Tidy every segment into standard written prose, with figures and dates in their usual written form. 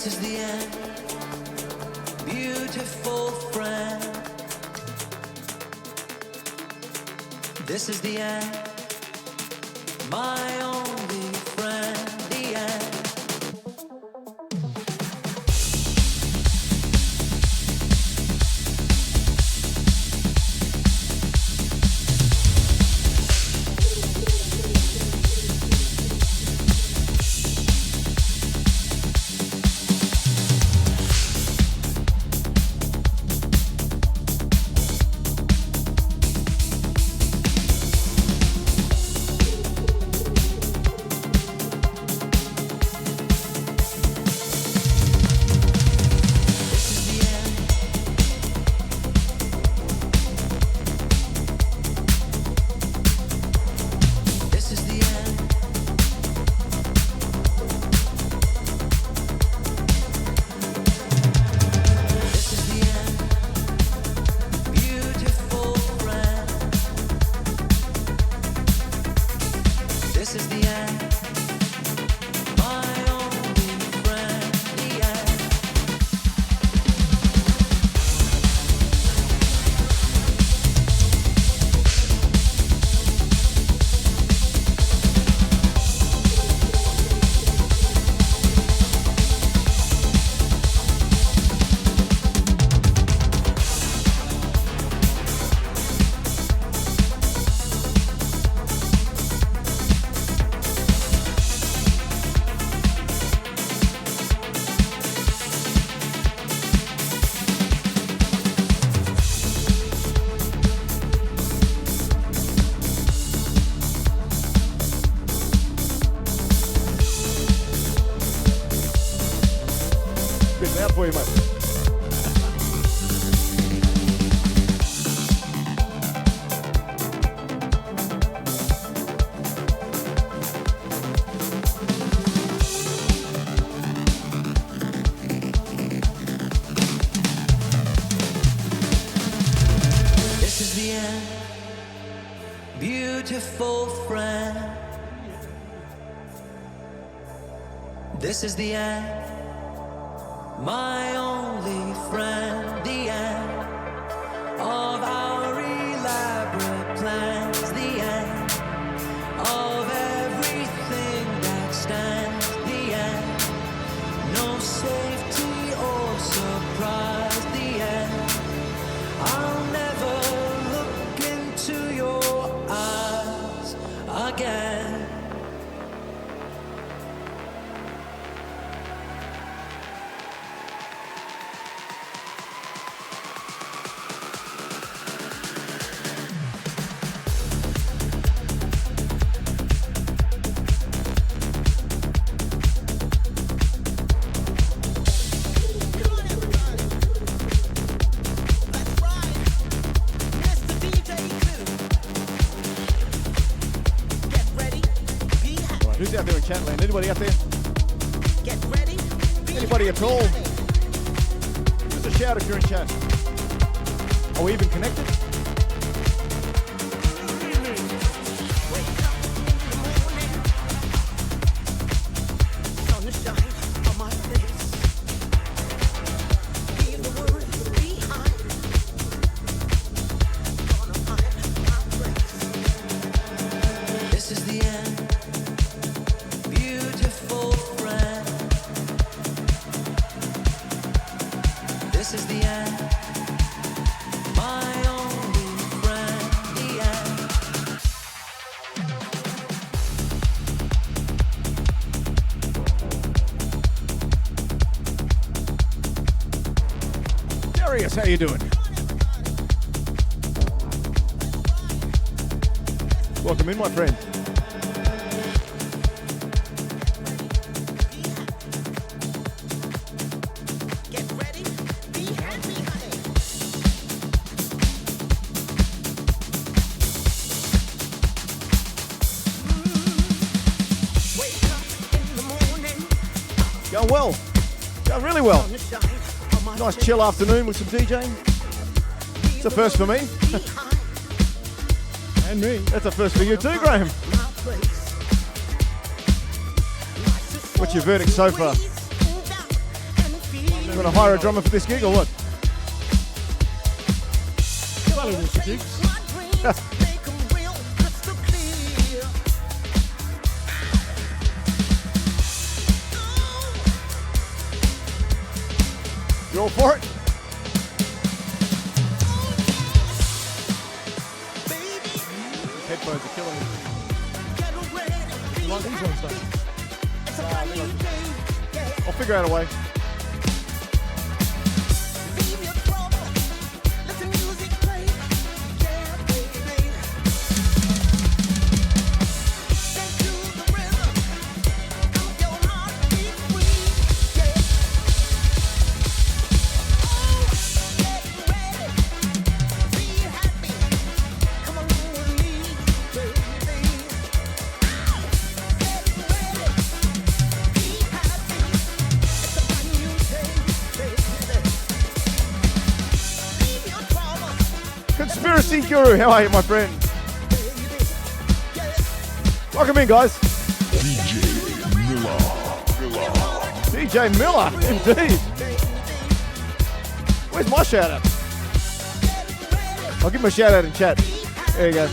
is the end, beautiful friend. This is the end, my only friend, the end. For you, mate. This is the end, beautiful friend. This is the end, my only friend, the end of our elaborate plans, the end of everything that stands, the end, no safety or surprise, the end, I'll never look into your eyes again. Who's out there in Chatland? Anybody out there? Get ready. Anybody at all? Just a shout if you're in chat. Are we even connected? How you doing? Welcome in, my friend. Get ready. Be happy, honey. Wake up in the morning. Going well. Going really well. Nice chill afternoon with some DJing. It's a first for me. And me. That's a first for you too, Graham. What's your verdict so far? You want to hire a drummer for this gig or what? You all for it? Headphones are killing me. You like these ones, though? I'll figure out a way. Conspiracy Guru, how are you, my friend? Welcome in, guys. DJ Miller, indeed. Where's my shout out? I'll give him a shout out in chat. There you go.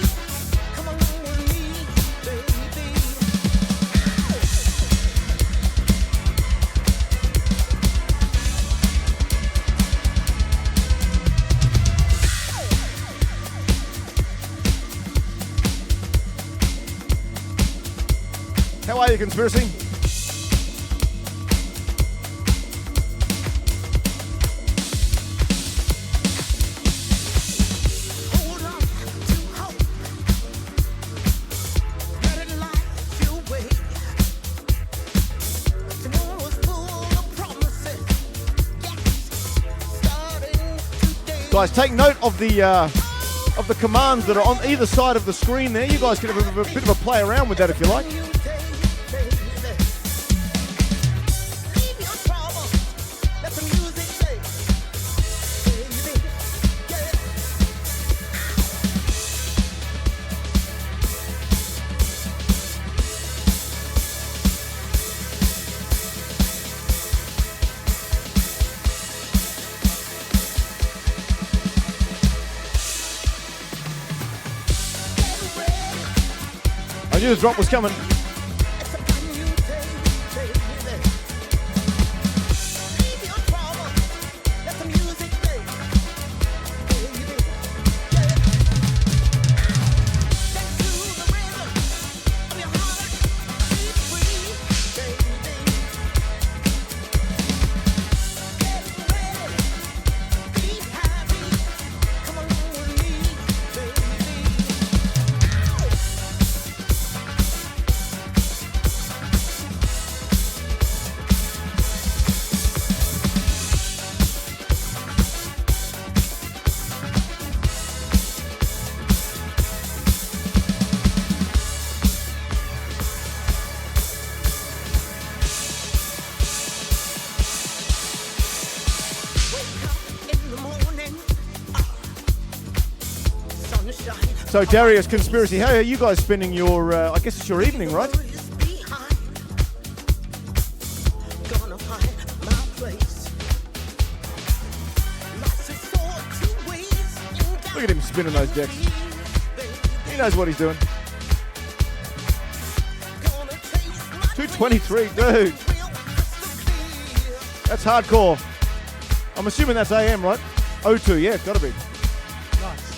How are you, Conspiracy? Guys, take note of the commands that are on either side of the screen there. You guys can have a bit of a play around with that if you like. I knew the drop was coming. So Darius, Conspiracy, how are you guys spending your, I guess it's your evening, right? Look at him spinning those decks. He knows what he's doing. 223, dude. That's hardcore. I'm assuming that's AM, right? 02, yeah, it's got to be. Nice.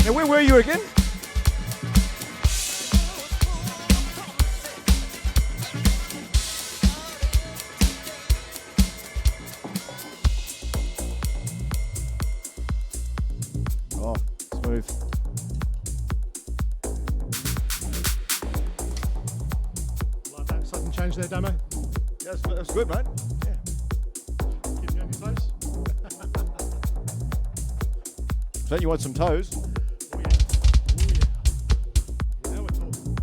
Now, where were you again? Oh, smooth. Like that sudden change there, Damo. Yeah, that's good, mate. Yeah. Keep me on your toes. So you want some toes? Oh yeah. Oh yeah. Now we're talking.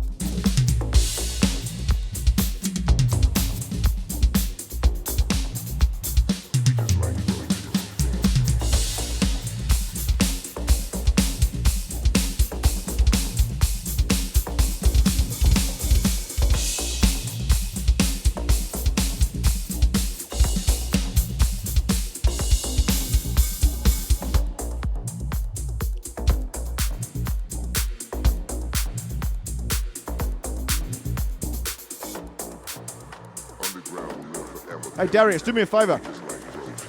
Hey Darius, do me a favour.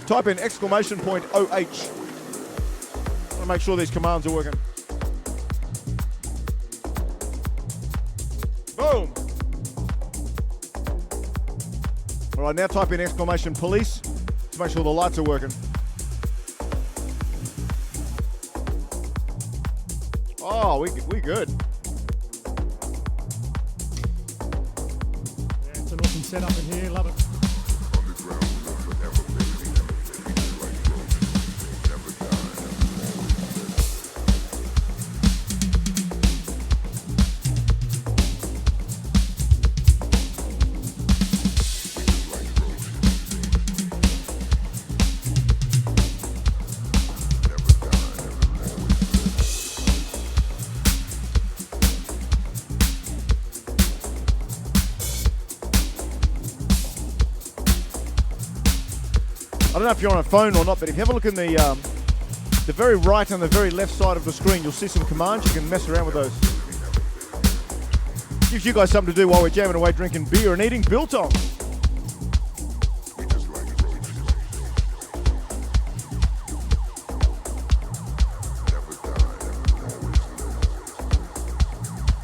Type in exclamation point OH. I want to make sure these commands are working. Boom. All right, now type in exclamation police to make sure the lights are working. Oh, we good. Yeah, it's an awesome setup in here. Love it. I don't know if you're on a phone or not, but if you have a look in the very right and the very left side of the screen, you'll see some commands. You can mess around with those. Gives you guys something to do while we're jamming away, drinking beer and eating biltong.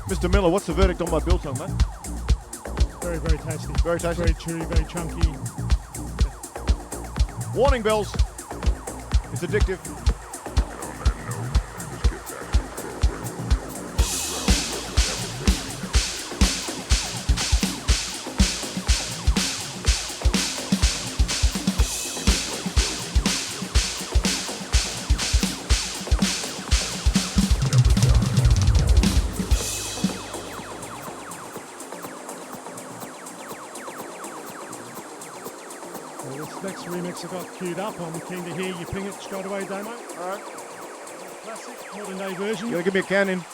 Mr. Miller, what's the verdict on my biltong, mate? Very, very tasty. Very tasty. Very chewy, very chunky. Warning bells. It's addictive. This next remix I got queued up. I'm keen to hear you ping it straight away, Damo. All right. Classic, modern day version. You gotta give me a can in.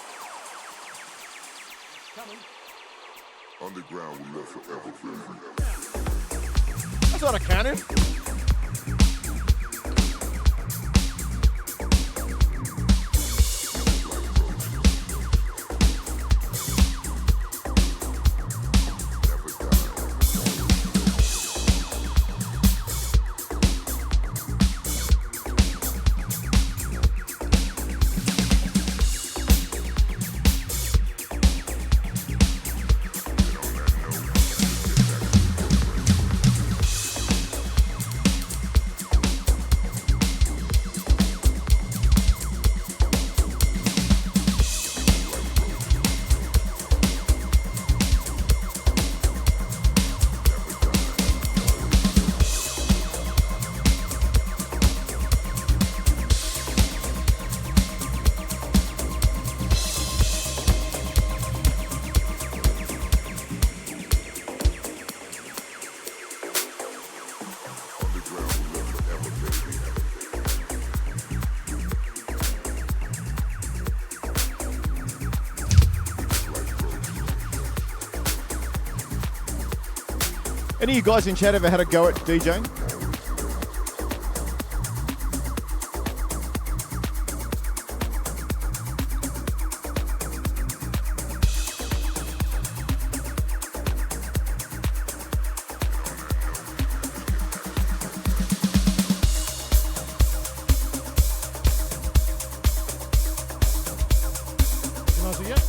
Coming. Underground will live forever, forever. That's not a cannon. Any of you guys in chat ever had a go at DJing? Recognize it yet?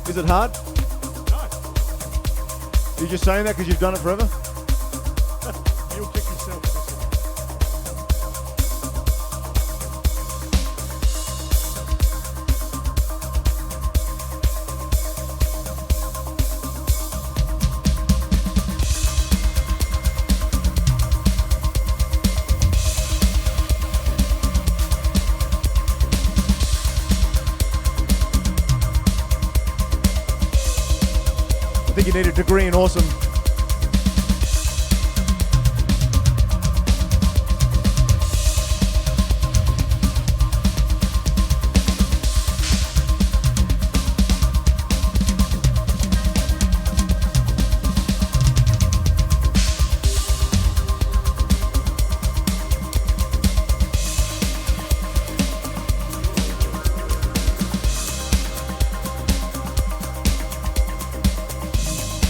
Is it hard? No. You're just saying that because you've done it forever? You'll kick yourself with this one. I think you need a degree in awesome.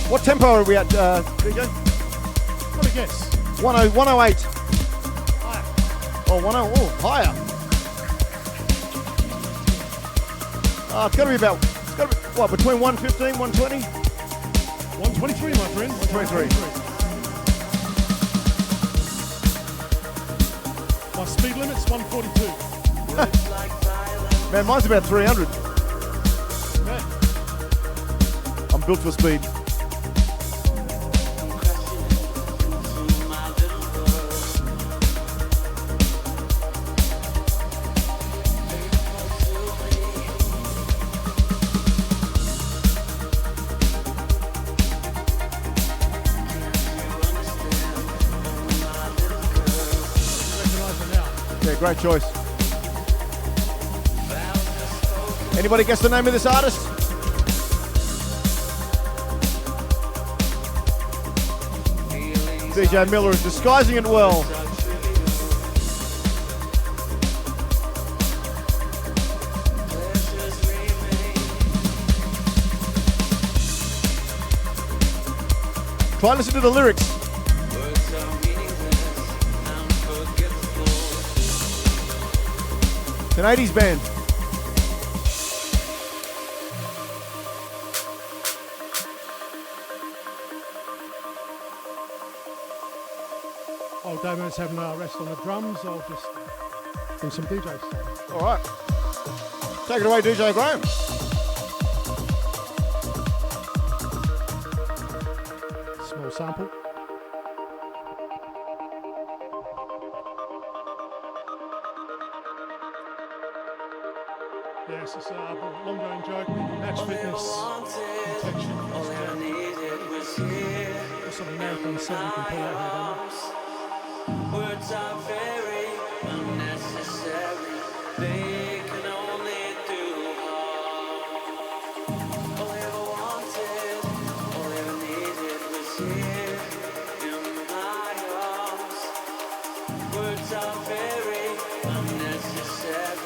What tempo are we at, DJ? a guess. 108. Higher. Oh, 10. Oh, higher. It's got to be about, what, between 115, 120? 123, my friend. 123. My speed limit's 142. Man, mine's about 300. Okay. I'm built for speed. Recognise it now. Yeah, great choice. Anybody guess the name of this artist? DJ Miller is disguising it well. Try and listen to the lyrics. It's an 80s band. Oh, Damo's having a rest on the drums. I'll just do some DJs. All right. Take it away, DJ Graham. Small sample. Yes, it's a long-going joke. Match fitness, intention. What sort of marathon set you can pull out here, don't you? Words are very unnecessary. They can only do harm. All I ever wanted, all I ever needed was here in my arms. Words are very unnecessary.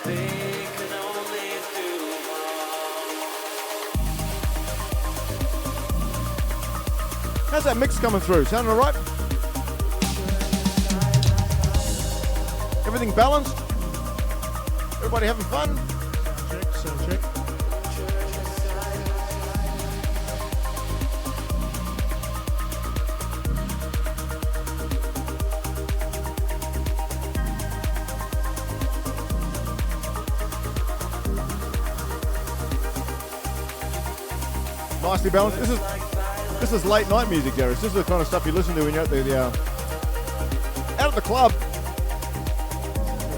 They can only do harm. How's that mix coming through? Sounding all right? Everything balanced? Everybody having fun? Check, sound check. Nicely balanced. This is late night music, Gareth. This is the kind of stuff you listen to when you're out there, out at the club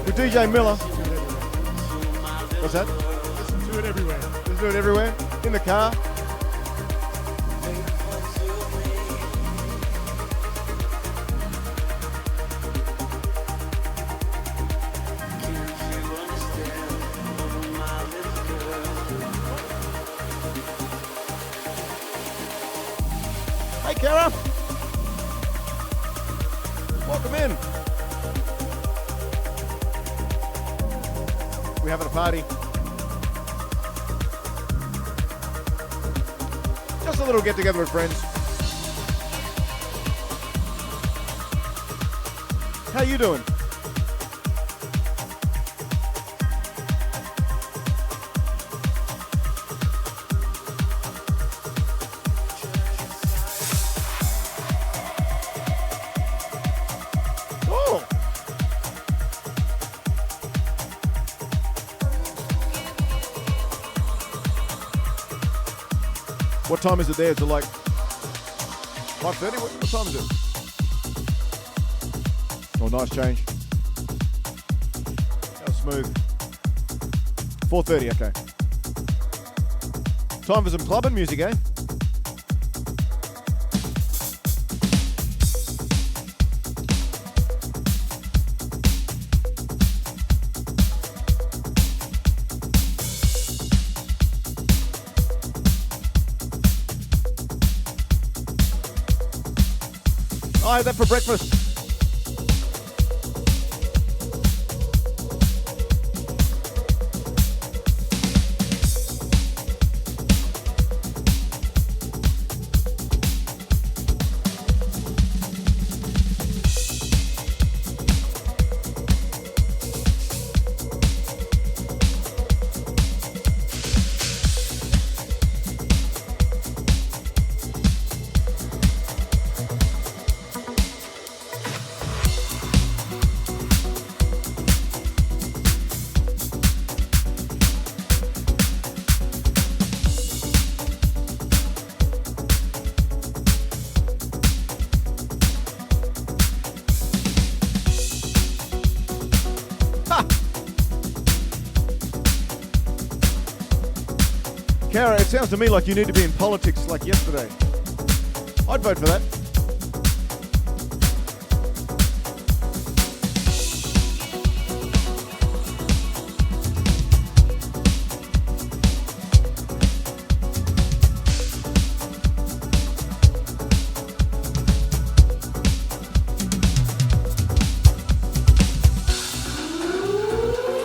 with DJ Miller. What's that? Listen to it everywhere. Listen to it everywhere. In the car. Hey, Kara. Welcome in. We're having a party. Just a little get together with friends. How you doing? Oh. What time is it there? Is it like 5:30? What time is it? Oh, nice change. That was smooth. 4:30, okay. Time for some clubbing music, eh? I had that for breakfast. Kara, it sounds to me like you need to be in politics like yesterday. I'd vote for that.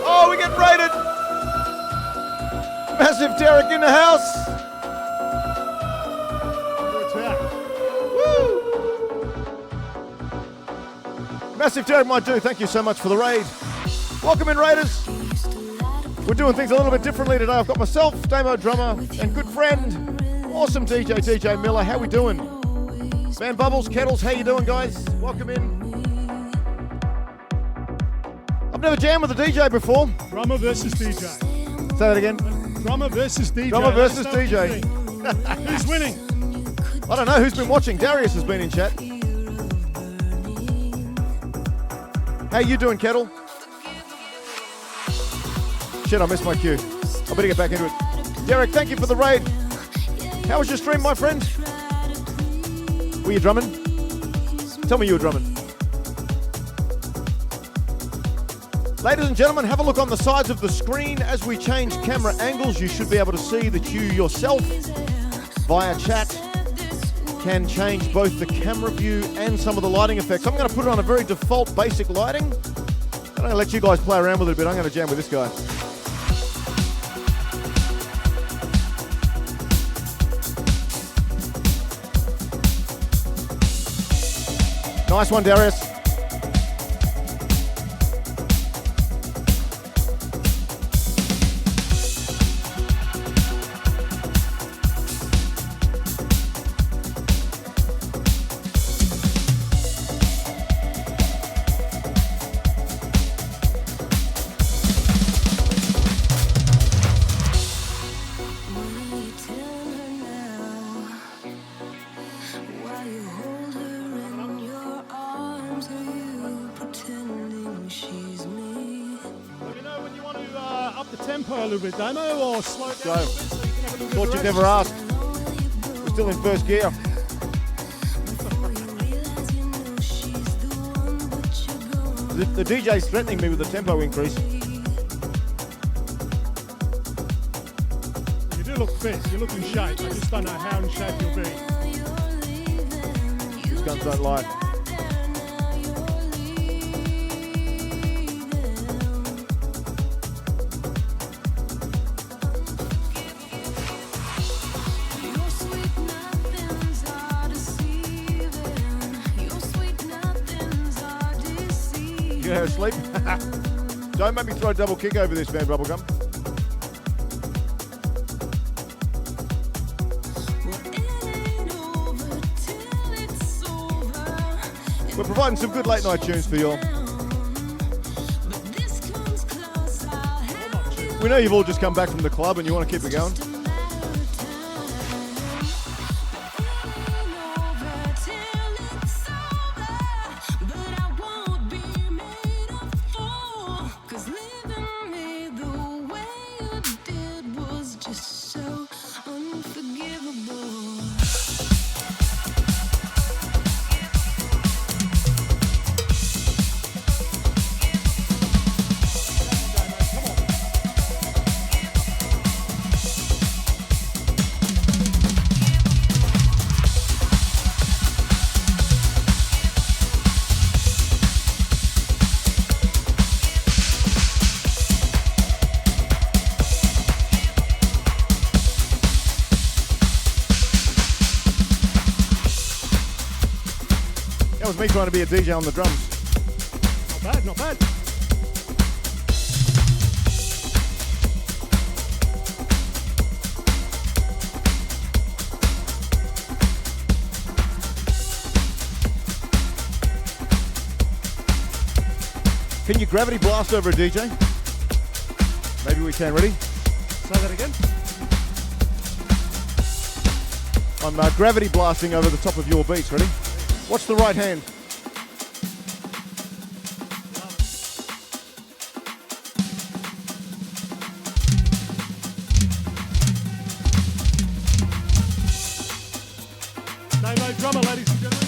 Oh, we get raided! Massive Derek in the house! Massive Derek, my dude, thank you so much for the raid. Welcome in, Raiders. We're doing things a little bit differently today. I've got myself, Damo Drummer, and good friend, awesome DJ Miller. How we doing? Van Bubbles, Kettles, how you doing, guys? Welcome in. I've never jammed with a DJ before. Drummer versus DJ. Say that again. Drummer versus DJ. Drummer versus DJ. Who's winning? I don't know who's been watching. Darius has been in chat. How you doing, Kettle? Shit, I missed my cue. I better get back into it. Derek, thank you for the raid. How was your stream, my friend? Were you drumming? Tell me you were drumming. Ladies and gentlemen, have a look on the sides of the screen. As we change camera angles, you should be able to see that you yourself, via chat, can change both the camera view and some of the lighting effects. I'm going to put it on a very default basic lighting. I'm going to let you guys play around with it a bit. I'm going to jam with this guy. Nice one, Darius. Damo, or slow down Go. a bit so you can have a little bit Thought of you'd rest? never ask. We're still in first gear. The DJ's threatening me with a tempo increase. You do look fit, you look in shape. I just don't know how in shape you'll be. These guns don't lie. You gonna have a sleep? Don't make me throw a double kick over this, man, Bubblegum. We're providing some good late night tunes for you all. We know you've all just come back from the club and you want to keep it going. That was me trying to be a DJ on the drums. Not bad, not bad. Can you gravity blast over a DJ? Maybe we can. Ready? Say that again. I'm gravity blasting over the top of your beats. Ready? Watch the right hand. Drummer, ladies and gentlemen.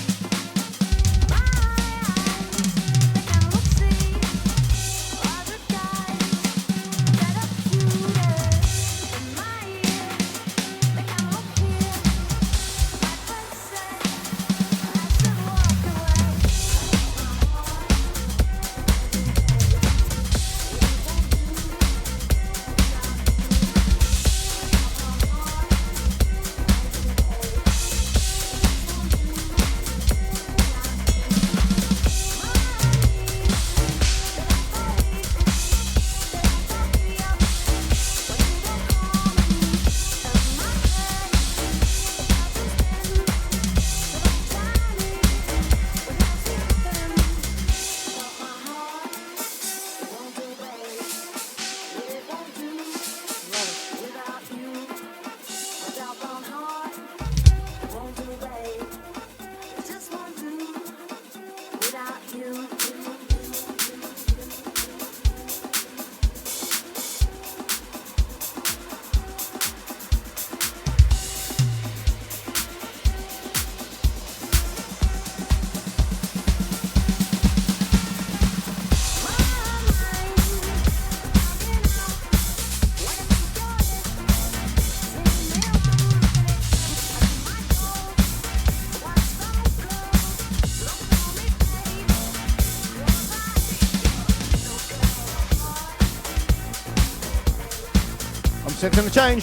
Sensing the change.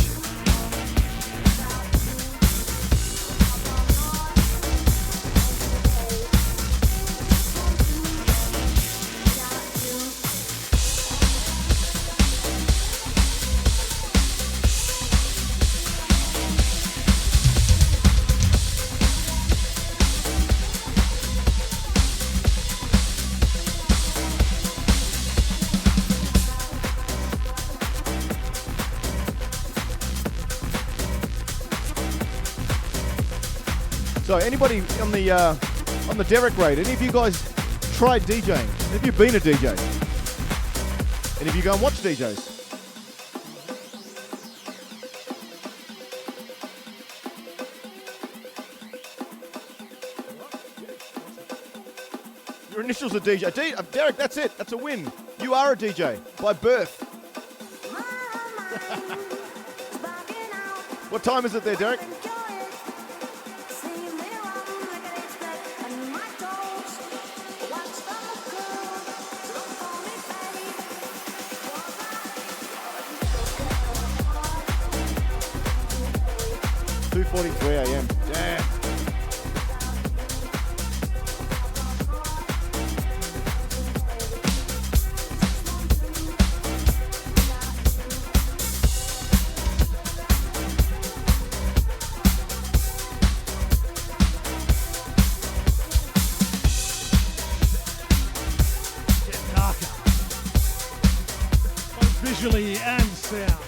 So anybody on the Derek raid, any of you guys tried DJing? Have you been a DJ? Any of you go and watch DJs? Your initials are DJ. Derek, that's it. That's a win. You are a DJ by birth. What time is it there, Derek? a.m. Damn. Getting darker. Both visually and sound.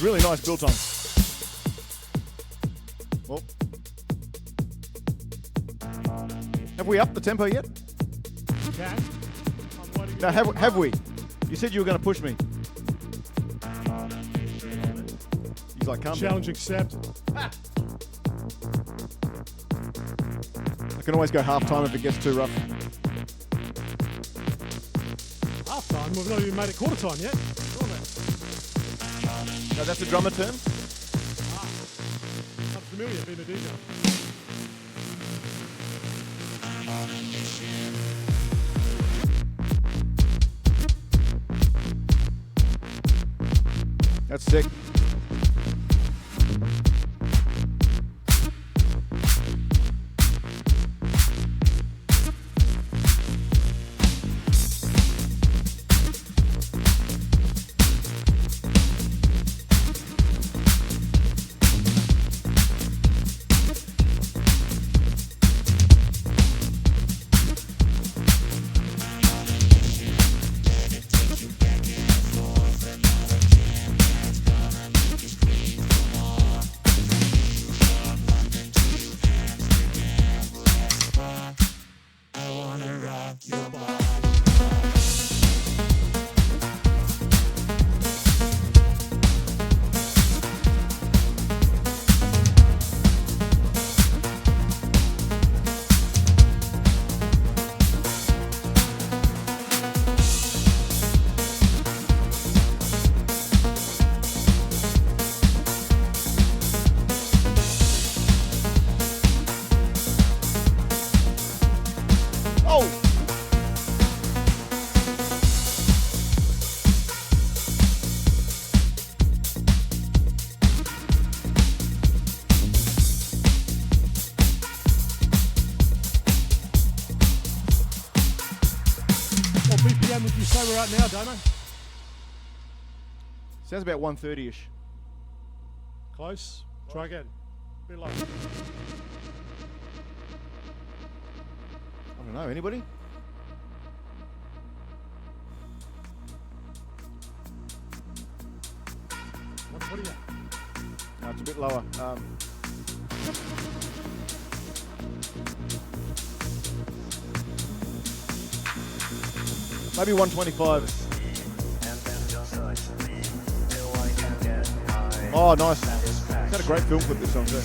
Really nice built on. Well, have we upped the tempo yet? Cat. I'm waiting. No, have we? You said you were going to push me. He's like, calm down. Challenge accepted. I can always go half time if it gets too rough. Half time? We've not even made it quarter time yet. No, that's a drummer term? Not familiar being a DJ. That's sick. you say we're at now, Damo? Sounds about 1:30ish. Close. Try again. Bit low. I don't know. Anybody? What are you at? No, it's a bit lower. Maybe 125. Oh, nice. It's had a great film clip, this song, too.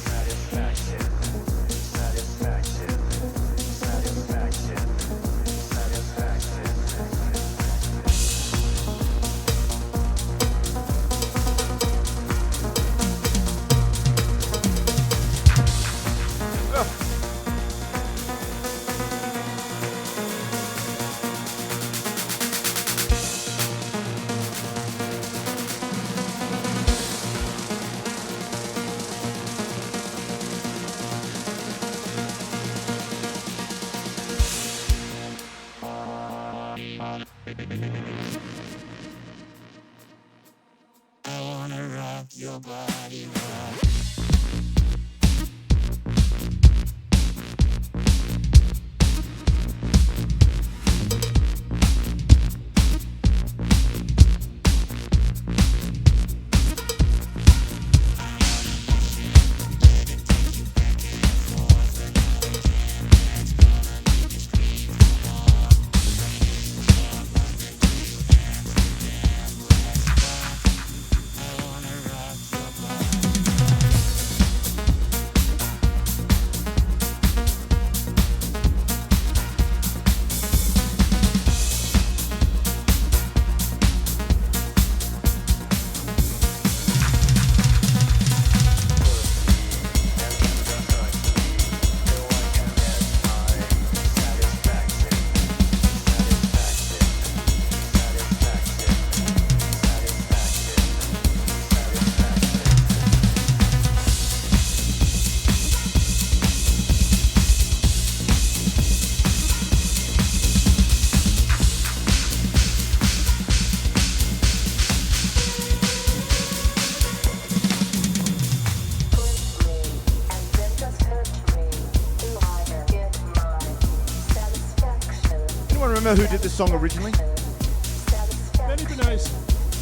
Remember who did this song originally? Benny Benays.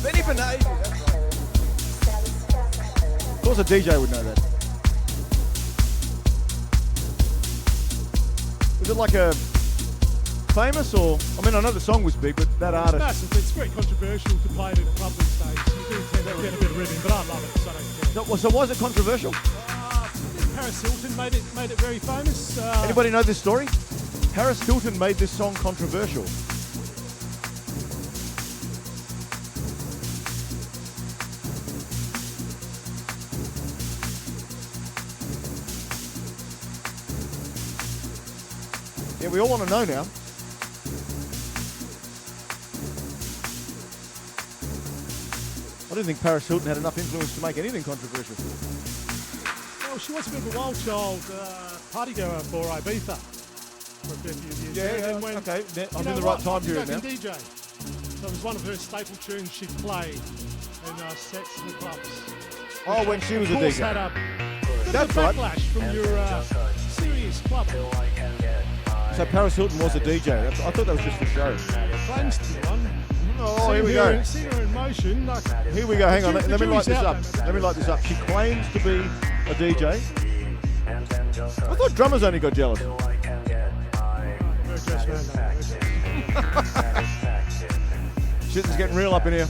Benny Benays. That's right. Of course, a DJ would know that. Was it like a famous or? I mean, I know the song was big, but that artist. It's massive. It's very controversial to play it in a club these days. You do tend to get a bit of ribbing, but I love it, so I don't care. So why is it controversial? Paris Hilton made it very famous. Anybody know this story? Paris Hilton made this song controversial. Yeah, we all want to know now. I didn't think Paris Hilton had enough influence to make anything controversial. Well, she was a bit of a wild child party goer for Ibiza. For a fair few years. Yeah, okay. I'm in the right time period now. DJ. So it was one of her staple tunes she'd play in sets in the clubs. Oh, when she was a of course, DJ. had a bit That's of a backlash from your serious club. So Paris Hilton was a DJ. I thought that was just for show. Claims to be one. Oh, here we go. Seeing her in motion. Here we go. Hang on. Let me light this up. There, Let me light this up. She claims to be a DJ. I thought drummers only got jealous. Shit is getting real up in here.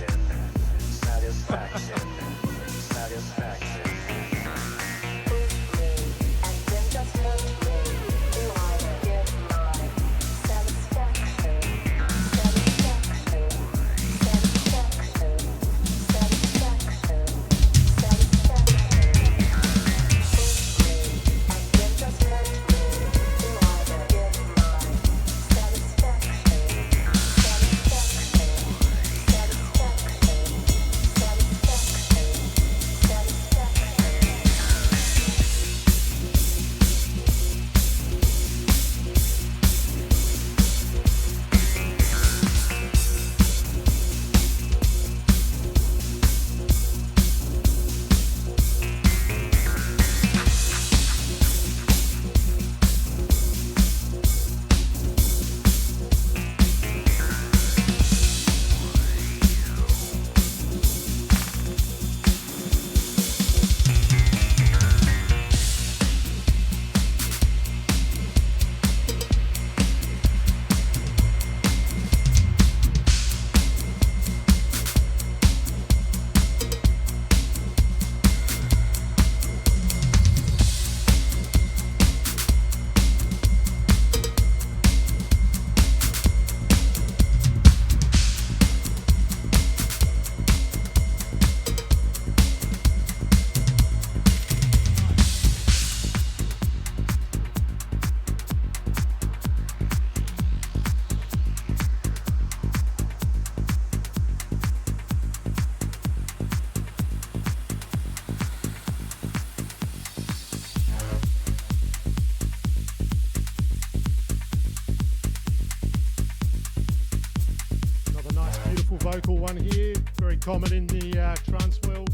common in the trance world.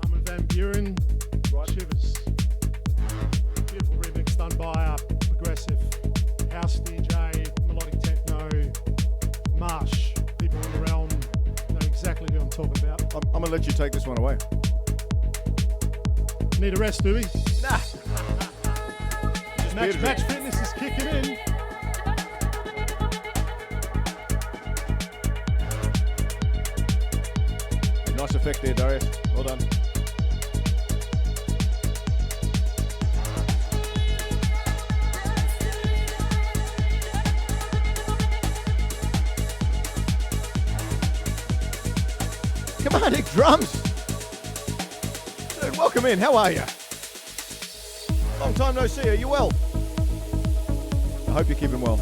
Armin van Buren, Shivers. Beautiful remix done by progressive house DJ, melodic techno, Marsh. People in the realm know exactly who I'm talking about. I'm going to let you take this one away. Need a rest, do we? Nah. Match fitness is kicking in. Nice effect there, Darius. Well done. Come on, Nick, drums. Dude, welcome in. How are you? Long time no see. Are you well? I hope you're keeping well.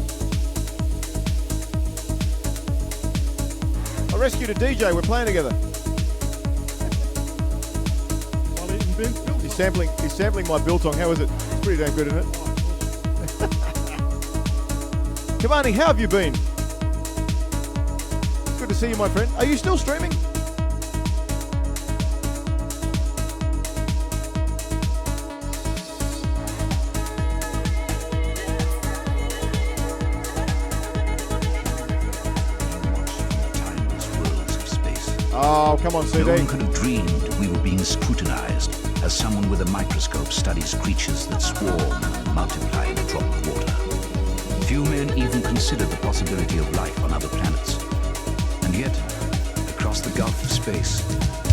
I rescued a DJ. We're playing together. He's sampling my biltong. How is it? It's pretty damn good, isn't it? Kavani, how have you been? It's good to see you, my friend. Are you still streaming? Oh, come on, CD. No one could have dreamed we were being scrutinized as someone with a microscope studies creatures that swarm and multiply in a drop of water. Few men even considered the possibility of life on other planets. And yet, across the gulf of space,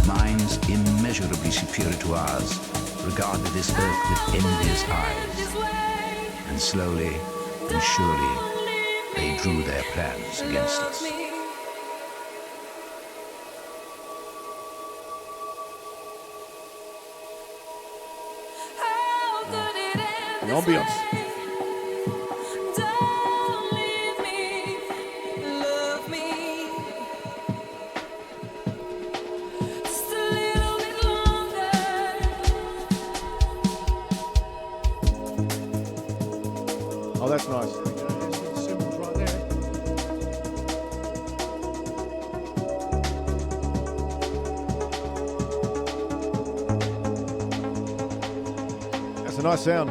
minds immeasurably superior to ours regarded this Earth with envious eyes. And slowly and surely, they drew their plans against us. The ambience. Oh, that's nice. Symbols right there. That's a nice sound.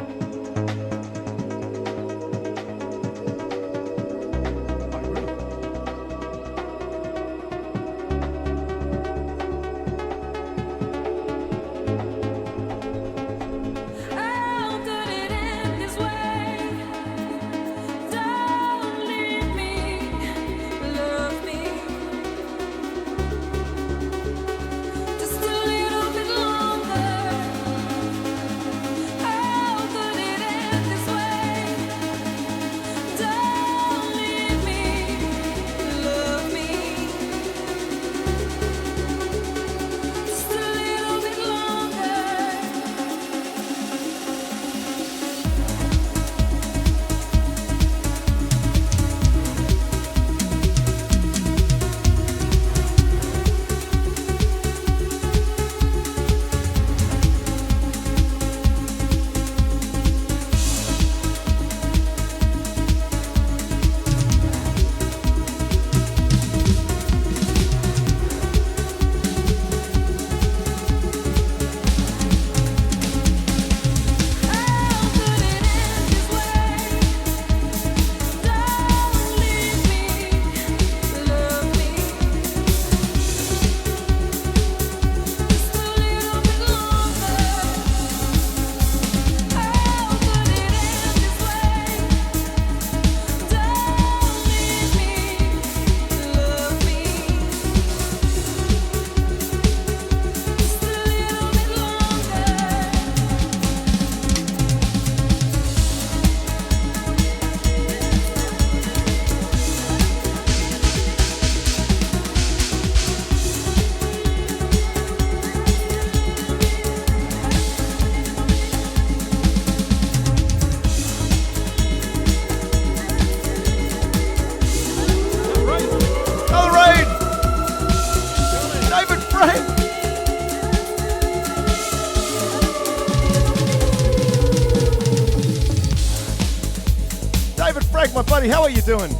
My buddy, how are you doing?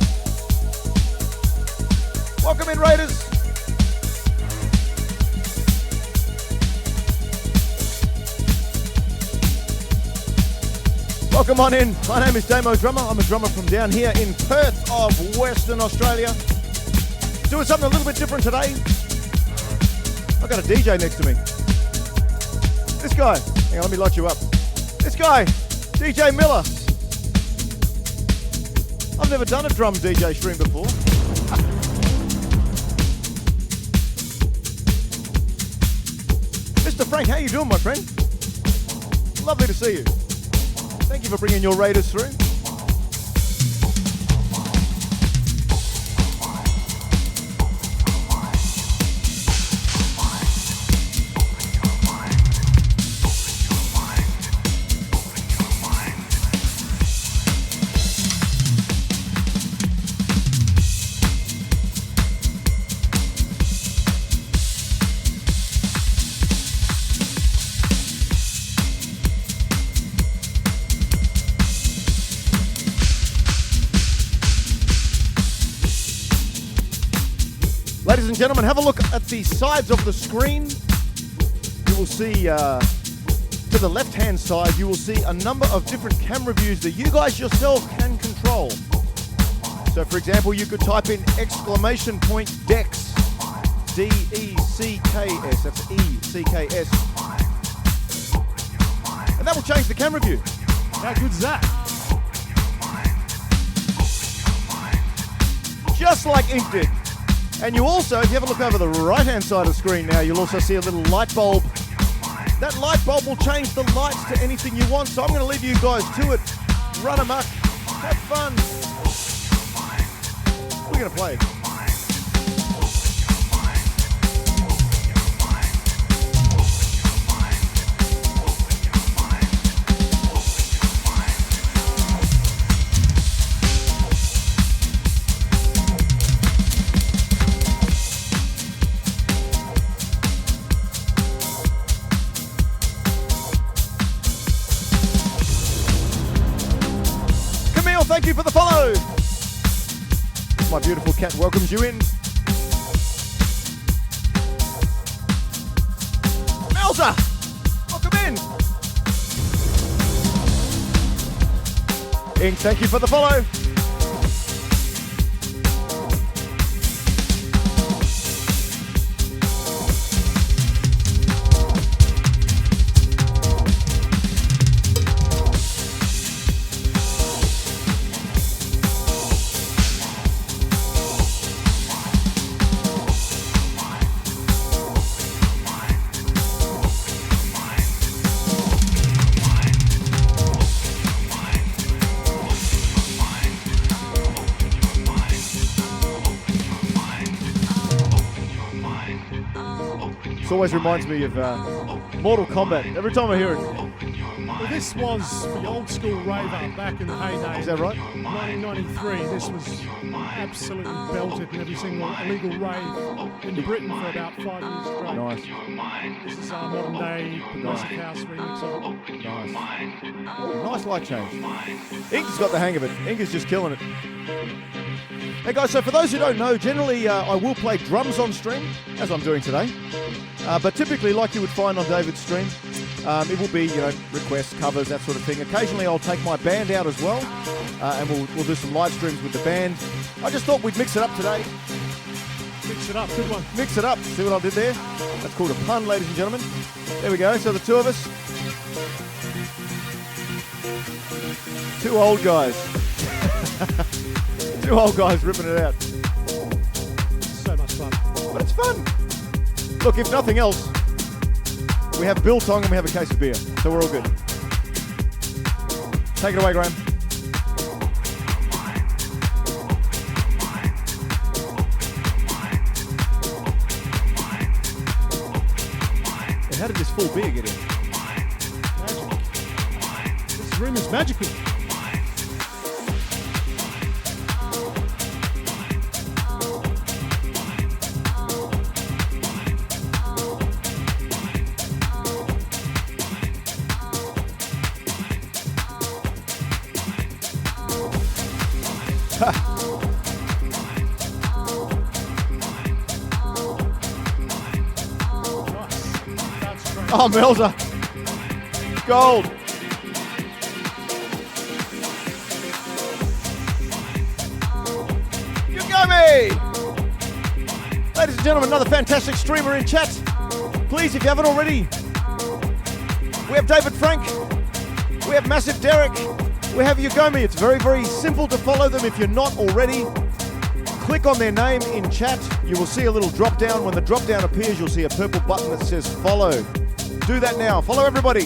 Welcome in, Raiders. Welcome on in. My name is Damo Drummer. I'm a drummer from down here in Perth of Western Australia. Doing something a little bit different today. I've got a DJ next to me. This guy. Hang on, let me light you up. This guy, DJ Miller. I've never done a drum DJ stream before. Mr. Frank, how you doing, my friend? Lovely to see you. Thank you for bringing your Raiders through. Ladies and gentlemen, have a look at the sides of the screen. You will see, to the left-hand side, you will see a number of different camera views that you guys yourself can control. So, for example, you could type in exclamation point Dex, D-E-C-K-S, that's E-C-K-S. And that will change the camera view. How good's that? Just like Ink did. And you also, if you have a look over the right-hand side of the screen now, you'll also see a little light bulb. That light bulb will change the lights to anything you want, so I'm going to leave you guys to it. Run amok. Have fun. We're going to play. Thank you for the follow. My beautiful cat welcomes you in. Melza, welcome in. Ink, thank you for the follow. Always reminds me of Mortal Kombat. Every time I hear it. Well, this was the old school raver back in the heyday. Is that right? 1993. This was absolutely belted in every single illegal rave in Britain for about 5 years straight. Nice. This is our modern day progressive house remix of it. Nice. Oh, nice light change. Ink's got the hang of it. Ink is just killing it. Hey guys, so for those who don't know, generally I will play drums on stream, as I'm doing today. But typically, like you would find on David's stream, it will be, requests, covers, that sort of thing. Occasionally I'll take my band out as well, and we'll do some live streams with the band. I just thought we'd mix it up today. Mix it up, good one. Mix it up. See what I did there? That's called a pun, ladies and gentlemen. There we go. So the two of us. Two old guys. Two old guys ripping it out. So much fun. But it's fun. Look, if nothing else, we have biltong and we have a case of beer. So we're all good. Take it away, Graham. And how did this full beer get in? Magic. This room is magical. Oh, Melza. Gold. Hey! Ladies and gentlemen, another fantastic streamer in chat. Please, if you haven't already, we have David Frank, we have Massive Derek, we have Yugomi. It's very, very simple to follow them if you're not already. Click on their name in chat. You will see a little drop down. When the drop down appears, you'll see a purple button that says follow. Do that now. Follow everybody.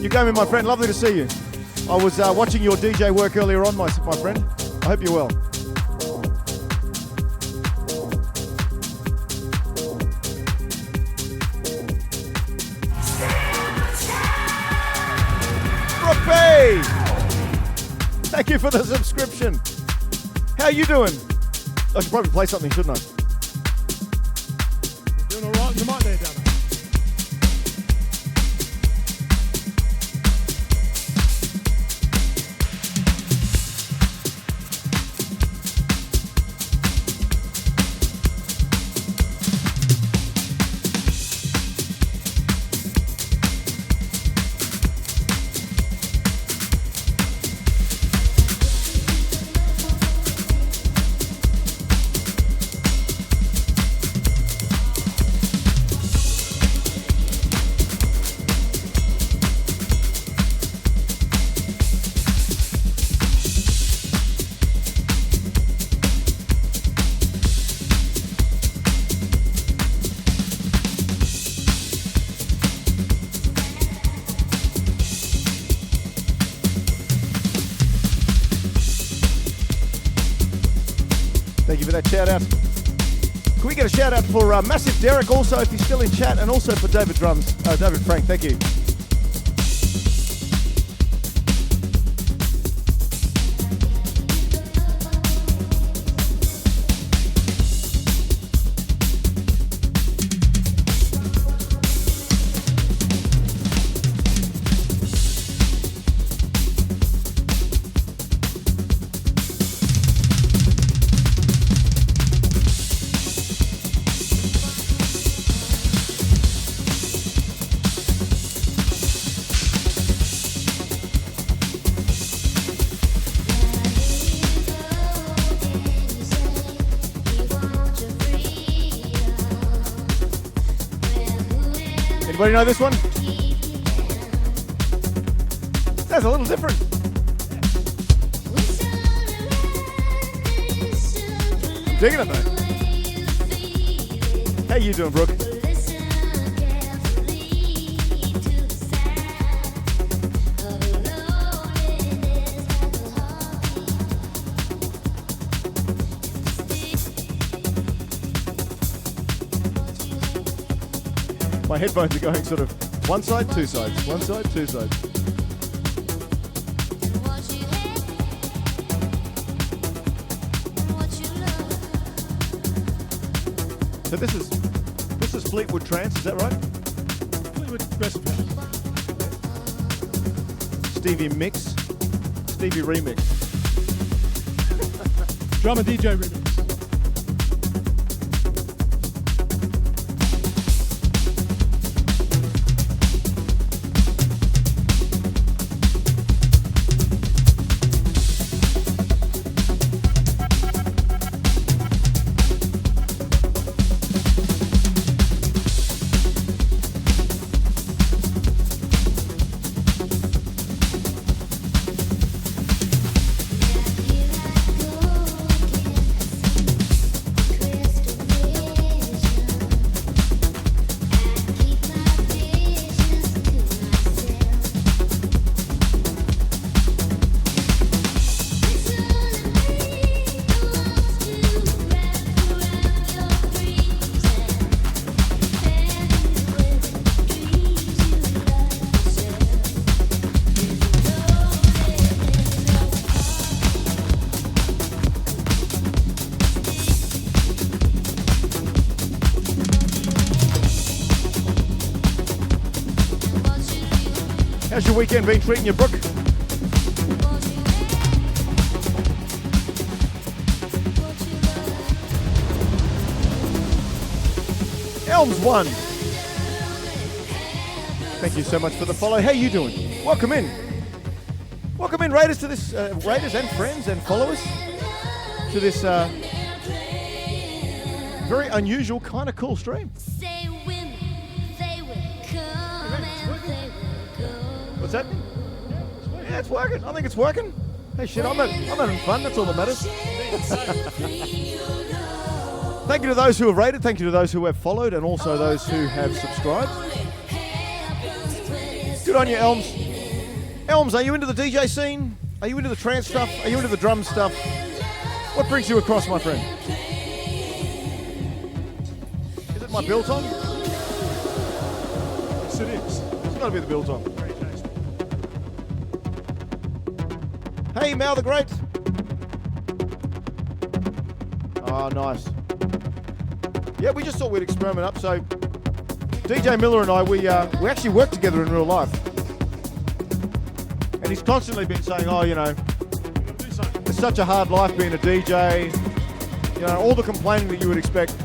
Yugomi, my friend, lovely to see you. I was watching your DJ work earlier on, my friend. I hope you're well. Brooke, thank you for the subscription. How you doing? I should probably play something, shouldn't I? Doing all right in the mic there, Damo. Thank you for that shout out. Can we get a shout out for Massive Derek also, if he's still in chat, and also for David Frank, thank you. Anybody know this one? That's a little different. Digging it though. How you doing, Brooke? My headphones are going sort of one side, two sides, one side, two sides. So this is Fleetwood Trance, is that right? Fleetwood recipe. Stevie Mix, Stevie Remix. Drummer DJ remix. How's your weekend been treating you, Brooke? Elms 1. Thank you so much for the follow. How you doing? Welcome in. Welcome in, Raiders, to this Raiders and friends and followers. to this very unusual, kind of cool stream. What's that? Yeah, it's working. I think it's working. Hey, shit, I'm having fun. That's all that matters. Thank you to those who have rated. Thank you to those who have followed, and also those who have subscribed. Good on you, Elms. Elms, are you into the DJ scene? Are you into the trance stuff? Are you into the drum stuff? What brings you across, my friend? Is it my biltong? Yes, it is. It's got to be the biltong. Very tasty. Hey, Mal the Great. Oh, nice. Yeah, we just thought we'd experiment up. So, DJ Miller and I, we actually work together in real life. And he's constantly been saying, oh, you know, it's such a hard life being a DJ. You know, all the complaining that you would expect.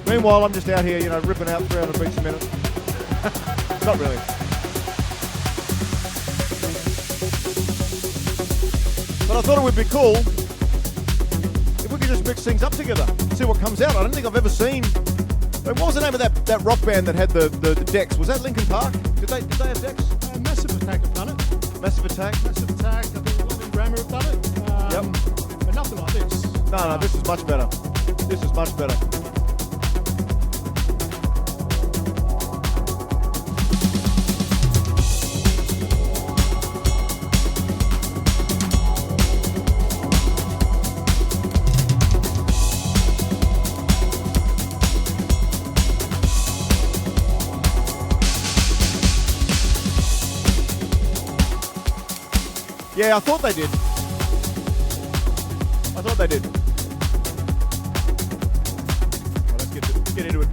Meanwhile, I'm just out here, you know, ripping out 300 beats a minute. Not really. But I thought it would be cool if we could just mix things up together, see what comes out. I don't think I've ever seen. What was the name of that rock band that had the decks? Was that Linkin Park? Did they have decks? Massive Attack have done it. Massive Attack? Massive Attack, I think Damo Drummer have done it. Yep. But nothing like this. No, this is much better. This is much better. Yeah, I thought they did. Well, let's get into it.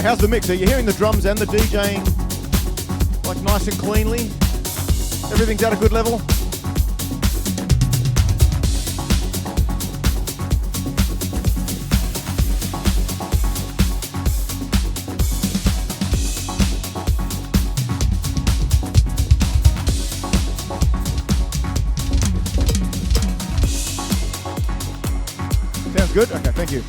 How's the mix? Are you hearing the drums and the DJing like nice and cleanly? Everything's at a good level? Sounds good? Okay, thank you.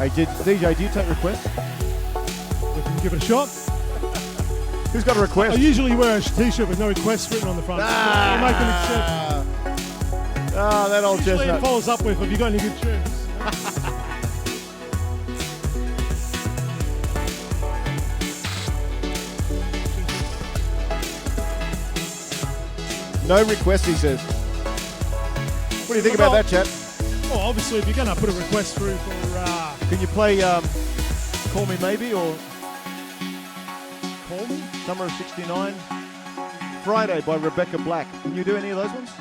Hey, DJ, do you take requests? We can give it a shot. Who's got a request? I usually wear a t-shirt with no requests written on the front. I'll make an exception. That old Usually chestnut. it follows up with, have you got any good tunes? No request, he says. What do you think about that, chat? Well, obviously, if you're going to put a request through for... Can you play Call Me Maybe or Call Me? Summer of '69? Friday by Rebecca Black. Can you do any of those ones?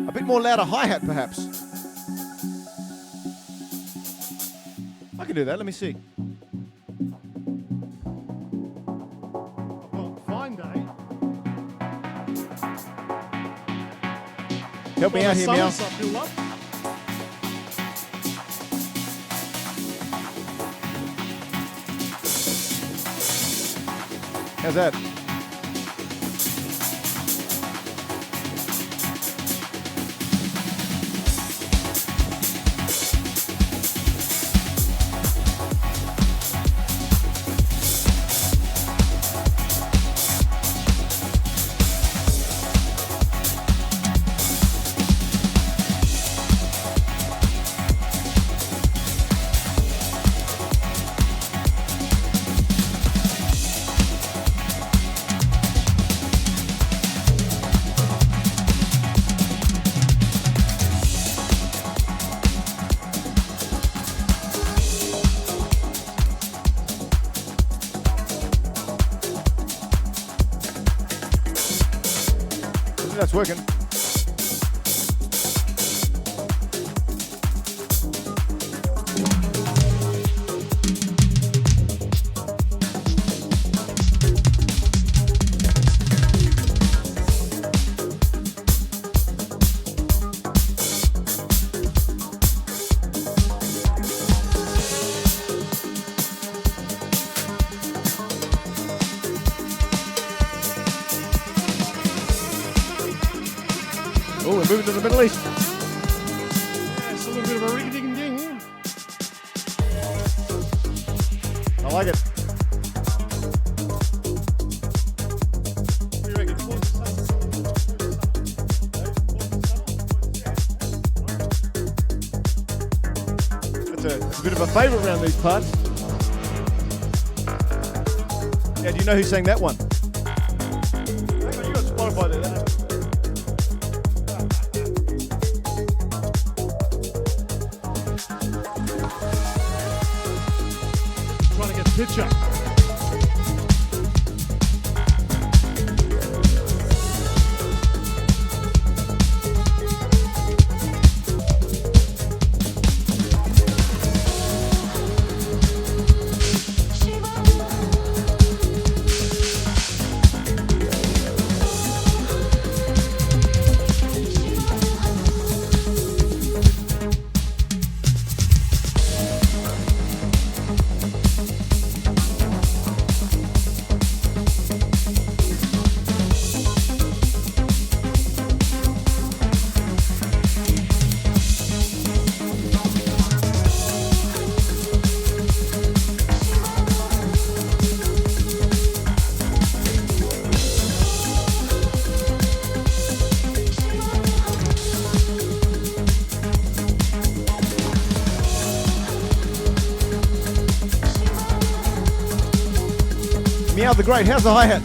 A bit more louder hi-hat, perhaps. I can do that. Let me see. I've got Fine Day. Help me out here, Meow. How's that? That's working. Oh, we're moving to the Middle East. Yeah, it's a little bit of a ring-a-ding-ding. I like it. What do you reckon? It's a bit of a favourite around these parts. Yeah, do you know who sang that one? Hang on, you got Spotify there. Trying to get the picture. Meow the Great, how's the hi-hat?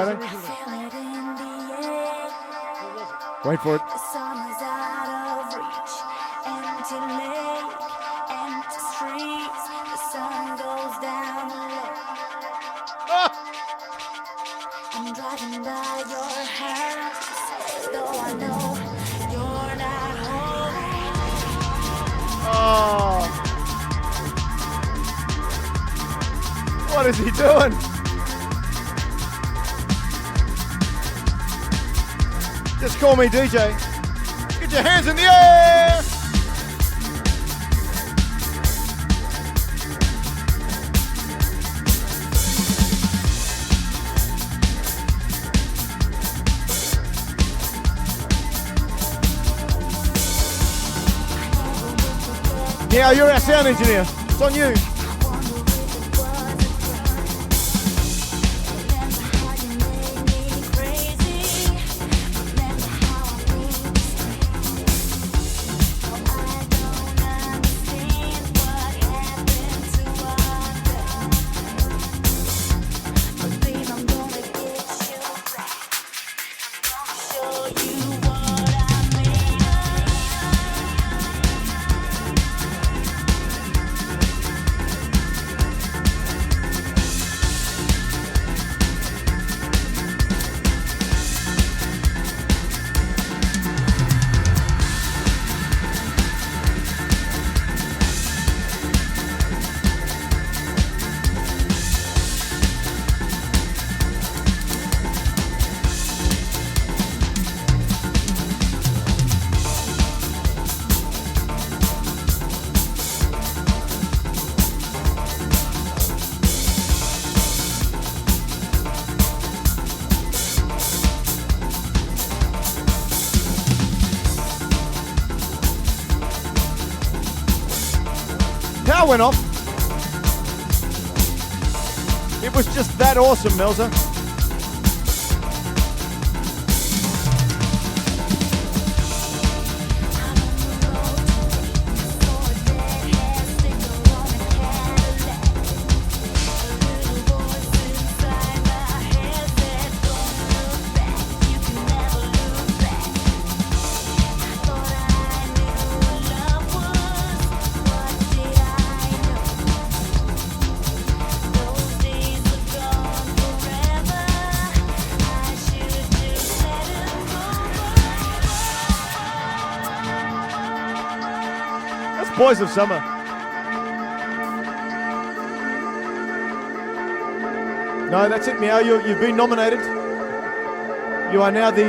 Friday? Wait for it. The sun is out of reach. Empty lake, empty streets. The sun goes down the lake. I'm driving by your house, though I know you're not home. Oh. What is he doing? Just call me DJ. Get your hands in the air! Yeah, you're our sound engineer. It's on you. Power went off. It was just that awesome, Melza. Boys of Summer. No, that's it, Meow. You've been nominated. You are now the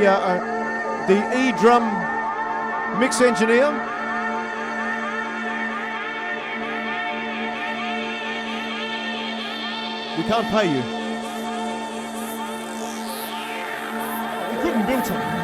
E-drum mix engineer. We can't pay you. We couldn't build it.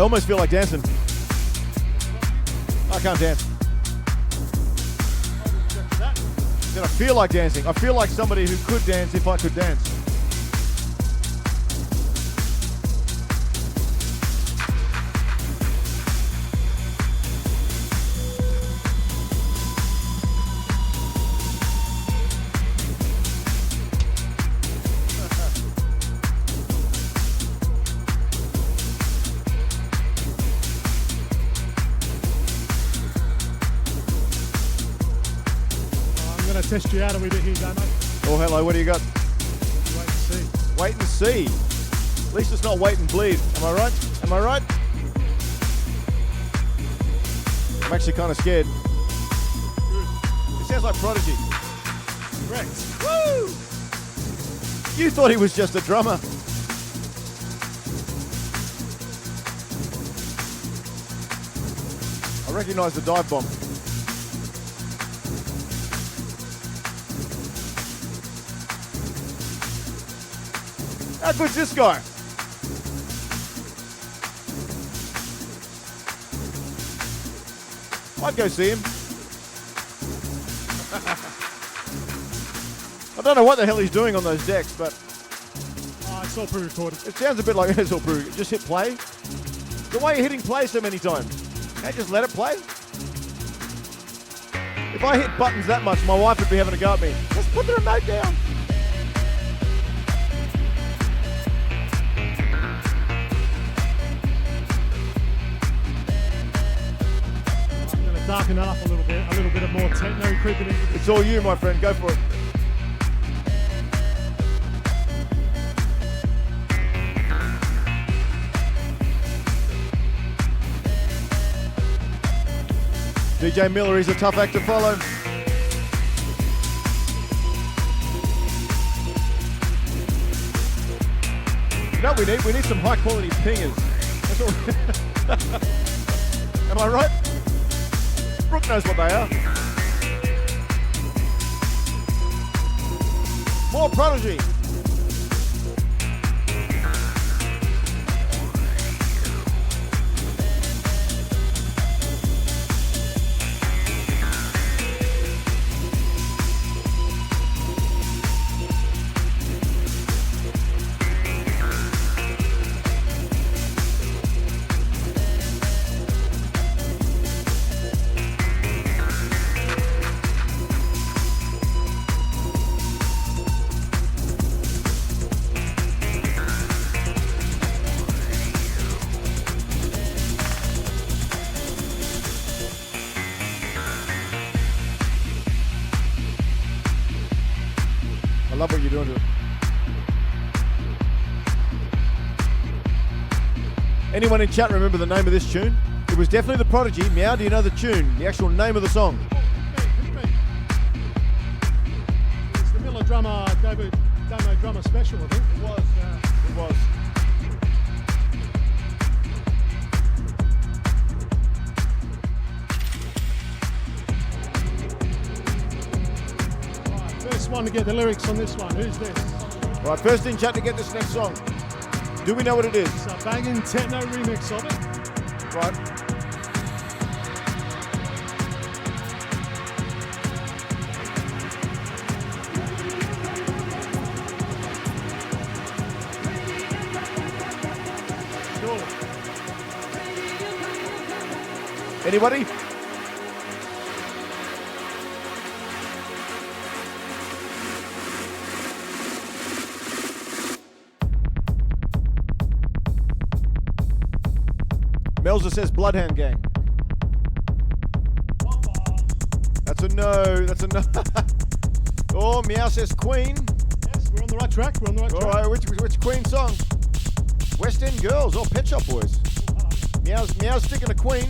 almost feel like dancing. I can't dance. Then I feel like dancing. I feel like somebody who could dance if I could dance. Test you out a wee bit here, Damo. Oh, hello, what do you got? Wait and see. Wait and see. At least it's not wait and bleed. Am I right? Am I right? I'm actually kind of scared. It sounds like Prodigy. Correct. Woo! You thought he was just a drummer. I recognise the dive bomb. How good's this guy? I'd go see him. I don't know what the hell he's doing on those decks, but It's all pre-recorded. it sounds a bit like it's all brew. Just hit play. The way you're hitting play so many times. Can't you just let it play? If I hit buttons that much, my wife would be having a go at me. Just put the remote down. Darken it up a little bit of more techno creeping in. It's all you, my friend. Go for it. DJ Miller, he's a tough act to follow. You know what we need? We need some high quality pingers. That's all. Am I right? Brooke knows what they are. More Prodigy. I love what you're doing to it. Anyone in chat remember the name of this tune? It was definitely the Prodigy. Meow, do you know the tune? The actual name of the song? It's the Miller Drummer, Damo Drummer special, I think. It was. It was. First one to get the lyrics on this one. Who's this? Right, first in chat to get this next song. Do we know what it is? It's a banging techno remix of it. Right. Anybody? Melza says Bloodhound Gang. That's a no. That's a no. Oh, Meow says Queen. Yes, we're on the right track. We're on the right All track. right, which Queen song? West End Girls. Oh, Pet Shop Boys. Meow's sticking to Queen.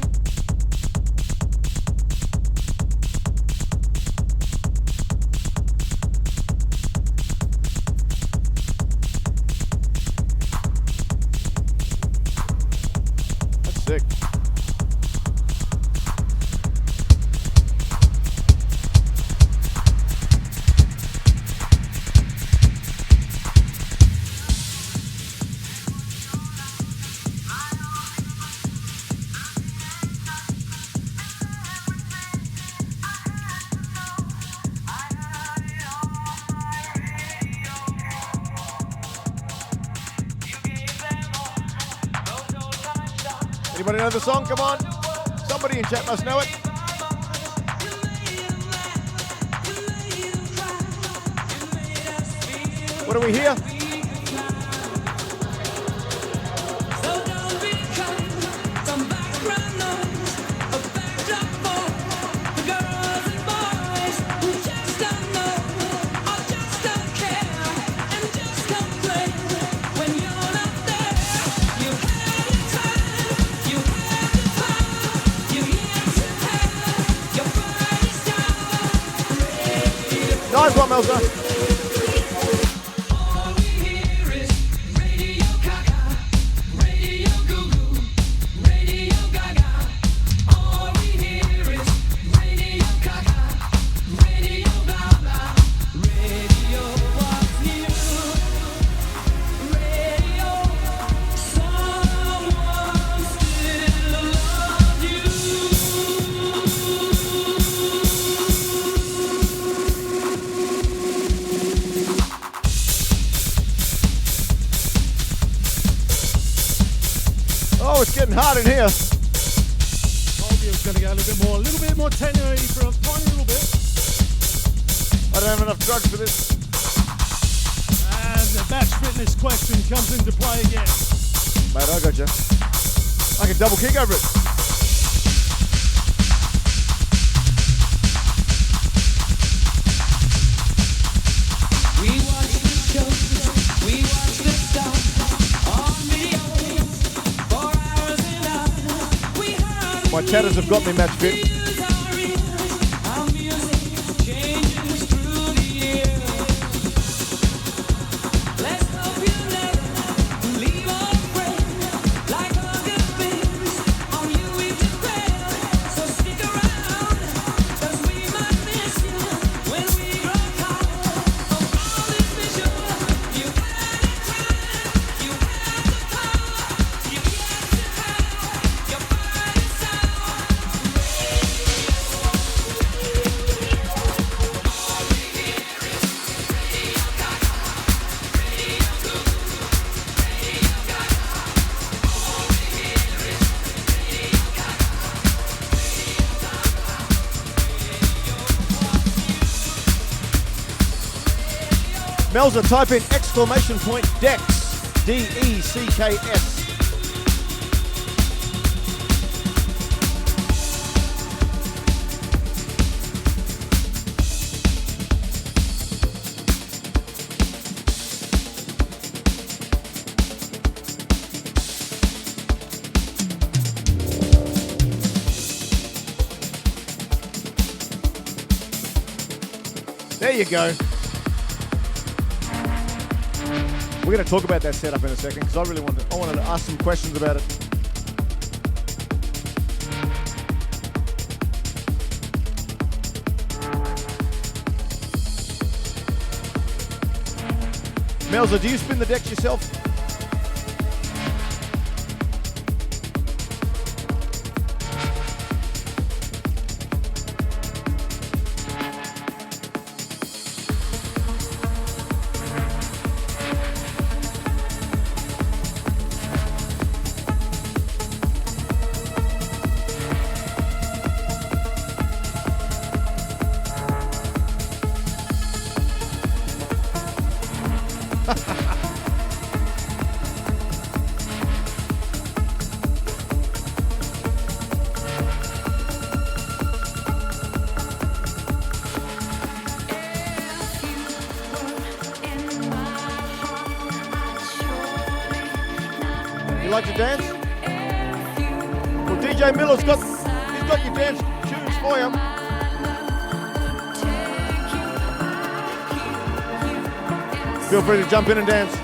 That's sick. Anybody know the song? Come on. Somebody in chat must know it. What do we hear? Nice one, Melza. Oh, it's getting hot in here. Told you it was going to go a little bit more tenor for a tiny little bit. I don't have enough drugs for this. And the batch fitness question comes into play again. Mate, I got you. I can double kick over it. We watch the shows, we watch the stars on video for hours and hours. We heard My chatters have got me match fit. our music changes through the years. Let's hope you never leave our friend like a good things on you we depend. So stick around, 'cause we might miss you when we grow tired of all this vision. You had it time, you had the power, you yet to have your finest hour. Melza, type in exclamation point Dex. D-E-C-K-S. There you go. We're going to talk about that setup in a second because I wanted to ask some questions about it. Melza, do you spin the decks yourself? You like to dance? Well, DJ Miller's got your dance tunes for you. Feel free to jump in and dance.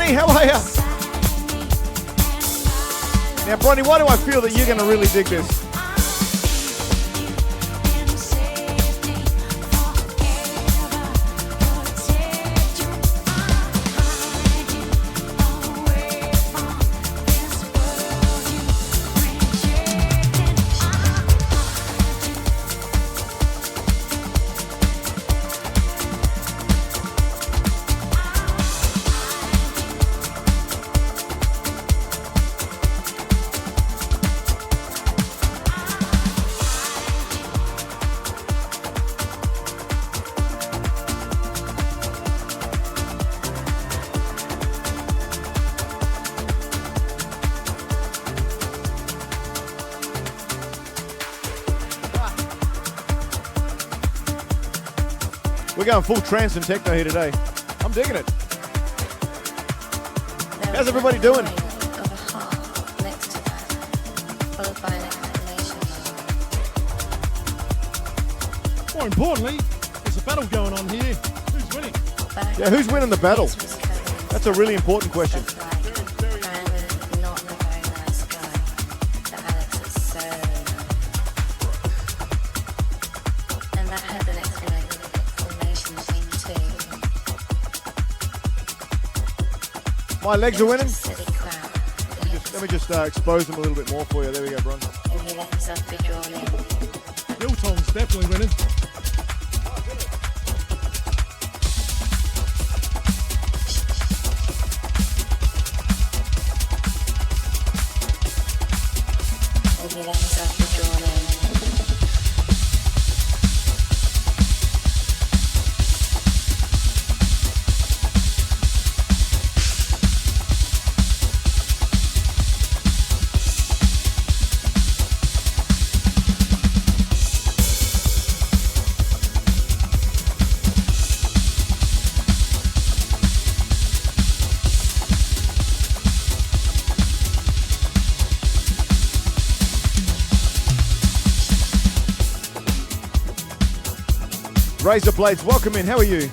Bronny, how are you? Now, Bronny, why do I feel that you're going to really dig this? We're going full trance and techno here today. I'm digging it. How's everybody doing? More importantly, there's a battle going on here. Who's winning? Yeah, who's winning the battle? That's a really important question. My legs are winning. Let me just expose them a little bit more for you. There we go, Bron. Biltong's definitely winning. Razor Blades, welcome in. How are you?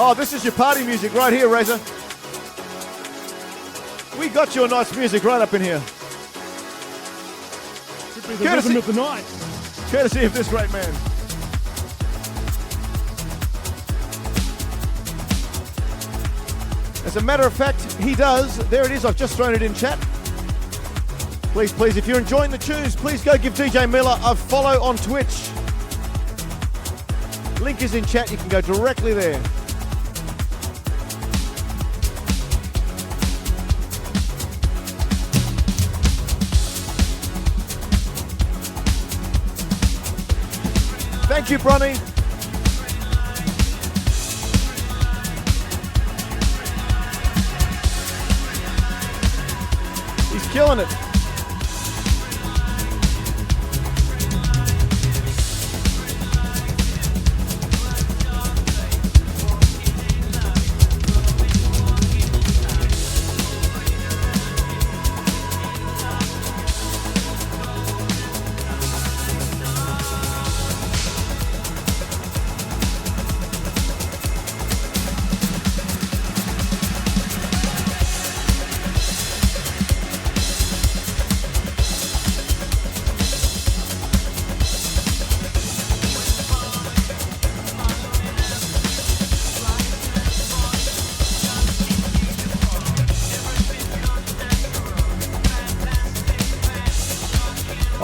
Oh, this is your party music right here, Razor. We got your nice music right up in here. Could be the rhythm of the night. Courtesy of this great man. As a matter of fact, he does. There it is. I've just thrown it in chat. Please, please, if you're enjoying the tunes, please go give DJ Miller a follow on Twitch. Link is in chat. You can go directly there. Thank you, Bronny. He's killing it.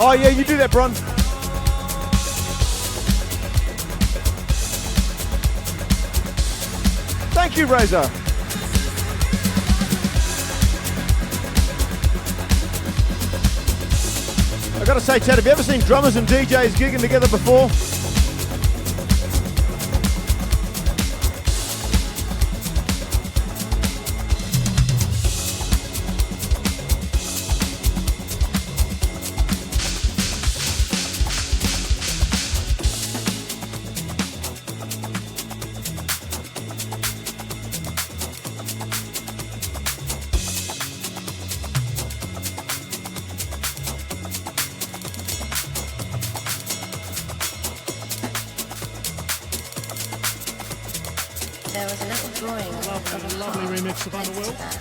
Oh yeah, you do that, Bron. Thank you, Razor. Gotta say, Chad, have you ever seen drummers and DJs gigging together before? There was a little drawing of a Lovely heart remix of next to Underworld. that,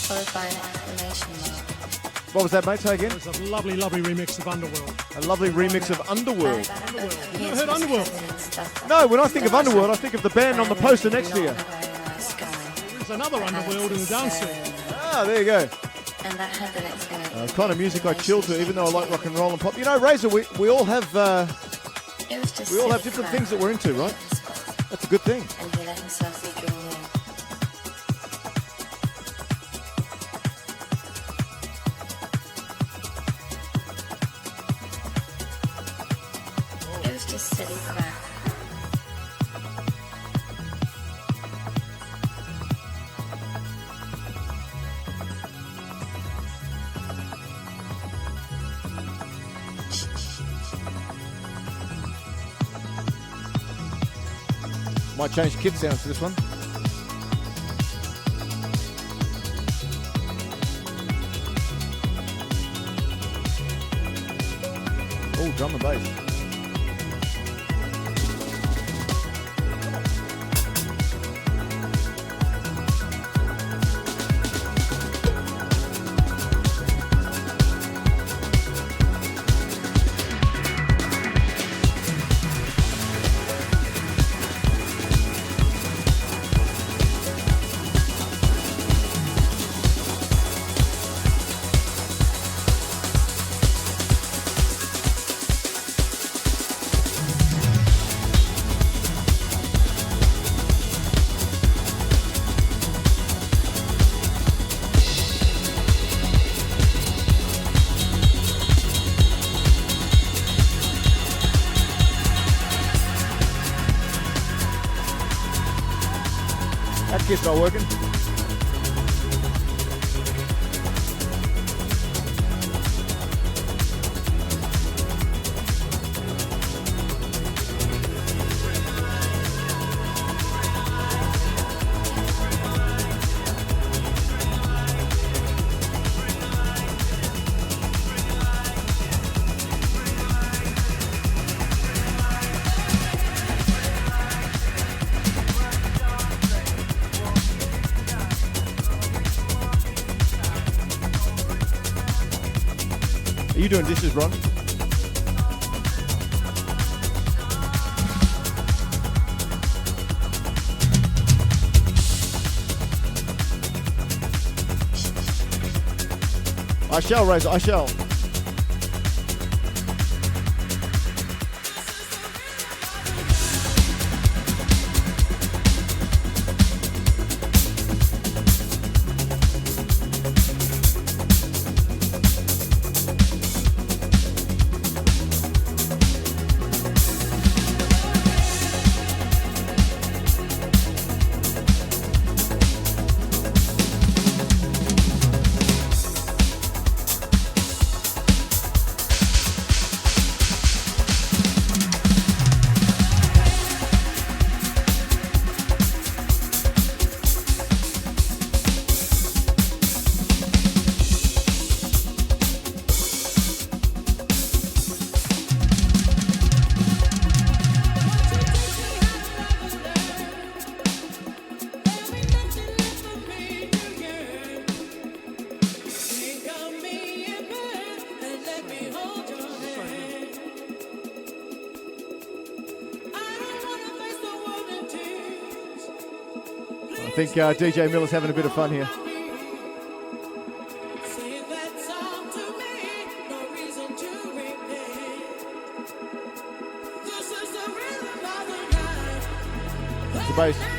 followed by an exclamation mark. What was that, mate? Say again. It's a lovely, lovely remix of Underworld. A lovely remix of Underworld. You've never heard Underworld? No, when I think of Underworld, I think of the band on the poster next to you. There's another Underworld in the dance scene. Ah, there you go. And that had the exclamation. Kind of music I chill to, even though I like rock and roll and pop. You know, Razor, we all have It was just we all have silly different crap things that we're into, right? on the spot, That's a good thing. and he let himself be drawn in. It was just silly crap. Might change kit sounds to this one. Oh, drum and bass. That kit's not working. Are you doing dishes, Ron? I shall, Razor, I shall. I think DJ Miller's having a bit of fun here. That's the bass.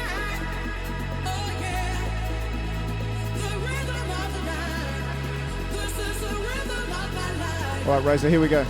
All right, Razor, here we go.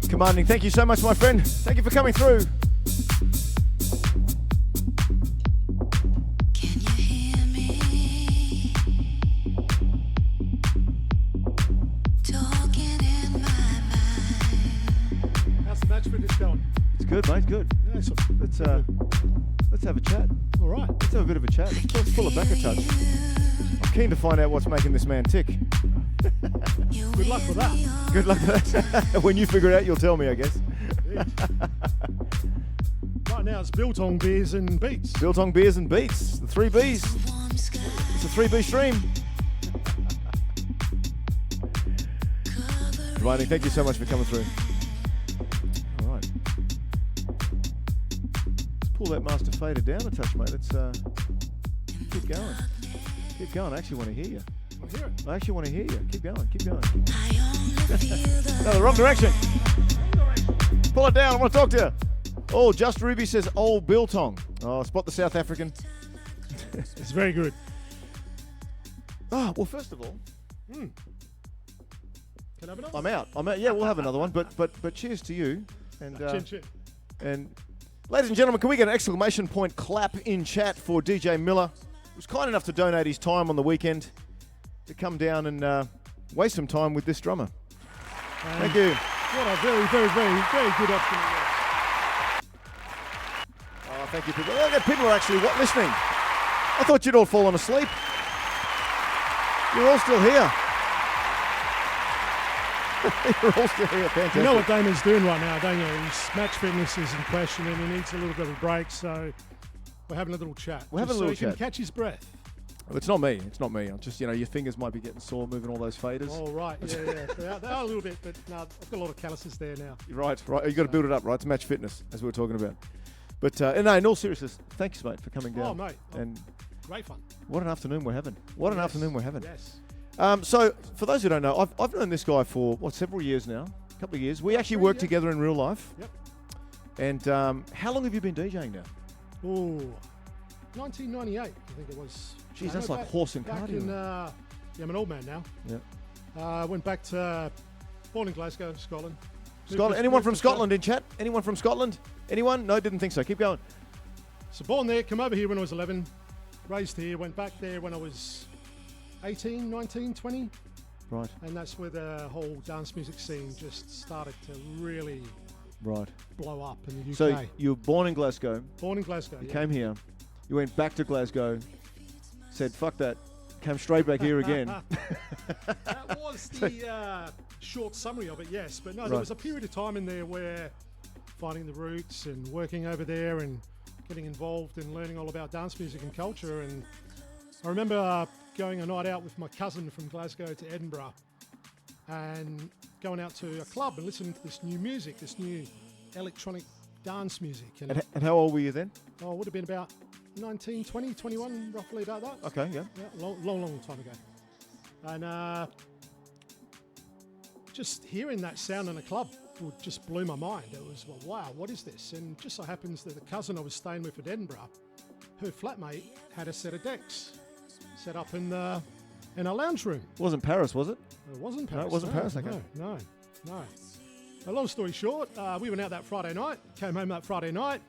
Commanding, thank you so much, my friend. Thank you for coming through. Can you hear me? Talking in my mind. How's the match fitness going? It's good, mate. Good. Yeah, so, Let's have a chat. all right. Let's have a bit of a chat. Let's pull it back a touch. I'm keen to find out what's making this man tick. Good luck with that. Good luck with that. When you figure it out, you'll tell me, I guess. Right now it's Biltong beers and beats. Biltong beers and beats. The 3 Bs. It's a 3B stream. Riley, thank you so much for coming through. All right. Let's pull that master fader down a touch, mate. Let's keep going. Keep going. I actually want to hear you. I hear it. I actually want to hear you. Keep going. Keep going. No, the wrong direction. Pull it down. I want to talk to you. Oh, Just Ruby says old Biltong. Oh, spot the South African. It's very good. Oh, well, first of all, Can I have another? I'm out. Yeah, we'll have another one. But cheers to you. And Chin chin. and ladies and gentlemen, can we get an exclamation point clap in chat for DJ Miller, who was kind enough to donate his time on the weekend to come down and waste some time with this drummer. Thank you. What a very, very, very, very good option it was. Oh, thank you, people. Look, people are actually listening. I thought you'd all fallen asleep. You're all still here. You're all still here. Fantastic. You know what Damon's doing right now, don't you? His match fitness is in question and he needs a little bit of a break, so we're having a little chat. We're having just a little so he chat. can catch his breath. It's not me. It's not me. I'm just, your fingers might be getting sore moving all those faders. Oh, right. Yeah. They are a little bit, but no, I've got a lot of calluses there now. Right. You've got to build it up, right, to match fitness, as we were talking about. But no, in all seriousness, thanks, mate, for coming down. Oh, mate. And great fun. what an afternoon we're having. What an afternoon we're having. Yes. So, for those who don't know, I've known this guy for, several years now? A couple of years. We actually worked together in real life. Yep. And how long have you been DJing now? Oh, 1998, I think it was. Jeez, that's like horse and back cardio. I'm an old man now. Yeah. Went back to, born in Glasgow, Scotland. Scotland. Anyone from Scotland in chat? Anyone from Scotland? Anyone? No, didn't think so. Keep going. So born there, come over here when I was 11, raised here, went back there when I was 18, 19, 20. Right. And that's where the whole dance music scene just started to really Right. blow up in the UK. So you were born in Glasgow. Born in Glasgow, You came here. You went back to Glasgow. Said, fuck that. Came straight back here again. That was the short summary of it, yes. But no, there was a period of time in there where finding the roots and working over there and getting involved and learning all about dance music and culture. And I remember going a night out with my cousin from Glasgow to Edinburgh and going out to a club and listening to this new music, this new electronic dance music. And how old were you then? Oh, it would have been about 19, 20, 21, roughly about that. Okay, yeah. Long time ago. And just hearing that sound in a club would just blew my mind. It was, well, wow, what is this? And just so happens that the cousin I was staying with at Edinburgh, her flatmate had a set of decks set up in our lounge room. It wasn't Paris, was it? It wasn't Paris. No, it wasn't Paris, okay. No. A long story short, we went out that Friday night, came home that Friday night.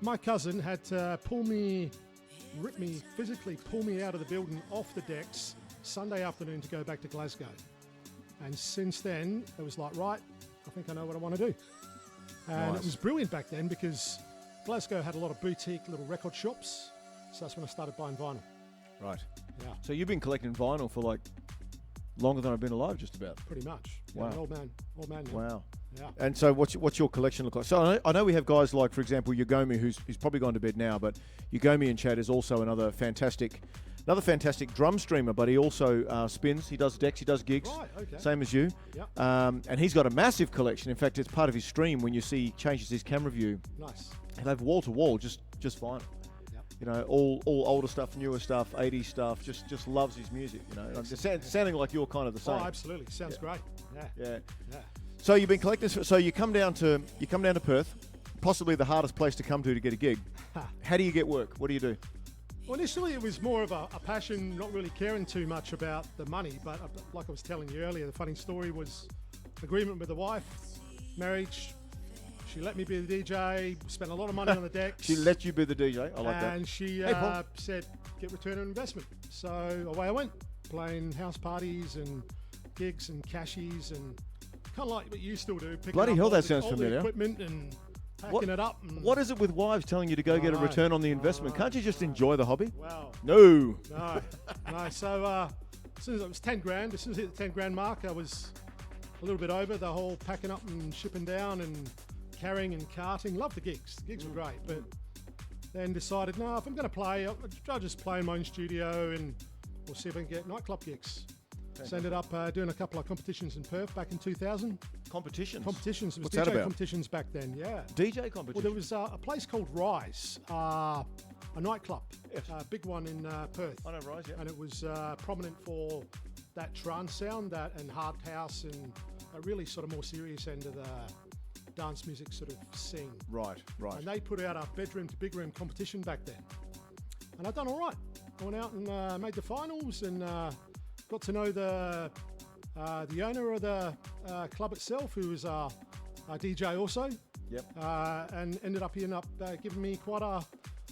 My cousin had to physically pull me out of the building off the decks Sunday afternoon to go back to Glasgow. And since then, it was like, right, I think I know what I want to do. And It was brilliant back then because Glasgow had a lot of boutique little record shops. So that's when I started buying vinyl. Right. Yeah. So you've been collecting vinyl for like longer than I've been alive, just about. Pretty much. Wow. Yeah, old man now. Wow. Yeah. And so what's your collection look like? So I know we have guys like, for example, Yugomi, who's probably gone to bed now, but Yugomi in chat is also another fantastic drum streamer, but he also spins, he does decks, he does gigs, Right, okay. same as you. Yep. And he's got a massive collection. In fact, it's part of his stream when you see he changes his camera view. Nice. And they've wall to wall, just vinyl. Yep. You know, all older stuff, newer stuff, 80s stuff, just loves his music, you know. And it's sounding like you're kind of the same. Oh, absolutely. Sounds great. Yeah. So you've been collecting. So you come down to Perth, possibly the hardest place to come to get a gig. How do you get work? What do you do? Well, initially it was more of a passion, not really caring too much about the money. But like I was telling you earlier, the funny story was agreement with the wife, marriage. She let me be the DJ, spent a lot of money on the decks. She let you be the DJ. I like that. And she said, get return on investment. So away I went, playing house parties and gigs and cashies and kind of like what you still do. Bloody hell, that sounds all familiar. the equipment and packing it up. And what is it with wives telling you to go get a return on the investment? Can't you just enjoy the hobby? Wow. No. No. So as soon as it was 10 grand, as soon as I hit the 10 grand mark, I was a little bit over the whole packing up and shipping down and carrying and carting. Loved the gigs. The gigs were great. But then decided, no, if I'm going to play, I'll just play in my own studio and we'll see if I can get nightclub gigs. So ended up doing a couple of competitions in Perth back in 2000. Competitions? Competitions. It was What's DJ that about? competitions back then, yeah. DJ competition? Well, there was a place called Rise, a nightclub, big one in Perth. I know Rise, yeah. And it was prominent for that trance sound and hard house and a really sort of more serious end of the dance music sort of scene. Right. And they put out a bedroom to big room competition back then. And I'd done all right. I went out and made the finals and got to know the owner of the club itself, who was a DJ also. Yep. And ended up giving me quite a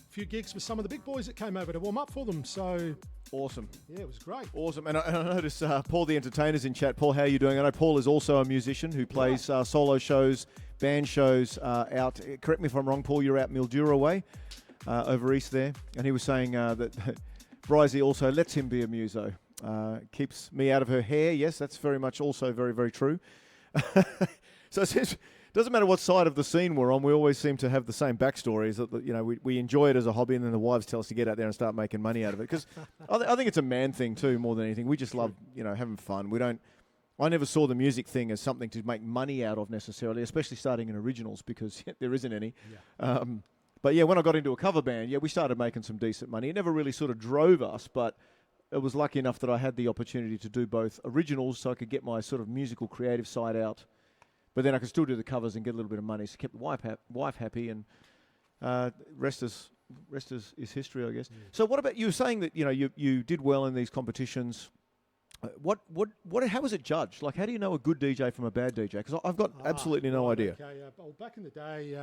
few gigs with some of the big boys that came over to warm up for them. So awesome. Yeah, it was great. Awesome. And I noticed Paul the Entertainer's in chat. Paul, how are you doing? I know Paul is also a musician who plays solo shows, band shows out. Correct me if I'm wrong, Paul, you're out Mildura way, over east there. And he was saying that Brizzy also lets him be a muso. Keeps me out of her hair. Yes, that's very much also very, very true. So doesn't matter what side of the scene we're on, we always seem to have the same backstories. That you know, we enjoy it as a hobby, and then the wives tell us to get out there and start making money out of it. Because I think it's a man thing too, more than anything. We just love, you know, having fun. We don't. I never saw the music thing as something to make money out of necessarily, especially starting in originals, because there isn't any. Yeah. But yeah, when I got into a cover band, yeah, we started making some decent money. It never really sort of drove us, but it was lucky enough that I had the opportunity to do both originals, so I could get my sort of musical creative side out, but then I could still do the covers and get a little bit of money. So kept the wife happy, and rest is history, I guess. So what about, you were saying that, you know, you did well in these competitions. How was it judged? Like, how do you know a good DJ from a bad DJ? Because I've got absolutely no idea. Okay, well, back in the day,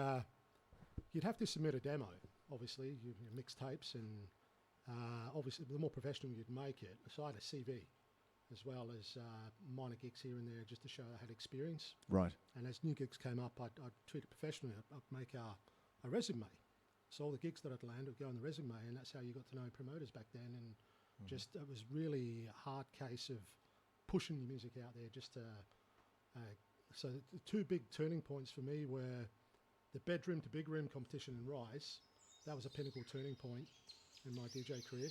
you'd have to submit a demo, obviously, your mixtapes, and obviously the more professional you'd make it. So I had a CV, as well as minor gigs here and there, just to show I had experience. Right. And as new gigs came up, I'd treat it professionally. I'd make a resume. So all the gigs that I'd land would go on the resume, and that's how you got to know promoters back then. And just it was really a hard case of pushing your music out there. Just to, so the two big turning points for me were the bedroom to big room competition in Rise. That was a pinnacle turning point in my DJ career.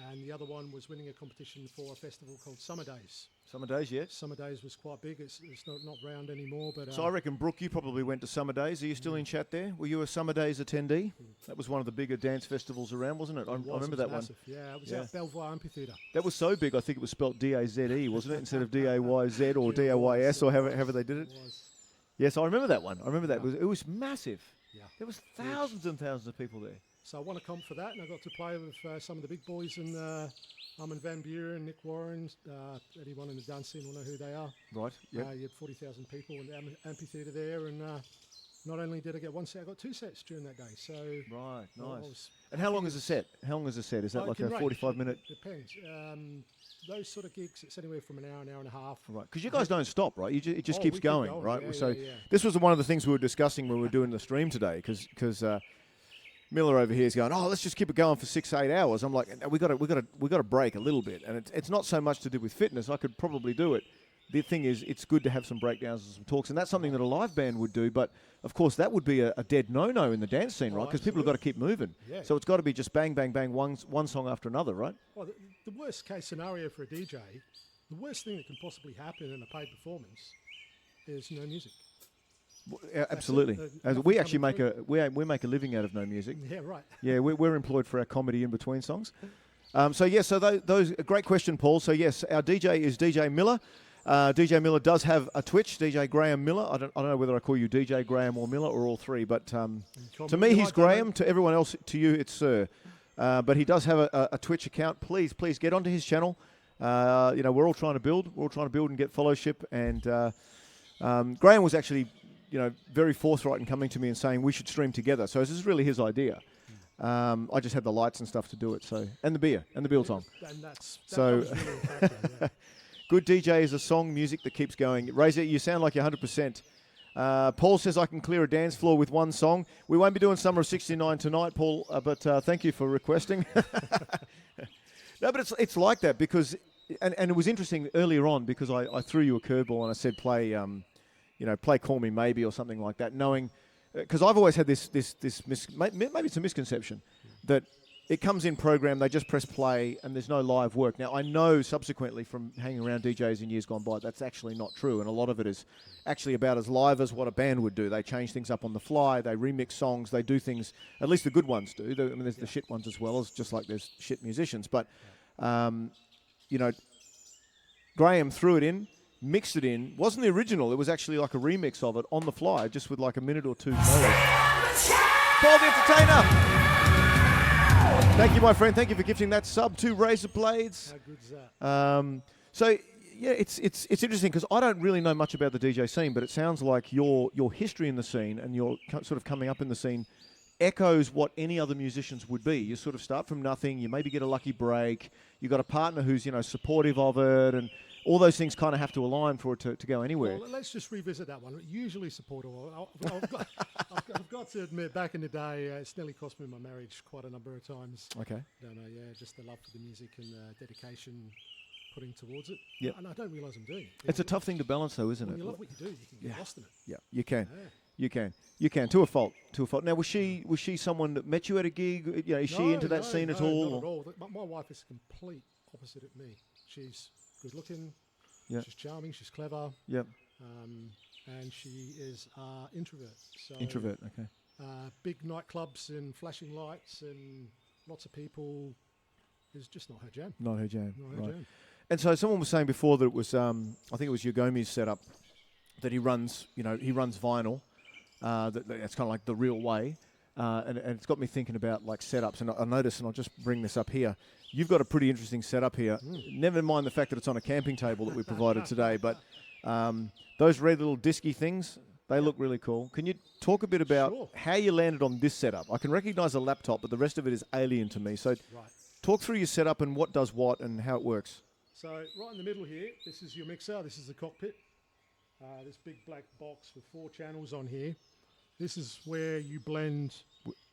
And the other one was winning a competition for a festival called Summer Days. Summer Days, yes. Summer Days was quite big. It's not round anymore. But so I reckon, Brooke, you probably went to Summer Days. Are you still in chat there? Were you a Summer Days attendee? That was one of the bigger dance festivals around, wasn't it? I remember that massive. one. Yeah, it was at Belvoir Amphitheatre. That was so big, I think it was spelt D-A-Z-E, wasn't it? Instead of D-A-Y-Z or D-A-Y-S or however they did it. Yes, I remember that one. I remember that. It was massive. Yeah. There was thousands and thousands of people there. So I won a comp for that, and I got to play with some of the big boys, and Armin van Buren, Nick Warren, anyone in the dance scene will know who they are. Right, yeah. You had 40,000 people in the amphitheatre there, and not only did I get one set, I got two sets during that day. So right, nice. And how long is a set? How long is a set? Is that like a 45-minute? Depends. Those sort of gigs, it's anywhere from an hour and a half. Right, because you guys don't stop, right? It just keeps going, right? Yeah, so this was one of the things we were discussing when we were doing the stream today, because Miller over here is going, oh, let's just keep it going for 6-8 hours. I'm like, we got to break a little bit, and it's not so much to do with fitness. I could probably do it. The thing is, it's good to have some breakdowns and some talks, and that's something that a live band would do. But of course, that would be a dead no-no in the dance scene, right? Because people have got to keep moving. Yeah. So it's got to be just bang, bang, bang, one song after another, right? Well, the worst case scenario for a DJ, the worst thing that can possibly happen in a paid performance is no music. Yeah, absolutely. We actually make we make a living out of no music. Yeah, right. Yeah, we're employed for our comedy in between songs. So those a great question, Paul. So yes, our DJ is DJ Miller. DJ Miller does have a Twitch, DJ Graham Miller. I don't know whether I call you DJ Graham or Miller or all three, but to me he's Graham. To everyone else, to you it's Sir. But he does have a Twitch account. Please get onto his channel. We're all trying to build. We're all trying to build and get fellowship. And Graham was actually, very forthright in coming to me and saying we should stream together. So this is really his idea. I just had the lights and stuff to do it. So and the beer and the biltong. And that's so. Really factor, yeah. Good DJ is a song, music that keeps going. Razor, you sound like you're 100%. Paul says I can clear a dance floor with one song. We won't be doing Summer of 69 tonight, Paul, but thank you for requesting. No, but it's like that because, and it was interesting earlier on because I threw you a curveball and I said play Call Me Maybe or something like that, knowing, because I've always had maybe it's a misconception that it comes in program, they just press play, and there's no live work. Now, I know subsequently from hanging around DJs in years gone by, that's actually not true, and a lot of it is actually about as live as what a band would do. They change things up on the fly, they remix songs, they do things, at least the good ones do. There's the shit ones as well, as just like there's shit musicians. But, Graham threw it in, mixed it in. Wasn't the original, it was actually like a remix of it on the fly, just with like a minute or two. Paul the Entertainer! Thank you, my friend. Thank you for gifting that sub to Razor Blades. How good's that? So yeah, it's interesting because I don't really know much about the DJ scene, but it sounds like your history in the scene and your sort of coming up in the scene echoes what any other musicians would be. You sort of start from nothing. You maybe get a lucky break. You got a partner who's supportive of it, and all those things kind of have to align for it to go anywhere. Well, let's just revisit that one. Usually supportive. I've got to admit, back in the day, it's nearly cost me my marriage quite a number of times. Okay. Just the love for the music and dedication putting towards it. Yep. And I don't realise I'm doing it. It's a tough thing to balance, though, isn't When it? you love what you do, you can get lost in it. Yeah, you can. Yeah. You can. To a fault. Now, was she someone that met you at a gig? You know, is she into that scene at all? Not at all. My wife is the complete opposite of me. She's good looking. Yeah. She's charming. She's clever. Yep. And she is introvert. So Introvert. Okay. big nightclubs and flashing lights and lots of people is just not her jam. Not her jam. Not her Right. jam. And so someone was saying before that it was, I think it was Yogomi's setup, that he runs vinyl. That's kind of like the real way. And it's got me thinking about like setups. And I noticed, and I'll just bring this up here, you've got a pretty interesting setup here. Never mind the fact that it's on a camping table that we provided today, but those red little disky things, they look really cool. Can you talk a bit about Sure. how you landed on this setup? I can recognize a laptop, but the rest of it is alien to me. So Right. talk through your setup and what does what and how it works. So right in the middle here, this is your mixer. This is the cockpit. This big black box with 4 channels on here. This is where you blend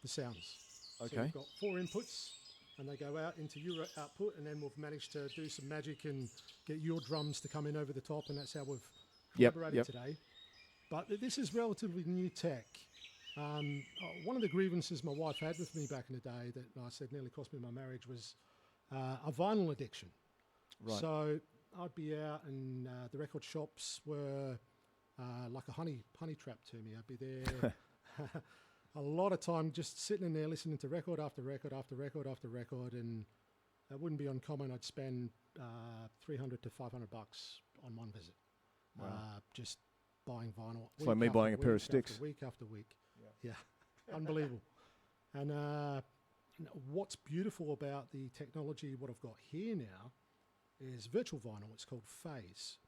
the sounds. So Okay. you've got 4 inputs, and they go out into your output, and then we've managed to do some magic and get your drums to come in over the top, and that's how we've collaborated today. But this is relatively new tech. One of the grievances my wife had with me back in the day that I said nearly cost me my marriage was a vinyl addiction. Right. So I'd be out and the record shops were like a honey trap to me. I'd be there a lot of time just sitting in there listening to record after record after record after record, and it wouldn't be uncommon. I'd spend $300 to $500 on one visit. Just buying vinyl. It's like me buying a pair of sticks. Week after week. Yeah. Unbelievable. And what's beautiful about the technology, what I've got here now, is virtual vinyl. It's called Phase.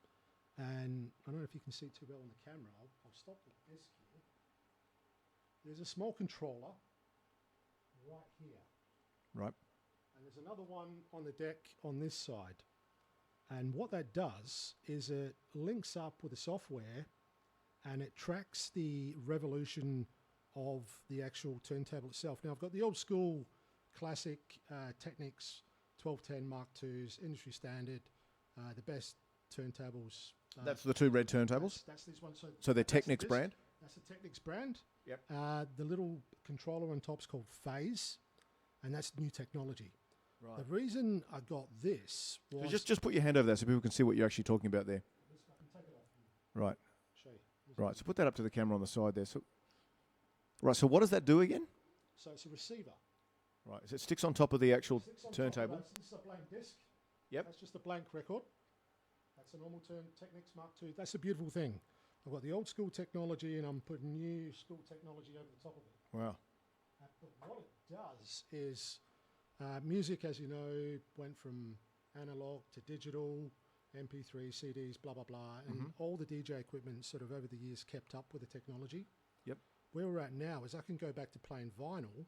And I don't know if you can see it too well on the camera. I'll stop the disc here. There's a small controller right here. Right. And there's another one on the deck on this side. And what that does is it links up with the software and it tracks the revolution of the actual turntable itself. Now, I've got the old school classic Technics 1210 Mark IIs, industry standard, the best turntables. That's the 2 red turntables? That's these ones. So they're that's the Technics disc. brand? That's the Technics brand. Yep. The little controller on top's called Phase, and that's new technology. Right. The reason I got this So was... just put your hand over there so people can see what you're actually talking about there. I can take it off and Right. show you. Right. So put that up to the camera on the side there. So, right. So what does that do again? So it's a receiver. Right. So it sticks on top of the actual Sticks on top of turntable. that. This is a blank disc. Yep. That's just a blank record. That's a normal Technics Mark II. That's a beautiful thing. I've got the old school technology and I'm putting new school technology over the top of it. Wow. But what it does is music, as you know, went from analog to digital, MP3, CDs, blah, blah, blah. And all the DJ equipment sort of over the years kept up with the technology. Yep. Where we're at now is I can go back to playing vinyl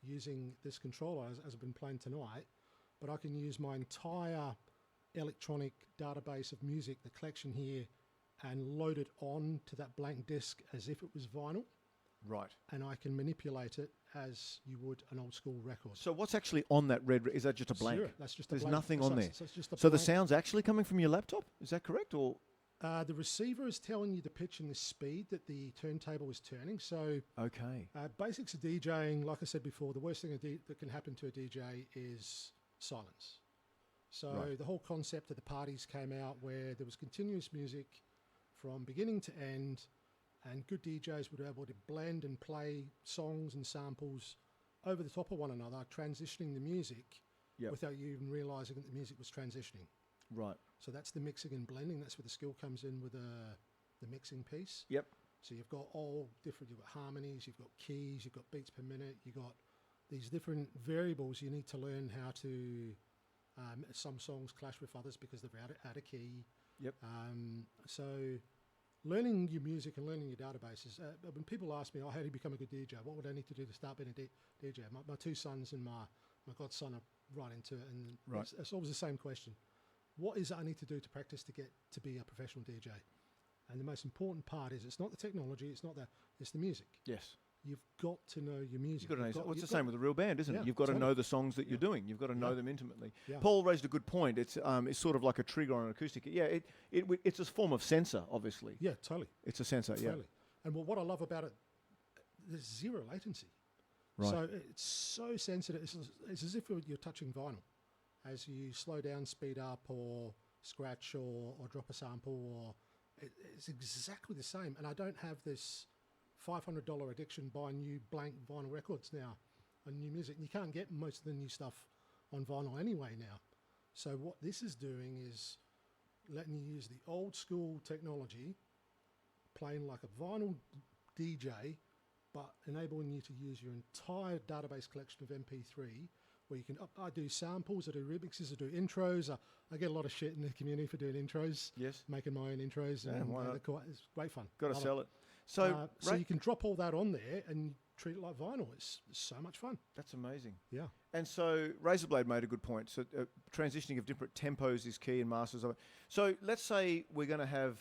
using this controller as I've been playing tonight, but I can use my entire electronic database of music, the collection here, and load it on to that blank disc as if it was vinyl, Right. and I can manipulate it as you would an old school record. So what's actually on that red? Is that just a blank? Zero. That's just a There's blank. nothing So on it's- there. So, it's just a So the blank. sound's actually coming from your laptop? Is that correct? Or The receiver is telling you the pitch and the speed that the turntable is turning. So okay. basics of DJing, like I said before, the worst thing that can happen to a DJ is silence. So Right. the whole concept of the parties came out where there was continuous music from beginning to end, and good DJs would be able to blend and play songs and samples over the top of one another, transitioning the music Yep. without you even realizing that the music was transitioning. Right. So that's the mixing and blending. That's where the skill comes in with the mixing piece. Yep. So you've got all different, you've got harmonies, you've got keys, you've got beats per minute, you've got these different variables you need to learn how to, some songs clash with others because they're out of key. Yep. So learning your music and learning your databases, when people ask me, how do you become a good DJ? What would I need to do to start being a DJ? My 2 sons and my godson are right into it, and Right. it's always the same question. What is it I need to do to practice to get to be a professional DJ? And the most important part is it's not the technology, it's the music. Yes. you've got to know your music. You've got to know. You've got- Well, it's the you've same got- with a real band, isn't Yeah, it? You've got to totally. know the songs that you're doing. You've got to know them intimately. Yeah. Paul raised a good point. It's sort of like a trigger on an acoustic. Yeah, it's a form of sensor, obviously. Yeah, totally. It's a sensor. Yeah. Totally. And what I love about it, there's zero latency. Right. So it's so sensitive. It's as if you're touching vinyl. As you slow down, speed up, or scratch, or drop a sample, or it's exactly the same. And I don't have this $500 addiction buying new blank vinyl records now and new music. You can't get most of the new stuff on vinyl anyway now. So what this is doing is letting you use the old school technology, playing like a vinyl DJ, but enabling you to use your entire database collection of MP3, where you can, I do samples, I do remixes, I do intros. I get a lot of shit in the community for doing intros. Yes. Making my own intros. Yeah, why not? It's great fun. Got to Love sell it. So, so you can drop all that on there and treat it like vinyl. It's so much fun. That's amazing. Yeah. And so Razorblade made a good point. So transitioning of different tempos is key in masters of it. So let's say we're going to have,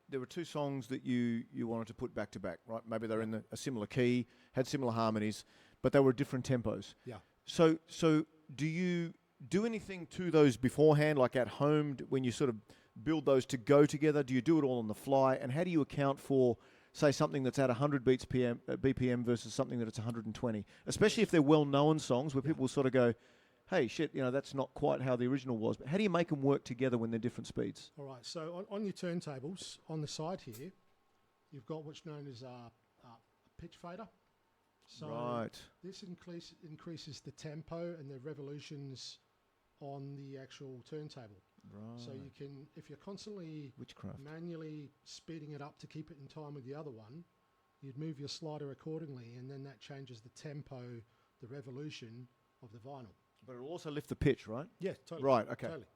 there were two songs that you wanted to put back to back, right? Maybe they're in a similar key, had similar harmonies, but they were different tempos. Yeah. So do you do anything to those beforehand, like at home, when you sort of build those to go together? Do you do it all on the fly? And how do you account for, say, something that's at 100 beats BPM versus something that it's 120? Especially if they're well-known songs where people sort of go, hey, shit, that's not quite how the original was. But how do you make them work together when they're different speeds? All right. So on your turntables, on the side here, you've got what's known as a pitch fader. So Right. this increases the tempo and the revolutions on the actual turntable. Right. So you can, if you're constantly Witchcraft. manually speeding it up to keep it in time with the other one, you'd move your slider accordingly, and then that changes the tempo, the revolution of the vinyl. But it'll also lift the pitch, right? Yeah, totally. Right, okay. Totally.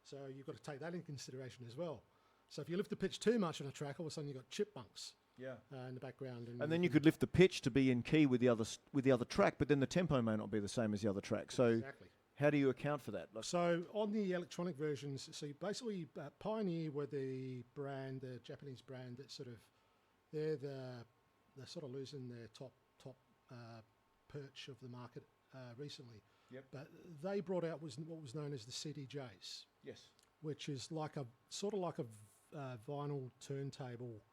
So you've got to take that into consideration as well. So if you lift the pitch too much on a track, all of a sudden you've got chipmunks Yeah. in the background. And then you could lift the pitch to be in key with the other track, but then the tempo may not be the same as the other track. So Exactly. how do you account for that? Like, So on the electronic versions, so basically Pioneer were the brand, the Japanese brand that sort of, they're sort of losing their top perch of the market recently. Yep. But they brought out what was known as the CDJs, yes. which is like a sort of like a vinyl turntable,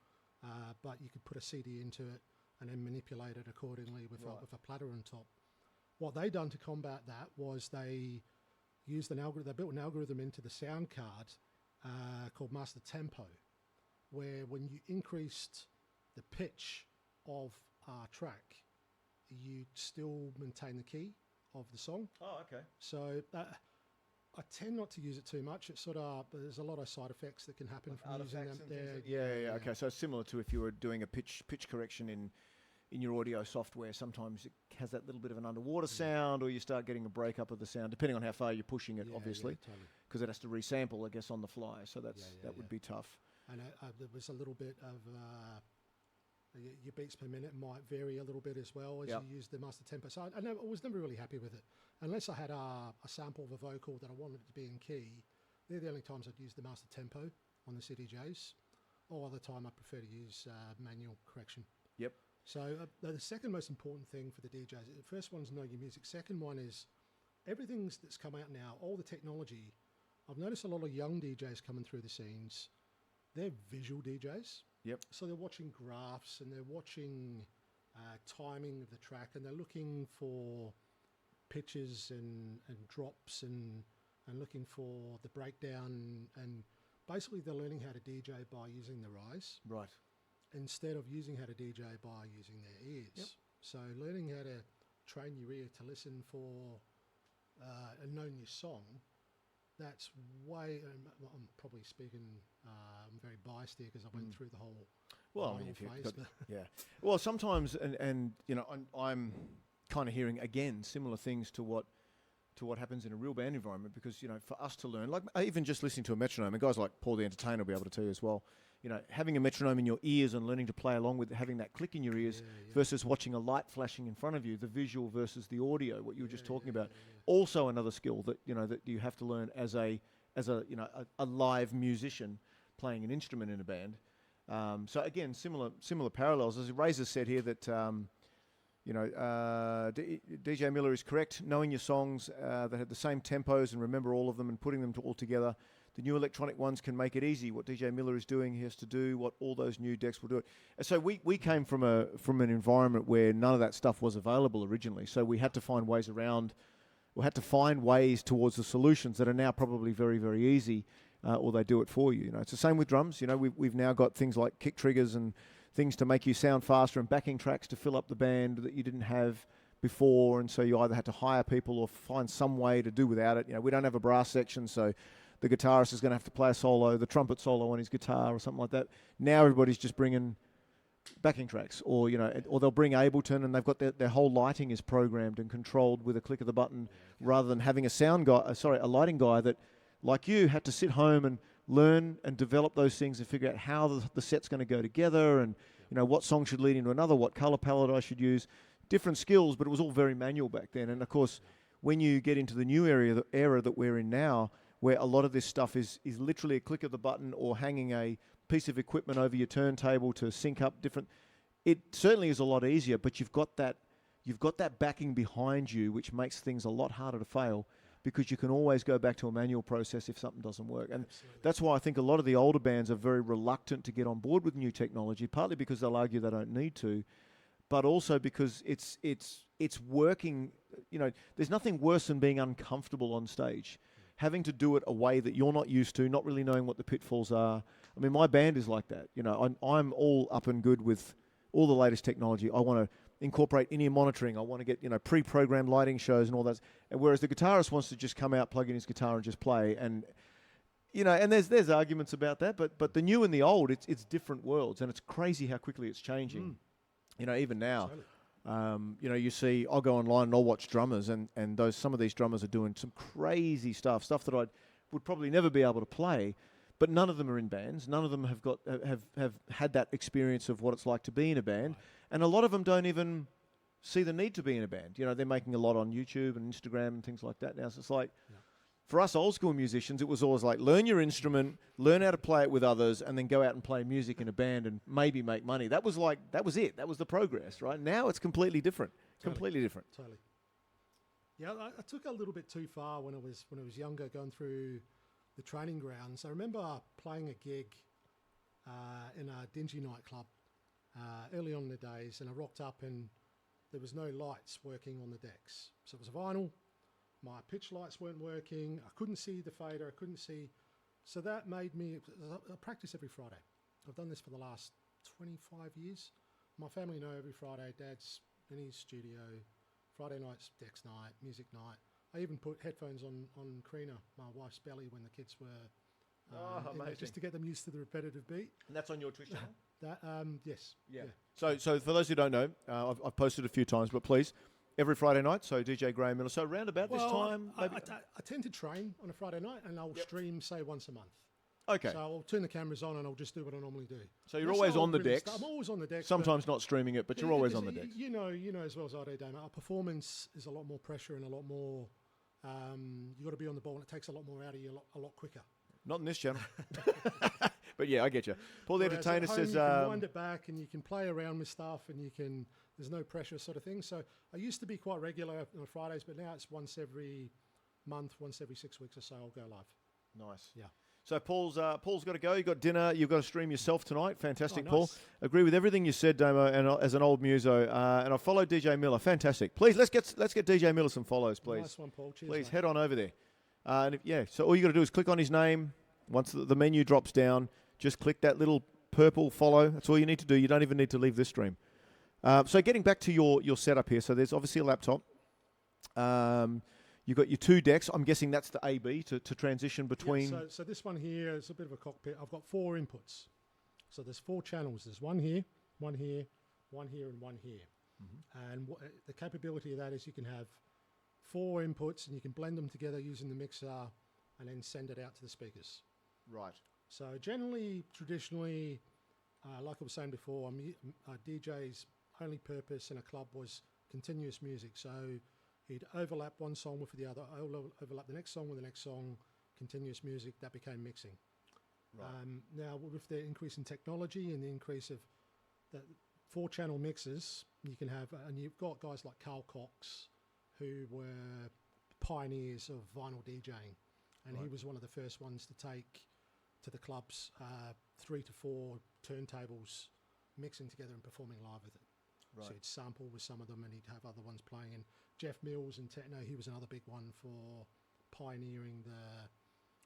but you could put a CD into it and then manipulate it accordingly with a platter on top. What they done to combat that was they used an algorithm. They built an algorithm into the sound card called Master Tempo, where when you increased the pitch of our track, you still maintain the key of the song. Oh, okay. So I tend not to use it too much. It's sort of there's a lot of side effects that can happen from using them. Yeah. Okay, so it's similar to if you were doing a pitch correction in your audio software. Sometimes it has that little bit of an underwater sound, or you start getting a breakup of the sound, depending on how far you're pushing it, obviously, because it has to resample, I guess, on the fly. So that would be tough. And there was a little bit of your beats per minute might vary a little bit as well as you use the master tempo. So I was never really happy with it, unless I had a sample of a vocal that I wanted it to be in key. They're the only times I'd use the master tempo on the CDJs. All other time I prefer to use manual correction. Yep. So the second most important thing for the DJs, the first one's know your music. Second one is everything that's come out now, all the technology. I've noticed a lot of young DJs coming through the scenes. They're visual DJs. Yep. So they're watching graphs and they're watching timing of the track, and they're looking for pitches and drops and looking for the breakdown, and basically they're learning how to DJ by using their eyes. Right. Instead of using how to DJ by using their ears. Yep. So learning how to train your ear to listen for and know your song, that's way, I'm probably speaking, I'm very biased here because I went through the whole phase. Yeah. Well, sometimes, and I'm kind of hearing, again, similar things to what happens in a real band environment, because, for us to learn, like even just listening to a metronome, and guys like Paul the Entertainer will be able to tell you as well, having a metronome in your ears and learning to play along with having that click in your ears versus watching a light flashing in front of you, the visual versus the audio, what you were just talking about. Also another skill that, that you have to learn as a live musician playing an instrument in a band. So again, similar parallels. As Razor said here that, DJ Miller is correct. Knowing your songs that had the same tempos and remember all of them and putting them all together. The new electronic ones can make it easy. What DJ Miller is doing, he has to do what all those new decks will do. And so we came from an environment where none of that stuff was available originally. So we had to find ways around. We had to find ways towards the solutions that are now probably very, very easy, or they do it for you. It's the same with drums. We've now got things like kick triggers and things to make you sound faster and backing tracks to fill up the band that you didn't have before. And so you either had to hire people or find some way to do without it. We don't have a brass section, so the guitarist is going to have to play a solo, the trumpet solo on his guitar or something like that. Now everybody's just bringing backing tracks, or they'll bring Ableton, and they've got their whole lighting is programmed and controlled with a click of the button, rather than having a lighting guy that, like you, had to sit home and learn and develop those things and figure out how the set's going to go together, and what song should lead into another, what color palette I should use. Different skills, but it was all very manual back then. And of course, when you get into the new era that we're in now, where a lot of this stuff is literally a click of the button or hanging a piece of equipment over your turntable to sync up different. It certainly is a lot easier, but you've got that backing behind you, which makes things a lot harder to fail, because you can always go back to a manual process if something doesn't work. And that's why I think a lot of the older bands are very reluctant to get on board with new technology, partly because they'll argue they don't need to, but also because it's working. There's nothing worse than being uncomfortable on stage. Having to do it a way that you're not used to, not really knowing what the pitfalls are. I mean, my band is like that. I'm all up and good with all the latest technology. I want to incorporate in-ear monitoring. I want to get, pre-programmed lighting shows and all that. And whereas the guitarist wants to just come out, plug in his guitar and just play. And, and there's arguments about that. But the new and the old, it's different worlds. And it's crazy how quickly it's changing. Even now. Totally. You see, I'll go online and I'll watch drummers, and some of these drummers are doing some crazy stuff that I would probably never be able to play, but none of them are in bands. None of them have had that experience of what it's like to be in a band, and a lot of them don't even see the need to be in a band. They're making a lot on YouTube and Instagram and things like that now. So it's like, for us old school musicians, it was always like, learn your instrument, learn how to play it with others, and then go out and play music in a band and maybe make money. That was it. That was the progress, right? Now it's completely different. Completely different. Totally. Yeah, I took a little bit too far when I was younger, going through the training grounds. I remember playing a gig in a dingy nightclub early on in the days, and I rocked up and there was no lights working on the decks. So it was a vinyl. My pitch lights weren't working. I couldn't see the fader. I couldn't see. So that made me, I practice every Friday. I've done this for the last 25 years. My family know every Friday, Dad's in his studio. Friday night's Dex night, music night. I even put headphones on Krina, my wife's belly, when the kids were, amazing. just to get them used to the repetitive beat. And that's on your Twitch channel? Yes. Yeah. So for those who don't know, I've posted a few times, but please, every Friday night, so DJ Graham Miller. So around about this time, maybe? I tend to train on a Friday night, and I'll stream, say, once a month. Okay. So I'll turn the cameras on and I'll just do what I normally do. So you're always on the decks. I'm always on the decks. Sometimes not streaming it, but you're always on the decks. You know as well as I do, Damo. Our performance is a lot more pressure and a lot more. You got to be on the ball, and it takes a lot more out of you a lot quicker. Not in this channel. But yeah, I get you. Paul the Entertainer says, you can wind it back and you can play around with stuff, and there's no pressure sort of thing. So I used to be quite regular on Fridays, but now it's once every month, once every 6 weeks or so, I'll go live. Nice. Yeah. So Paul's got to go. You've got dinner. You've got to stream yourself tonight. Fantastic, nice. Paul. Agree with everything you said, Damo, and as an old muso. And I followed DJ Miller. Fantastic. Please, let's get DJ Miller some follows, please. Nice one, Paul. Cheers, please, mate. head on over there. So all you got to do is click on his name. Once the menu drops down, just click that little purple follow. That's all you need to do. You don't even need to leave this stream. So getting back to your setup here. So there's obviously a laptop. You've got your two decks. I'm guessing that's the AB to transition between. Yeah, so this one here is a bit of a cockpit. I've got 4 inputs. So there's 4 channels. There's one here, one here, one here, and one here. Mm-hmm. And the capability of that is you can have 4 inputs and you can blend them together using the mixer and then send it out to the speakers. Right. So generally, traditionally, like I was saying before, DJ's only purpose in a club was continuous music. So he'd overlap one song with the other, overlap the next song with the next song, continuous music. That became mixing. Right. Now, with the increase in technology and the increase of 4-channel mixers you can have, and you've got guys like Carl Cox, who were pioneers of vinyl DJing, and he was one of the first ones to take to the clubs 3 to 4 turntables, mixing together and performing live with it. Right. So he'd sample with some of them, and he'd have other ones playing. And Jeff Mills in techno, he was another big one for pioneering the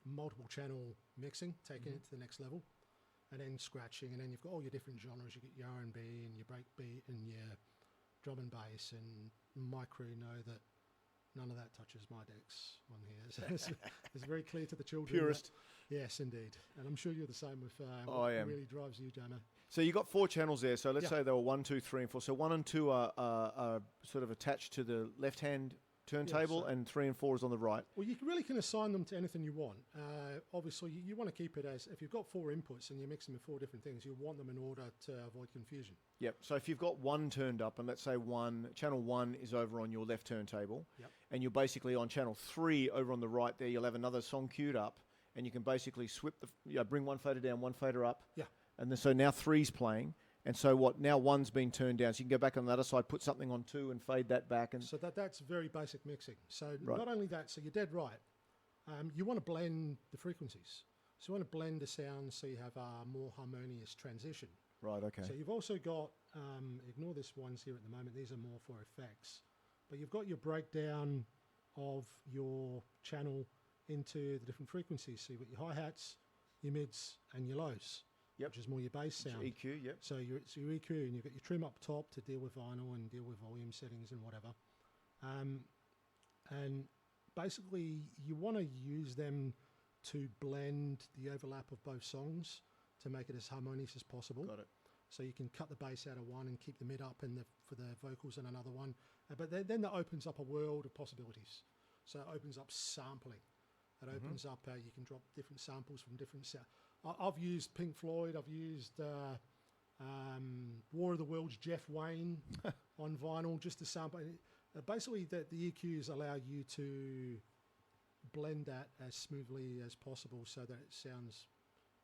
multiple channel mixing, taking it to the next level, and then scratching. And then you've got all your different genres. You get your R&B and your breakbeat and your drum and bass. And my crew know that none of that touches my decks on here. It's very clear to the children. Purist. Yes, indeed. And I'm sure you're the same with I what am. really drives you, Damo. So you got 4 channels there. So let's Yeah. say they were 1, 2, 3, and 4. So 1 and 2 are sort of attached to the left-hand turntable, so- and 3 and 4 is on the right. Well, you really can assign them to anything you want. Obviously, you want to keep it as, if you've got 4 inputs and you're mixing with 4 different things, you want them in order to avoid confusion. Yep. So if you've got 1 turned up, and let's say channel 1 is over on your left turntable, Yep. and you're basically on channel 3 over on the right there, you'll have another song queued up, and you can basically bring one fader down, one fader up. Yeah. And then, so now 3's playing. And so now 1's been turned down. So you can go back on the other side, put something on 2 and fade that back. And So that's very basic mixing. So Right. not only that, so you're dead right. You want to blend the frequencies. So you want to blend the sounds so you have a more harmonious transition. Right, okay. So you've also got, ignore this ones here at the moment, these are more for effects. But you've got your breakdown of your channel into the different frequencies. So you've got your hi-hats, your mids, and your lows, Yep. which is more your bass sound. EQ, yep. So your EQ, and you've got your trim up top to deal with vinyl and deal with volume settings and whatever. And basically, you want to use them to blend the overlap of both songs to make it as harmonious as possible. Got it. So you can cut the bass out of one and keep the mid up for the vocals in another one. But then that opens up a world of possibilities. So it opens up sampling. It opens up, you can drop different samples from different I've used Pink Floyd, I've used War of the Worlds, Jeff Wayne on vinyl, just to sample. Basically, the EQs allow you to blend that as smoothly as possible so that it sounds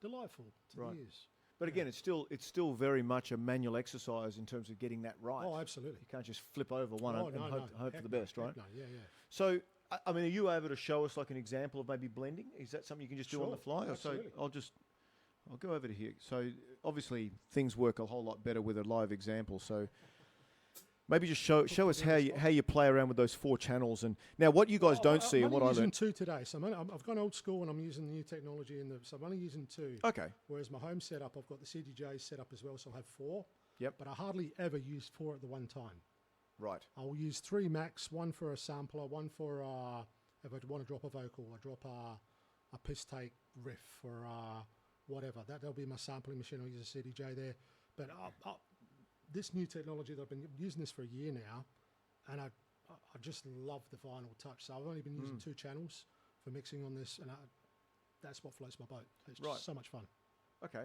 delightful to Right. the ears. But again, it's still very much a manual exercise in terms of getting that right. Oh, absolutely. You can't just flip over one and hope for Heck the no, best, heck right? No, yeah. So, I mean, are you able to show us like an example of maybe blending? Is that something you can just do on the Sure, fly? absolutely. So I'll go over to here. So obviously things work a whole lot better with a live example. So maybe just show us how you play around with those 4 channels. And now what you guys don't see and what I I'm using learned. 2 today. So I've gone old school and I'm using the new technology. So I'm only using 2. Okay. Whereas my home setup, I've got the CDJ set up as well, so I have 4. Yep. But I hardly ever use 4 at the one time. Right. I'll use 3 max, 1 for a sampler, 1 for if I want to drop a vocal or drop a piss take riff or whatever. That'll be my sampling machine. I'll use a CDJ there. But this new technology that I've been using this for a year now, and I just love the vinyl touch. So I've only been using 2 channels for mixing on this, and that's what floats my boat. It's Right. just so much fun. Okay.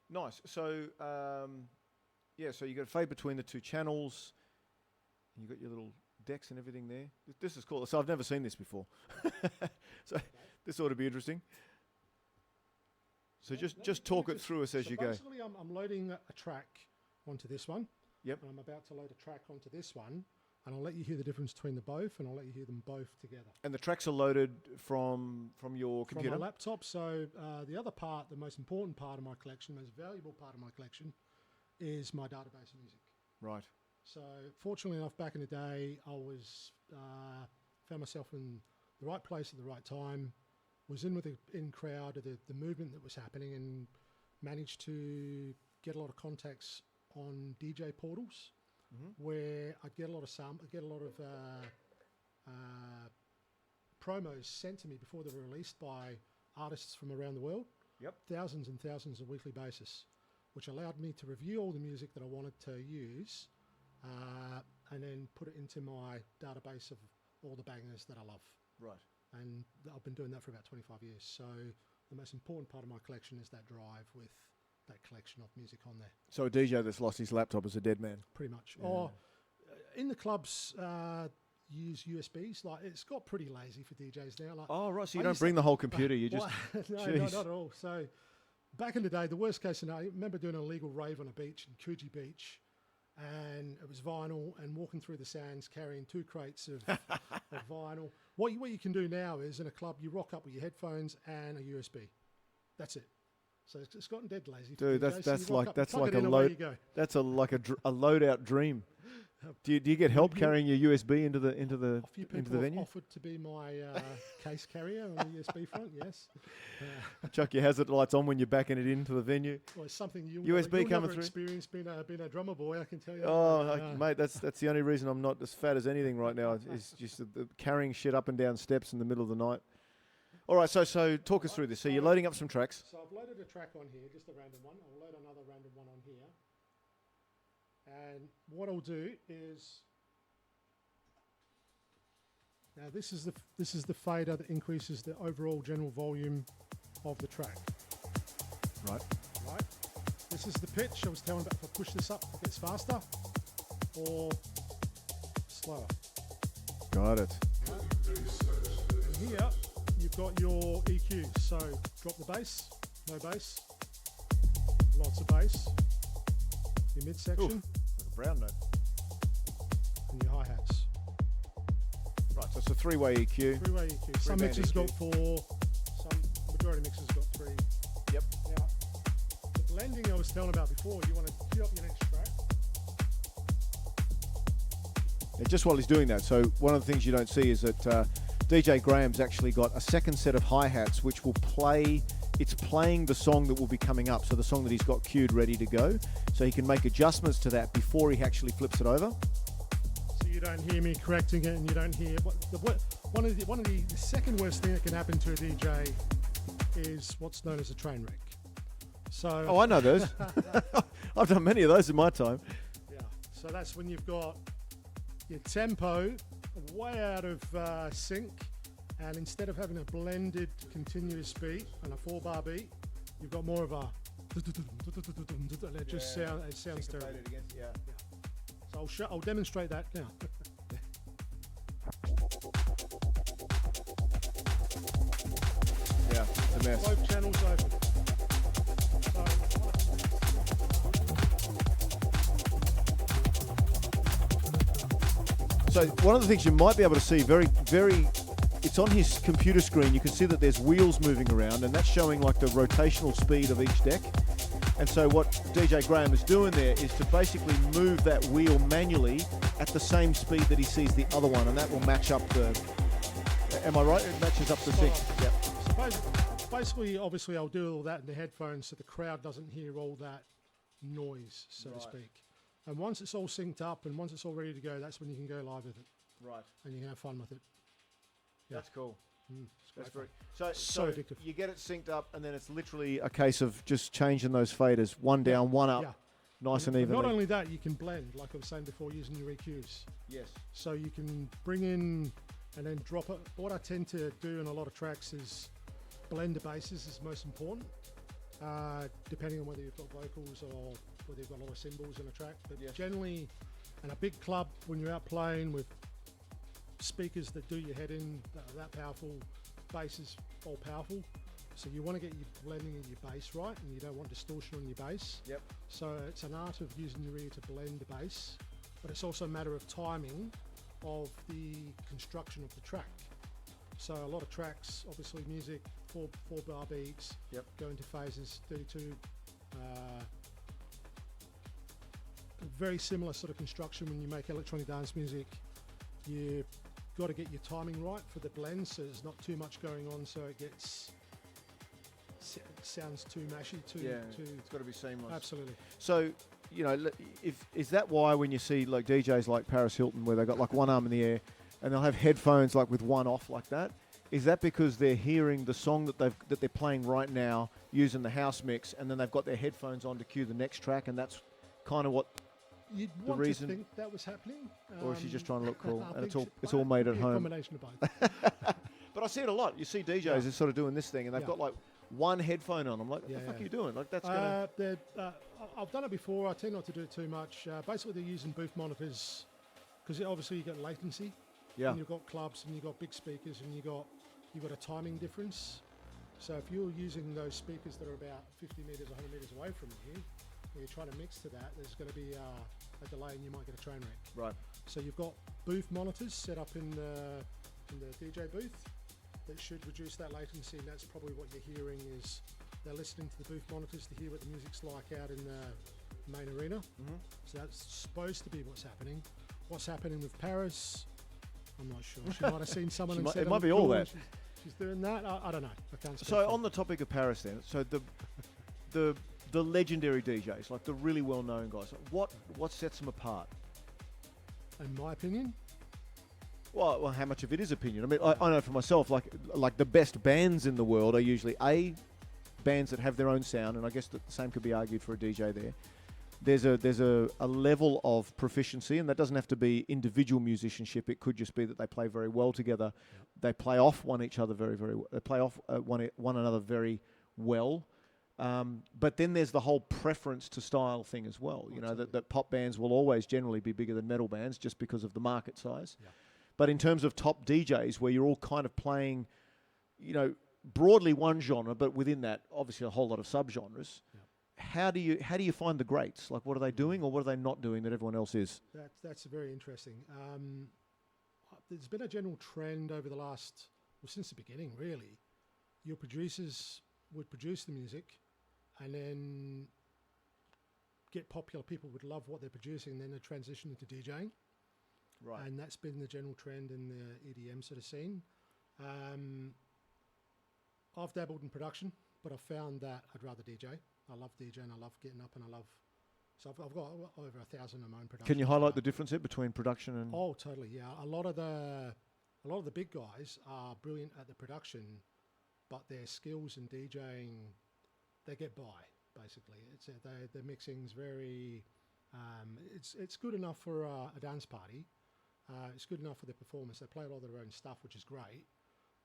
Nice. So, so you got a fade between the 2 channels. And you got your little decks and everything there. This is cool. So I've never seen this before. So this ought to be interesting. So just talk it through us as you go. Basically, I'm loading a track onto this one. Yep. And I'm about to load a track onto this one. And I'll let you hear the difference between the both, and I'll let you hear them both together. And the tracks are loaded from your computer? From my laptop. So the other part, the most important part of my collection, the most valuable part of my collection, is my database of music. Right. So fortunately enough, back in the day, I was found myself in the right place at the right time, was in with the in crowd of the movement that was happening, and managed to get a lot of contacts on DJ portals, where I'd get a lot of promos sent to me before they were released by artists from around the world. Yep. Thousands and thousands on a weekly basis, which allowed me to review all the music that I wanted to use, and then put it into my database of all the bangers that I love. Right. And I've been doing that for about 25 years. So the most important part of my collection is that drive with that collection of music on there. So a DJ that's lost his laptop is a dead man. Pretty much. Yeah. Or in the clubs, use USBs. Like, it's got pretty lazy for DJs now. Like, Oh, right. So you I don't used bring to- the whole computer. You just... no, Jeez. not at all. So back in the day, the worst case scenario, I remember doing an illegal rave on a beach in Coogee Beach, and it was vinyl, and walking through the sands carrying 2 crates of vinyl. What you can do now is in a club you rock up with your headphones and a USB. That's it. So it's gotten dead lazy. Dude, DJs. that's So you rock like up, that's plug like it a in, away you load. go. That's a loadout dream. Do you get help carrying your USB into the A few into people the have venue? offered to be my case carrier on the USB front. Yes. Chuck your hazard lights on when you're backing it into the venue. Well, it's something you'll USB never coming through? experience being a drummer boy. I can tell you. Oh, mate, that's the only reason I'm not as fat as anything right now. Is just the carrying shit up and down steps in the middle of the night. All right, so talk us through this. So you're loading up some tracks. So I've loaded a track on here, just a random one. I'll load another random one on here. And what I'll do is, now this is the fader that increases the overall general volume of the track. Right. Right. This is the pitch I was telling about. If I push this up, it gets faster or slower. Got it. And here you've got your EQs. So drop the bass, no bass, lots of bass. Your midsection. Like a brown note. And your hi-hats. Right, so it's a 3-way EQ. 3-way EQ. Some Three-band mixes EQ. got 4, some majority mixes got 3. Yep. Now, the blending I was telling about before, you want to cue up your next track. And just while he's doing that, so one of the things you don't see is that DJ Graham's actually got a second set of hi-hats which will play, it's playing the song that will be coming up, so the song that he's got cued ready to go, so he can make adjustments to that before he actually flips it over. So you don't hear me correcting it, and you don't hear one of the second worst thing that can happen to a DJ is what's known as a train wreck. So Oh, I know those. I've done many of those in my time. yeah, so that's when you've got your tempo way out of sync, and instead of having a blended continuous beat and a 4-bar beat, you've got more of a and it just sounds terrible. So I'll demonstrate that now. Yeah, it's a mess. Both channels open. So one of the things you might be able to see very, it's on his computer screen. You can see that there's wheels moving around, and that's showing like the rotational speed of each deck. And so what DJ Graham is doing there is to basically move that wheel manually at the same speed that he sees the other one, and that will match up the. Am I right? It matches up the thing. Yep. So basically, obviously, I'll do all that in the headphones so the crowd doesn't hear all that noise, so to speak. And once it's all synced up and once it's all ready to go, that's when you can go live with it. Right. And you can have fun with it. Yeah. That's cool. It's That's great very fun. so addictive. you get it synced up, and then it's literally a case of just changing those faders, one down, one up, Yeah. nice and But evenly. not only that, you can blend, like I was saying before, using your EQs. Yes. So you can bring in and then drop it. What I tend to do in a lot of tracks is blend the basses is most important, depending on whether you've got vocals or whether you've got a lot of cymbals in a track. But Yes. generally, in a big club, when you're out playing with speakers that do your head in, that are that powerful, bass is all powerful. So you want to get your blending of your bass right, and you don't want distortion on your bass. Yep. So it's an art of using your ear to blend the bass, but it's also a matter of timing of the construction of the track. So a lot of tracks, obviously music, four bar beats, Yep. go into phases, 32. Very similar sort of construction when you make electronic dance music. You've got to get your timing right for the blend, so there's not too much going on, so it sounds too mashy. It's got to be seamless. Absolutely. So, you know, is that why when you see like DJs like Paris Hilton, where they got like one arm in the air, and they'll have headphones like with one off like that? Is that because they're hearing the song that they're playing right now using the house mix, and then they've got their headphones on to cue the next track, and that's kind of what? You'd The want reason- to think that was happening. Or is she just trying to look cool? I And it's think all made at be a home. combination of both. But I see it a lot. You see DJs Yeah. are sort of doing this thing, and they've Yeah. got like one headphone on. I'm like, what Yeah, the fuck yeah. are you doing? Like that's gonna. I've done it before. I tend not to do it too much. Basically, they're using booth monitors because obviously you get latency. Yeah. And you've got clubs and you've got big speakers and you've got a timing difference. So if you're using those speakers that are about 50 meters, 100 meters away from you, when you're trying to mix to that, there's going to be a delay and you might get a train wreck. Right. So you've got booth monitors set up in the DJ booth that should reduce that latency, and that's probably what you're hearing is they're listening to the booth monitors to hear what the music's like out in the main arena. So that's supposed to be what's happening. What's happening with Paris, I'm not sure. She might have seen someone and said, it might "Oh, be all cool," that. She's doing that. I don't know. I can't speak So for on the topic of Paris then, so the legendary DJs, like the really well-known guys, what sets them apart? in my opinion. Well, how much of it is opinion? I mean, I know for myself, like the best bands in the world are usually bands that have their own sound, and I guess that the same could be argued for a DJ there. There's a level of proficiency, and that doesn't have to be individual musicianship. It could just be that they play very well together. Yep. They play off one another very well. But then there's the whole preference to style thing as well. You know, that pop bands will always generally be bigger than metal bands just because of the market size. Yep. But in terms of top DJs, where you're all kind of playing, you know, broadly one genre, but within that, obviously a whole lot of subgenres. Yep. How do you find the greats? Like, what are they doing, or what are they not doing that everyone else is? That's very interesting. There's been a general trend over the since the beginning, really. Your producers would produce the music, and then get popular. People would love what they're producing, and then they transition into DJing. Right. And that's been the general trend in the EDM sort of scene. I've dabbled in production, but I've found that I'd rather DJ. I love DJing. I love getting up, and so I've got over 1,000 of my own production. Can you highlight the difference between production and? Oh, totally. Yeah, a lot of the big guys are brilliant at the production, but their skills in DJing, they get by. Basically, their mixing's very. It's good enough for a dance party. It's good enough for the performance. They play a lot of their own stuff, which is great,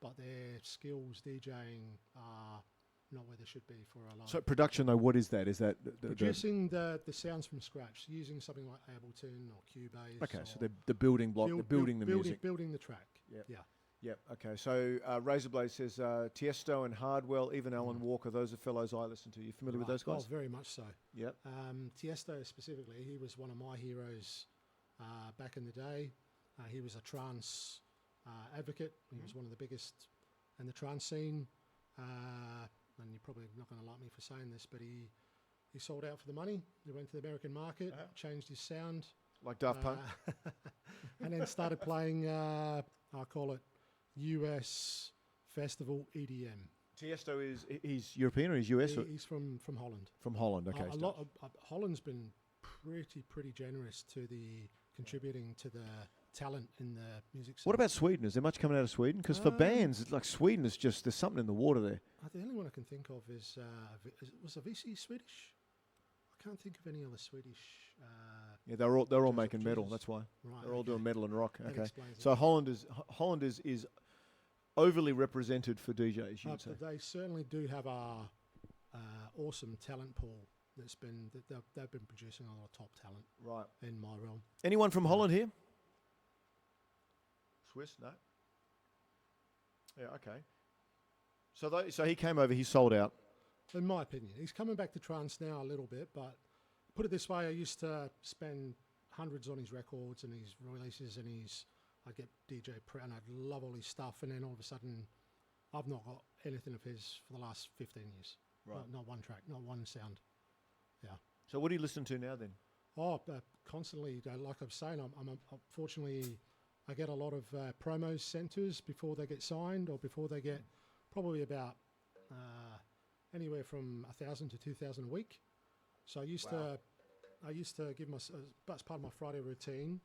but their skills DJing are not where they should be for a live. So production, though, what is that? Is that producing the sounds from scratch, using something like Ableton or Cubase? Okay, so the building block, building the music, building the track. Yep. Yeah. Yep. Okay. So Razorblade says Tiesto and Hardwell, even Alan Walker. Those are fellows I listen to. You familiar with those guys? Oh, very much so. Yep. Tiesto specifically, he was one of my heroes back in the day. He was a trance advocate. He was one of the biggest in the trance scene. And you're probably not going to like me for saying this, but he sold out for the money. He went to the American market, changed his sound. Like Daft Punk? And then started playing, I call it US Festival EDM. Tiesto he's European or he's US? He's from Holland. From Holland, okay. Holland's been pretty generous to the contributing to the talent in the music scene. What about Sweden? Is there much coming out of Sweden? Because for bands, like Sweden is just, there's something in the water there. The only one I can think of is was Avicii Swedish? I can't think of any other Swedish. Yeah, they're all making metal. That's why they're all doing metal and rock. That okay, so Holland is overly represented for DJs. You would say. But they certainly do have a awesome talent pool. They've been producing a lot of top talent. Right. In my realm. Anyone from Holland here? Swiss? No. Yeah. Okay. So he came over. He sold out. In my opinion, he's coming back to trance now a little bit. But put it this way, I used to spend hundreds on his records and his releases, and I get DJ and I'd love all his stuff, and then all of a sudden, I've not got anything of his for the last 15 years. Right. Not one track, not one sound. Yeah. So what do you listen to now then? Oh, constantly. Like I'm saying, fortunately, I get a lot of promos sent to us before they get signed or before they get probably about anywhere from 1,000 to 2,000 a week. So I used to give that's part of my Friday routine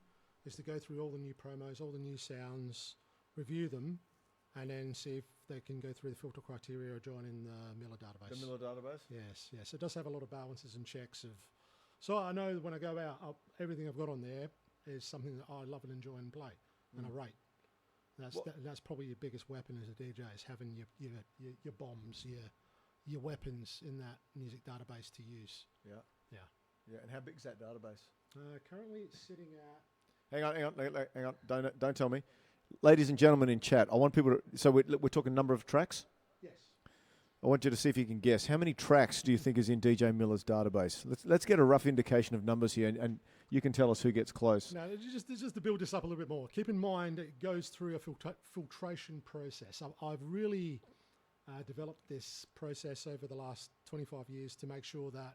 is to go through all the new promos, all the new sounds, review them, and then see if they can go through the filter criteria or join in the Miller database. The Miller database? Yes. It does have a lot of balances and checks of. So I know when I go out, everything I've got on there is something that I love and enjoy and play, and I rate. That's probably your biggest weapon as a DJ is having your bombs, your weapons in that music database to use. Yeah. And how big is that database? Currently, it's sitting at. Hang on. Don't tell me. Ladies and gentlemen in chat, I want people to. So we're talking number of tracks. Yes. I want you to see if you can guess. How many tracks do you think is in DJ Miller's database? Let's get a rough indication of numbers here, and you can tell us who gets close. Now, just to build this up a little bit more, keep in mind it goes through a filtration process. I've really developed this process over the last 25 years to make sure that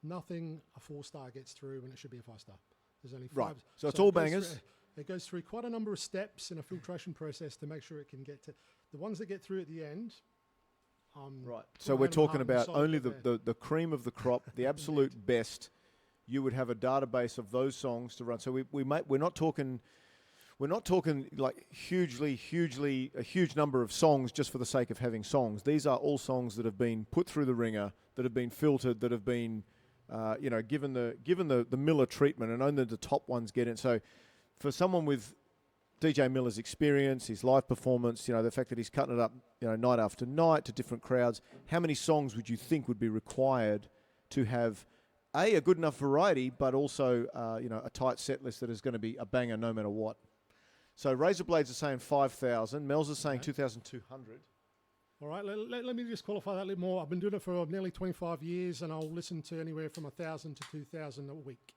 nothing a 4-star gets through when it should be a 5-star. There's only 5. Right. So it's all bangers. It goes through quite a number of steps in a filtration process to make sure it can get to the ones that get through at the end. Right. So we're talking about only the cream of the crop, the absolute best. You would have a database of those songs to run. So we're not talking like hugely a huge number of songs just for the sake of having songs. These are all songs that have been put through the ringer, that have been filtered, that have been given the Miller treatment, and only the top ones get in. So for someone with DJ Miller's experience, his live performance, the fact that he's cutting it up, night after night to different crowds, how many songs would you think would be required to have a good enough variety, but also a tight set list that is going to be a banger no matter what? So Razorblades are saying 5,000. Mel's is saying 2,200. All right, let me just qualify that a little more. I've been doing it for nearly 25 years, and I'll listen to anywhere from 1,000 to 2,000 a week.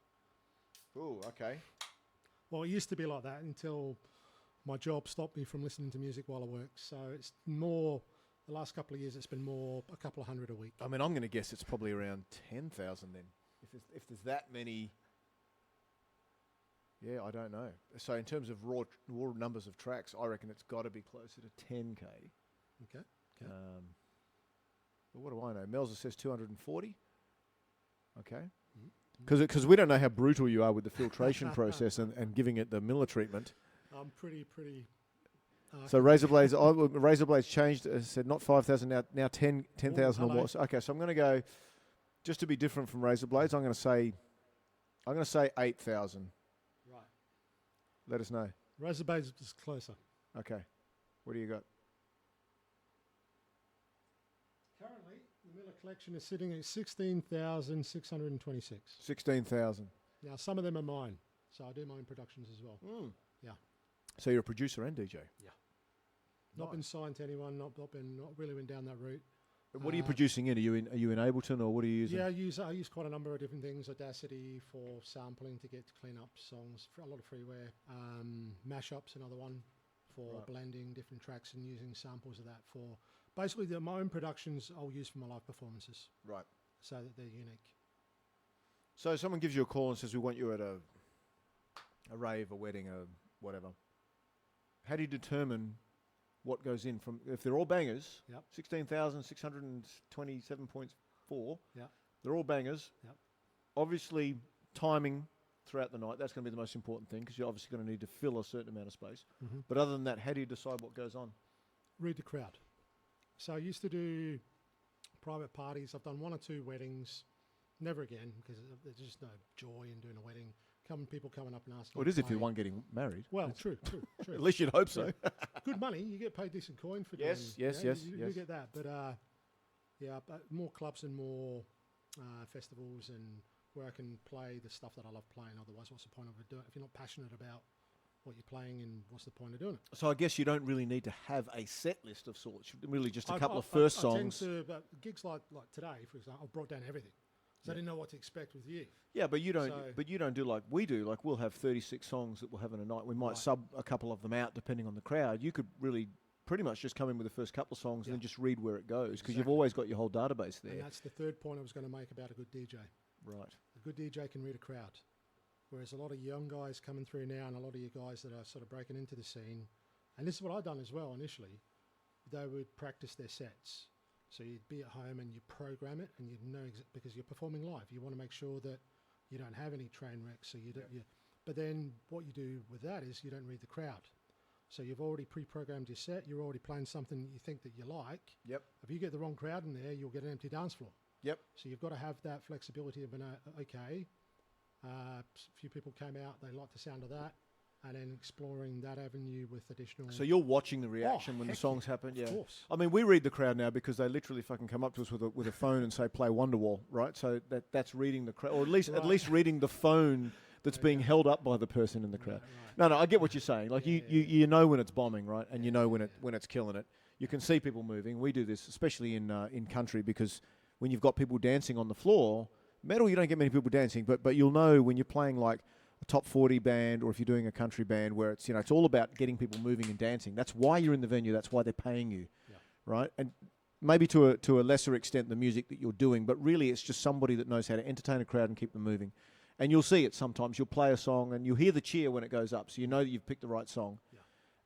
Oh, okay. Well, it used to be like that until my job stopped me from listening to music while I work. So it's more, the last couple of years, it's been more a couple of hundred a week. I mean, I'm going to guess it's probably around 10,000 then. If there's that many, yeah, I don't know. So in terms of raw numbers of tracks, I reckon it's got to be closer to 10K. Okay. But what do I know? Melza says 240. Okay. Because we don't know how brutal you are with the filtration process and giving it the Miller treatment. I'm pretty. So Razorblades changed. Said not 5,000 now 10,000 or more. Okay, so I'm going to go, just to be different from Razorblades, I'm going to say 8,000. Right. Let us know. Razorblades is closer. Okay. What do you got? Currently, the Miller collection is sitting at 16,626. 16,000. Now, some of them are mine, so I do my own productions as well. Yeah. So you're a producer and DJ. Yeah. Not been signed to anyone. Not really went down that route. But what are you producing in? Are you in Ableton, or what are you using? Yeah, I use quite a number of different things. Audacity for sampling to clean up songs. For a lot of freeware. Mashups, another one for blending different tracks and using samples of that for basically my own productions. I'll use for my live performances. Right. So that they're unique. So someone gives you a call and says, "We want you at a rave, a wedding, a whatever." How do you determine what goes in from, if they're all bangers? Yep. 16,627.4. Yeah. They're all bangers. Yep. Obviously, timing throughout the night, that's going to be the most important thing, because you're obviously going to need to fill a certain amount of space. Mm-hmm. But other than that, how do you decide what goes on? Read the crowd. So I used to do private parties. I've done 1 or 2 weddings. Never again, because there's just no joy in doing a wedding. People coming up and asking. Well, it is if you're one getting married. Well, true. At least you'd hope so. Good money. You get paid decent coin for doing. Yes. You get that. But but more clubs and more festivals, and where I can play the stuff that I love playing. Otherwise, what's the point of it doing if you're not passionate about what you're playing, and what's the point of doing it? So I guess you don't really need to have a set list of sorts. Really just a couple of first songs. I tend to, gigs like today, for example, I brought down everything. So I didn't know what to expect with you. Yeah, but you don't. But you don't do like we do. Like we'll have 36 songs that we'll have in a night. We might sub a couple of them out depending on the crowd. You could really pretty much just come in with the first couple of songs and then just read where it goes, because you've always got your whole database there. And that's the third point I was going to make about a good DJ. Right. A good DJ can read a crowd, whereas a lot of young guys coming through now, and a lot of you guys that are sort of breaking into the scene, and this is what I've done as well initially. They would practice their sets. So you'd be at home and you program it, and you'd know because you're performing live. You want to make sure that you don't have any train wrecks. So you don't. But then what you do with that is you don't read the crowd. So you've already pre-programmed your set. You're already playing something you think that you like. Yep. If you get the wrong crowd in there, you'll get an empty dance floor. Yep. So you've got to have that flexibility of okay, a few people came out, they liked the sound of that. And then exploring that avenue with additional. So you're watching the reaction when the songs happen, yeah. Of course. I mean, we read the crowd now because they literally fucking come up to us with a phone and say, "Play Wonderwall," right? So that's reading the crowd, or at least reading the phone that's being held up by the person in the crowd. Right. No, I get what you're saying. Like you know when it's bombing, right? And you know when it's killing it. You can see people moving. We do this, especially in country, because when you've got people dancing on the floor, metal you don't get many people dancing, but you'll know when you're playing like a top 40 band, or if you're doing a country band where it's it's all about getting people moving and dancing. That's why you're in the venue. That's why they're paying you, right? And maybe to a lesser extent the music that you're doing, but really it's just somebody that knows how to entertain a crowd and keep them moving. And you'll see it sometimes. You'll play a song and you'll hear the cheer when it goes up, so you know that you've picked the right song.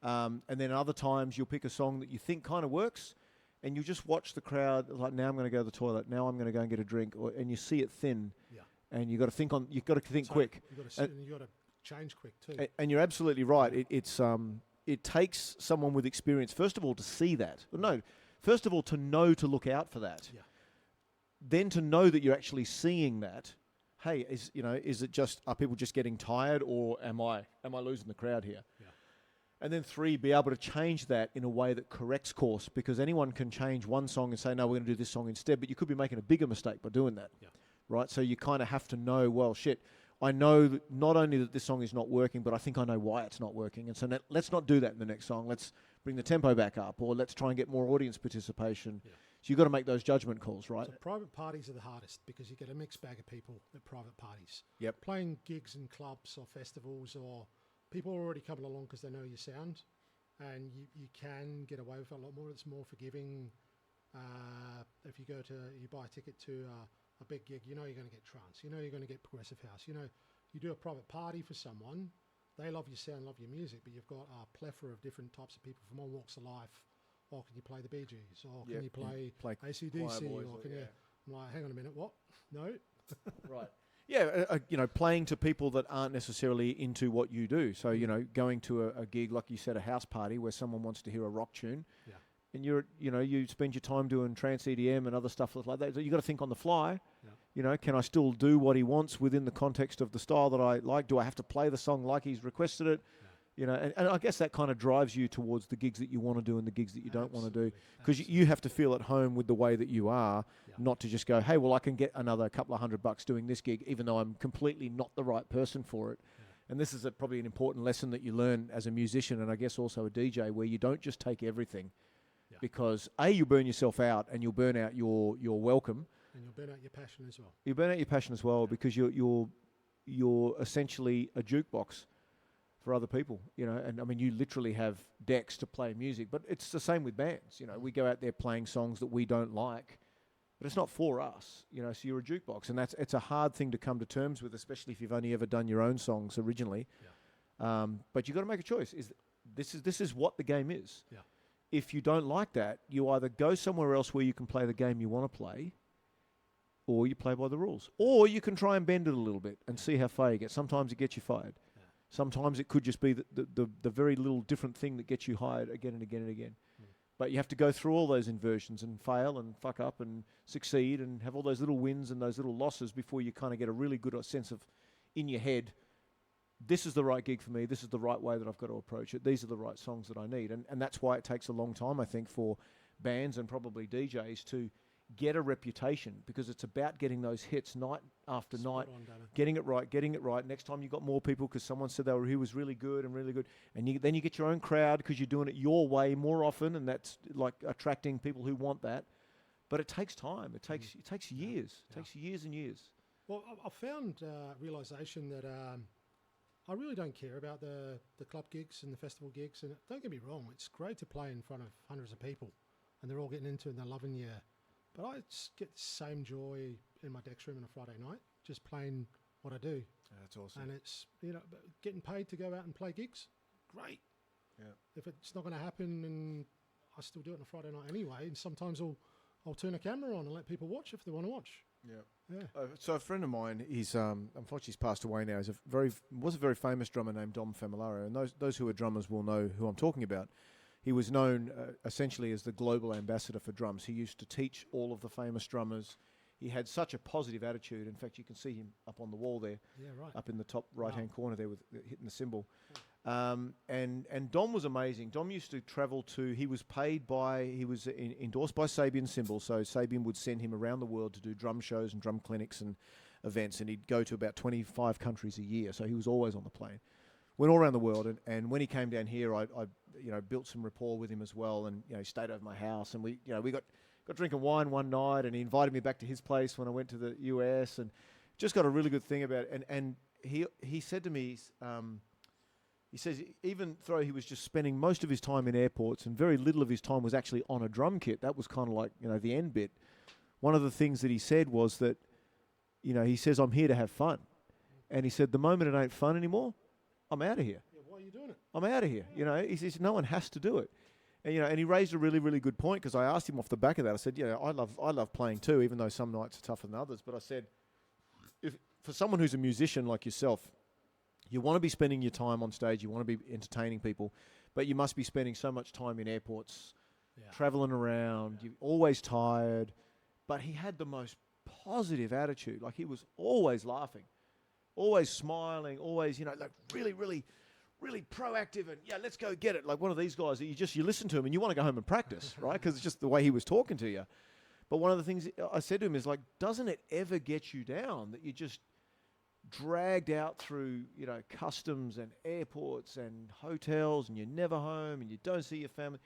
And then other times you'll pick a song that you think kind of works, and you just watch the crowd like, now I'm going to go to the toilet, now I'm going to go and get a drink, and you see it thin. And you've got to think quick. You've got to change quick too. And you're absolutely right. It takes someone with experience, first of all, to see that. No, first of all, to know to look out for that. Then to know that you're actually seeing that. Hey, is it just, are people just getting tired, or am I losing the crowd here? And then 3, be able to change that in a way that corrects course, because anyone can change one song and say, no, we're going to do this song instead, but you could be making a bigger mistake by doing that. Right? So you kind of have to know, well, shit, I know that not only that this song is not working, but I think I know why it's not working. And so let's not do that in the next song. Let's bring the tempo back up, or let's try and get more audience participation. So you've got to make those judgment calls, right? So private parties are the hardest, because you get a mixed bag of people at private parties. Playing gigs in clubs or festivals, or people are already coming along because they know your sound, and you can get away with it a lot more. It's more forgiving. If you buy a ticket to a big gig, you know you're going to get trance, you know you're going to get progressive house, you do a private party for someone, they love your sound, love your music, but you've got a plethora of different types of people from all walks of life. Or can you play the Bee Gees, or can you play AC/DC, or can you... I'm like, hang on a minute, what? No? Right. Yeah, playing to people that aren't necessarily into what you do. So, going to a gig, like you said, a house party where someone wants to hear a rock tune, and you spend your time doing trance EDM and other stuff like that. So you got to think on the fly. Can I still do what he wants within the context of the style that I like? Do I have to play the song like he's requested it? And I guess that kind of drives you towards the gigs that you want to do and the gigs that you don't want to do, because you have to feel at home with the way that you are, not to just go, hey, well, I can get another couple of $100 doing this gig, even though I'm completely not the right person for it. And this is probably an important lesson that you learn as a musician, and I guess also a DJ, where you don't just take everything, because you burn yourself out, and you'll burn out your welcome, and you'll burn out your passion as well. You burn out your passion as well, because you're essentially a jukebox for other people, and I mean, you literally have decks to play music, but it's the same with bands. We go out there playing songs that we don't like, but it's not for us, so you're a jukebox, and it's a hard thing to come to terms with, especially if you've only ever done your own songs originally. But you've got to make a choice. This is what the game is. If you don't like that, you either go somewhere else where you can play the game you want to play, or you play by the rules, or you can try and bend it a little bit and see how far you get. Sometimes it gets you fired. Sometimes it could just be the very little different thing that gets you hired again and again and again. But you have to go through all those inversions and fail and fuck up and succeed and have all those little wins and those little losses before you kind of get a really good sense of, in your head, this is the right gig for me, this is the right way that I've got to approach it, these are the right songs that I need. And that's why it takes a long time, I think, for bands and probably DJs to get a reputation, because it's about getting those hits night after night, getting it right. Next time you got more people because someone said he was really good, and then you get your own crowd because you're doing it your way more often, and that's like attracting people who want that. But it takes time. It takes years. It takes years and years. Well, I found realization that I really don't care about the club gigs and the festival gigs. And don't get me wrong, it's great to play in front of hundreds of people, and they're all getting into it and they're loving you. But I just get the same joy in my Dex room on a Friday night, just playing what I do. That's awesome. And it's, getting paid to go out and play gigs, great. If it's not going to happen, and I still do it on a Friday night anyway, and sometimes I'll turn a camera on and let people watch if they want to watch. So a friend of mine, unfortunately he's passed away now. Was a very famous drummer named Dom Famularo, and those who are drummers will know who I'm talking about. He was known essentially as the global ambassador for drums. He used to teach all of the famous drummers. He had such a positive attitude. In fact, you can see him up on the wall there, up in the top right-hand corner there with hitting the cymbal. And Dom was amazing. Dom used to travel he was endorsed by Sabian Cymbals, so Sabian would send him around the world to do drum shows and drum clinics and events, and he'd go to about 25 countries a year, so he was always on the plane. Went all around the world, and when he came down here, built some rapport with him as well, and he stayed over my house, and we got drinking wine one night, and he invited me back to his place when I went to the US, and just got a really good thing about it. And he said to me, he says even though he was just spending most of his time in airports and very little of his time was actually on a drum kit, that was kind of like the end bit. One of the things that he said was that, he says, I'm here to have fun. And he said, the moment it ain't fun anymore, I'm out of here. Yeah, why are you doing it? I'm out of here. He says, no one has to do it. And, and he raised a really, really good point, because I asked him off the back of that. I said, I love playing too, even though some nights are tougher than others. But I said, if for someone who's a musician like yourself, you want to be spending your time on stage, you want to be entertaining people, but you must be spending so much time in airports, traveling around, you're always tired. But he had the most positive attitude. Like, he was always laughing, always smiling, always, like really, really, really proactive, and let's go get it. Like one of these guys that you listen to him and you want to go home and practice, right? Because it's just the way he was talking to you. But one of the things I said to him is, like, doesn't it ever get you down that you just dragged out through, customs and airports and hotels, and you're never home and you don't see your family?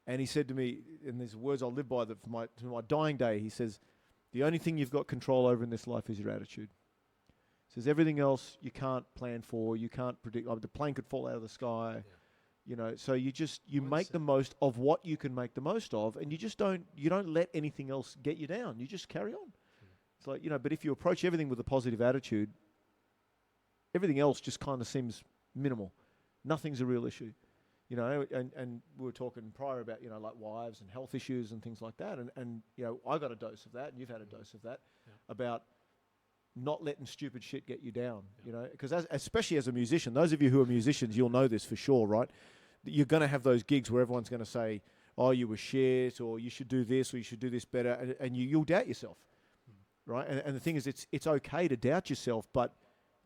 And he said to me, and these words I'll live by, that to my dying day, he says, the only thing you've got control over in this life is your attitude. He says, everything else you can't plan for, you can't predict. Like, the plane could fall out of the sky, so you make the most of what you can make the most of, and you don't let anything else get you down. You just carry on. It's like, but if you approach everything with a positive attitude, everything else just kind of seems minimal. Nothing's a real issue. And we were talking prior about, like wives and health issues and things like that. And I got a dose of that, and you've had a dose of that, about not letting stupid shit get you down, because especially as a musician, those of you who are musicians, you'll know this for sure, right? You're going to have those gigs where everyone's going to say, oh, you were shit, or you should do this, or you should do this better. And you'll doubt yourself, right? And the thing is, it's okay to doubt yourself, but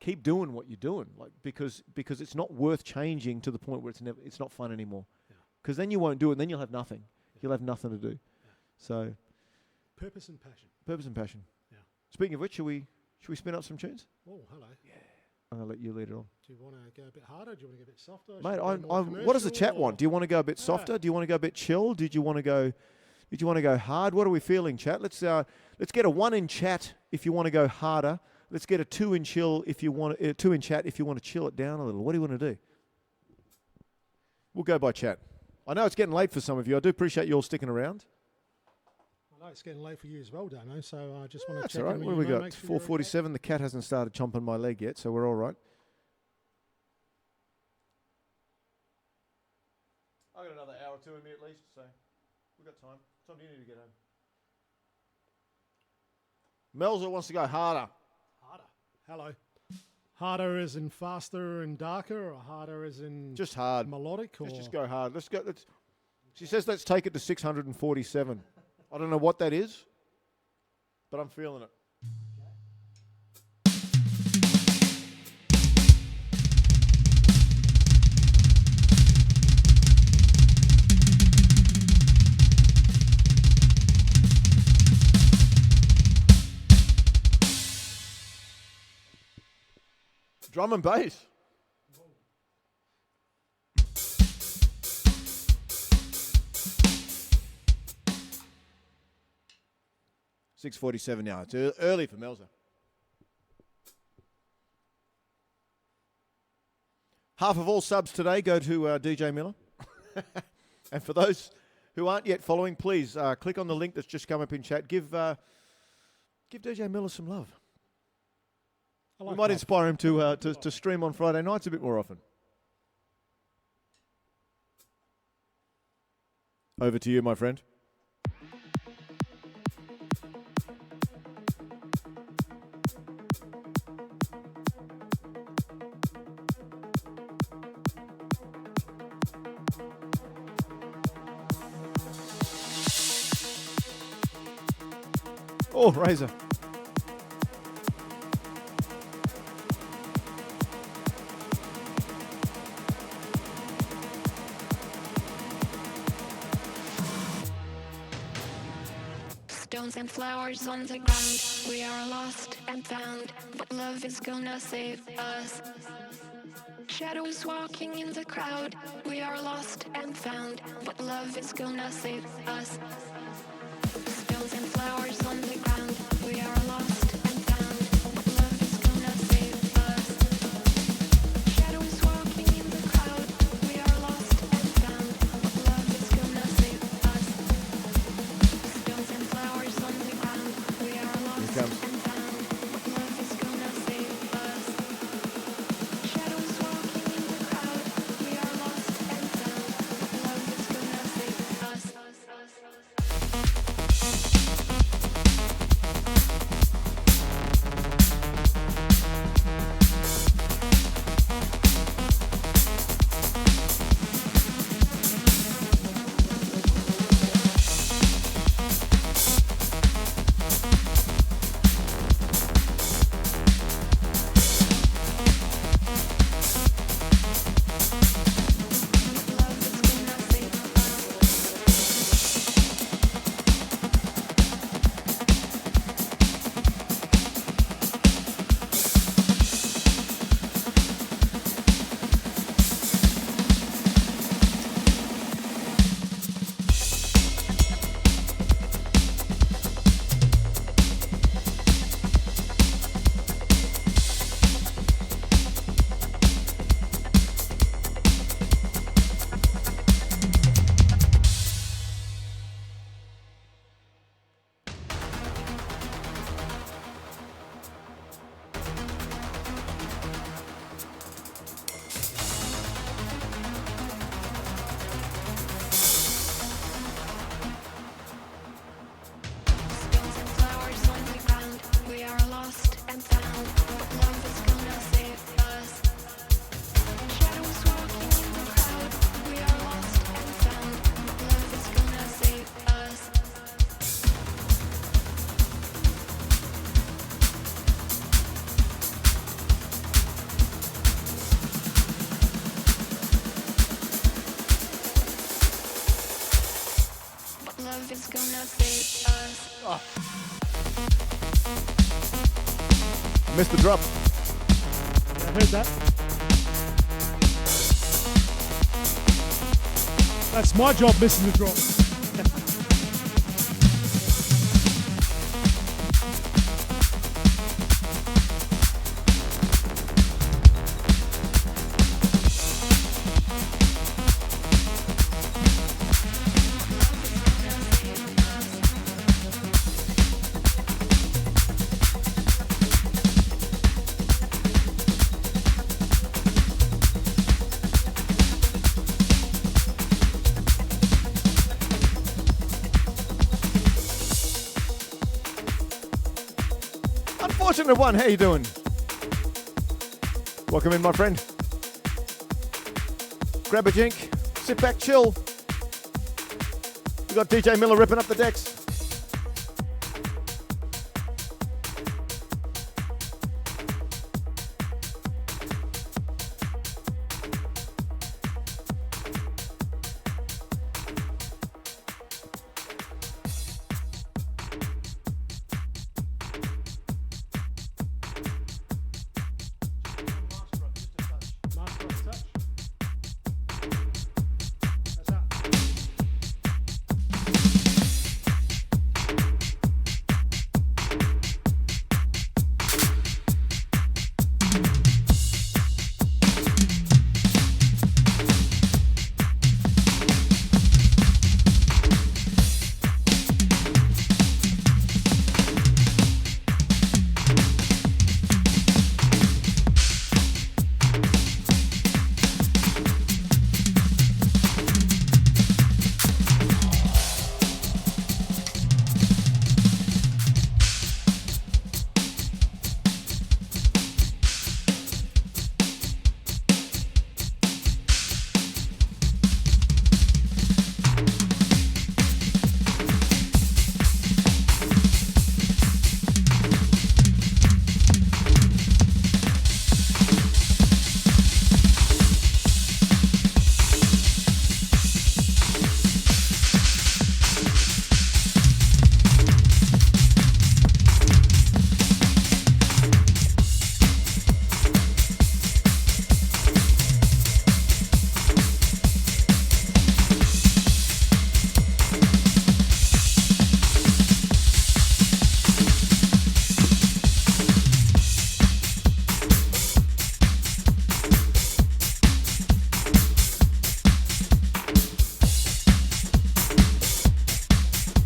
keep doing what you're doing, like, because it's not worth changing to the point where it's not fun anymore. Because then you won't do it, and then you'll have nothing. You'll have nothing to do. So, Purpose and passion. purpose and passion. Yeah. Speaking of which, should we spin up some tunes? Oh, hello. Yeah. I'm gonna let you lead it on. Do you want to go a bit harder? Do you want to go a bit softer? Mate, what does the chat want? Do you want to go a bit softer? Do you want to go a bit chill? Did you want to go hard? What are we feeling, chat? Let's get a 1 in chat if you want to go harder. Let's get a 2 in chill if you want 2 in chat if you want to chill it down a little. What do you want to do? We'll go by chat. I know it's getting late for some of you. I do appreciate you all sticking around. I know it's getting late for you as well, Damo, so I just want to That's check all right. in What with do we you, got? make sure you're 4:47. The cat hasn't started chomping my leg yet, so we're all right. I got another hour or two in me at least, so we've got time. What time do you need to get home? Melzer wants to go harder. Harder. Hello. Harder as in faster and darker, or harder as in Just hard. melodic? Or Let's just go hard. Let's go. She says let's take it to 647. I don't know what that is, but I'm feeling it. Drum and bass. $6:47 now. It's early for Melzer. Half of all subs today go to DJ Miller. And for those who aren't yet following, please click on the link that's just come up in chat. Give DJ Miller some love. We might inspire him to stream on Friday nights a bit more often. Over to you, my friend. Oh, Razor. Stones and flowers on the ground. We are lost and found, but love is gonna save us. Shadows walking in the crowd. We are lost love is gonna save us. Stones and flowers on the ground, we are lost and found. But love is gonna save us. Shadows walking in the crowd, we are lost and found. But love is gonna save us. Stones and flowers on the ground, we are lost and found. But love is gonna save us. Shadows walking in the crowd, we are lost and found. But love is gonna save us. Stones and flowers on the ground, we are lost and found. But love is gonna save us. Shadows walking in the crowd, we are lost and found. But love is gonna save us. But love is gonna save us. Missed the drop. Yeah, I heard that. That's my job, missing the drop. Unfortunate one. How you doing? Welcome in, my friend. Grab a drink, sit back, chill. We got DJ Miller ripping up the decks. Master of touch. That's that.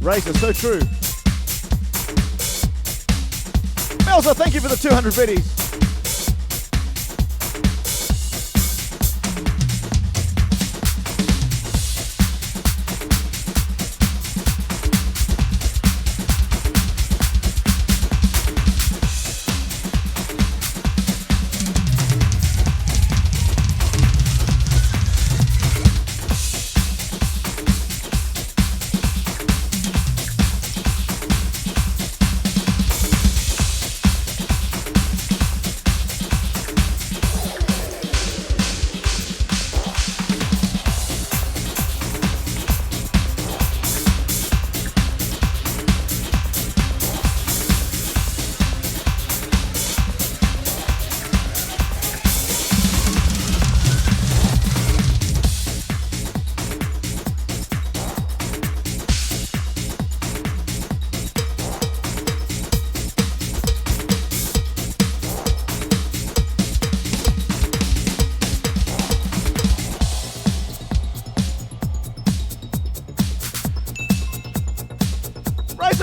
Razor, so true. Melza, thank you for the 200 biddies.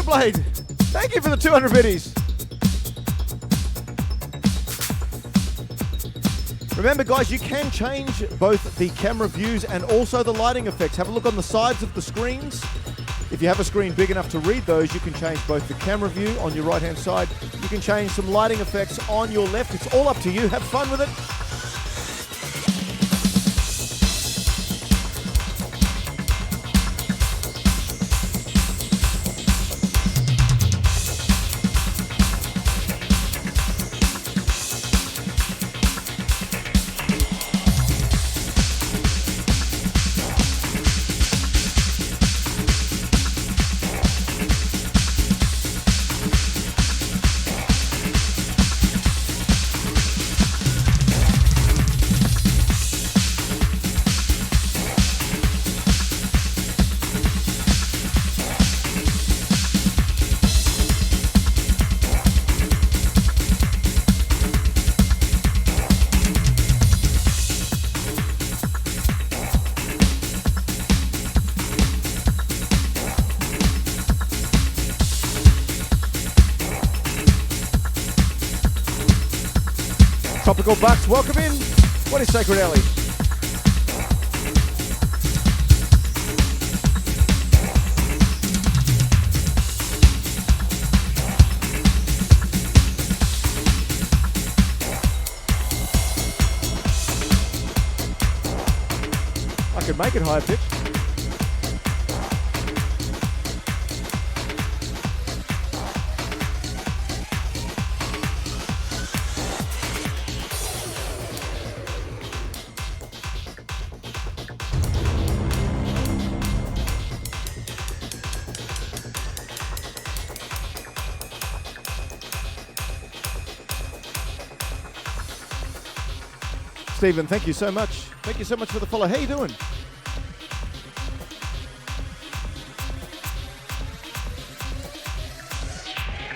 Blade, thank you for the 200 biddies. Remember guys, you can change both the camera views and also the lighting effects. Have a look on the sides of the screens. If you have a screen big enough to read those, you can change both the camera view on your right hand side. You can change some lighting effects on your left. It's all up to you. Have fun with it. Tropical Bucks, welcome in. What is Sacred Alley? I could make it higher pitch. Stephen, thank you so much. Thank you so much for the follow. How you doing?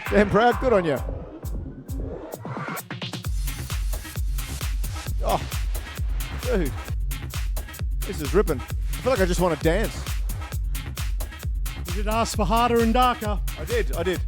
Damn proud. Good on you. Oh, dude. This is ripping. I feel like I just want to dance. You did ask for harder and darker. I did.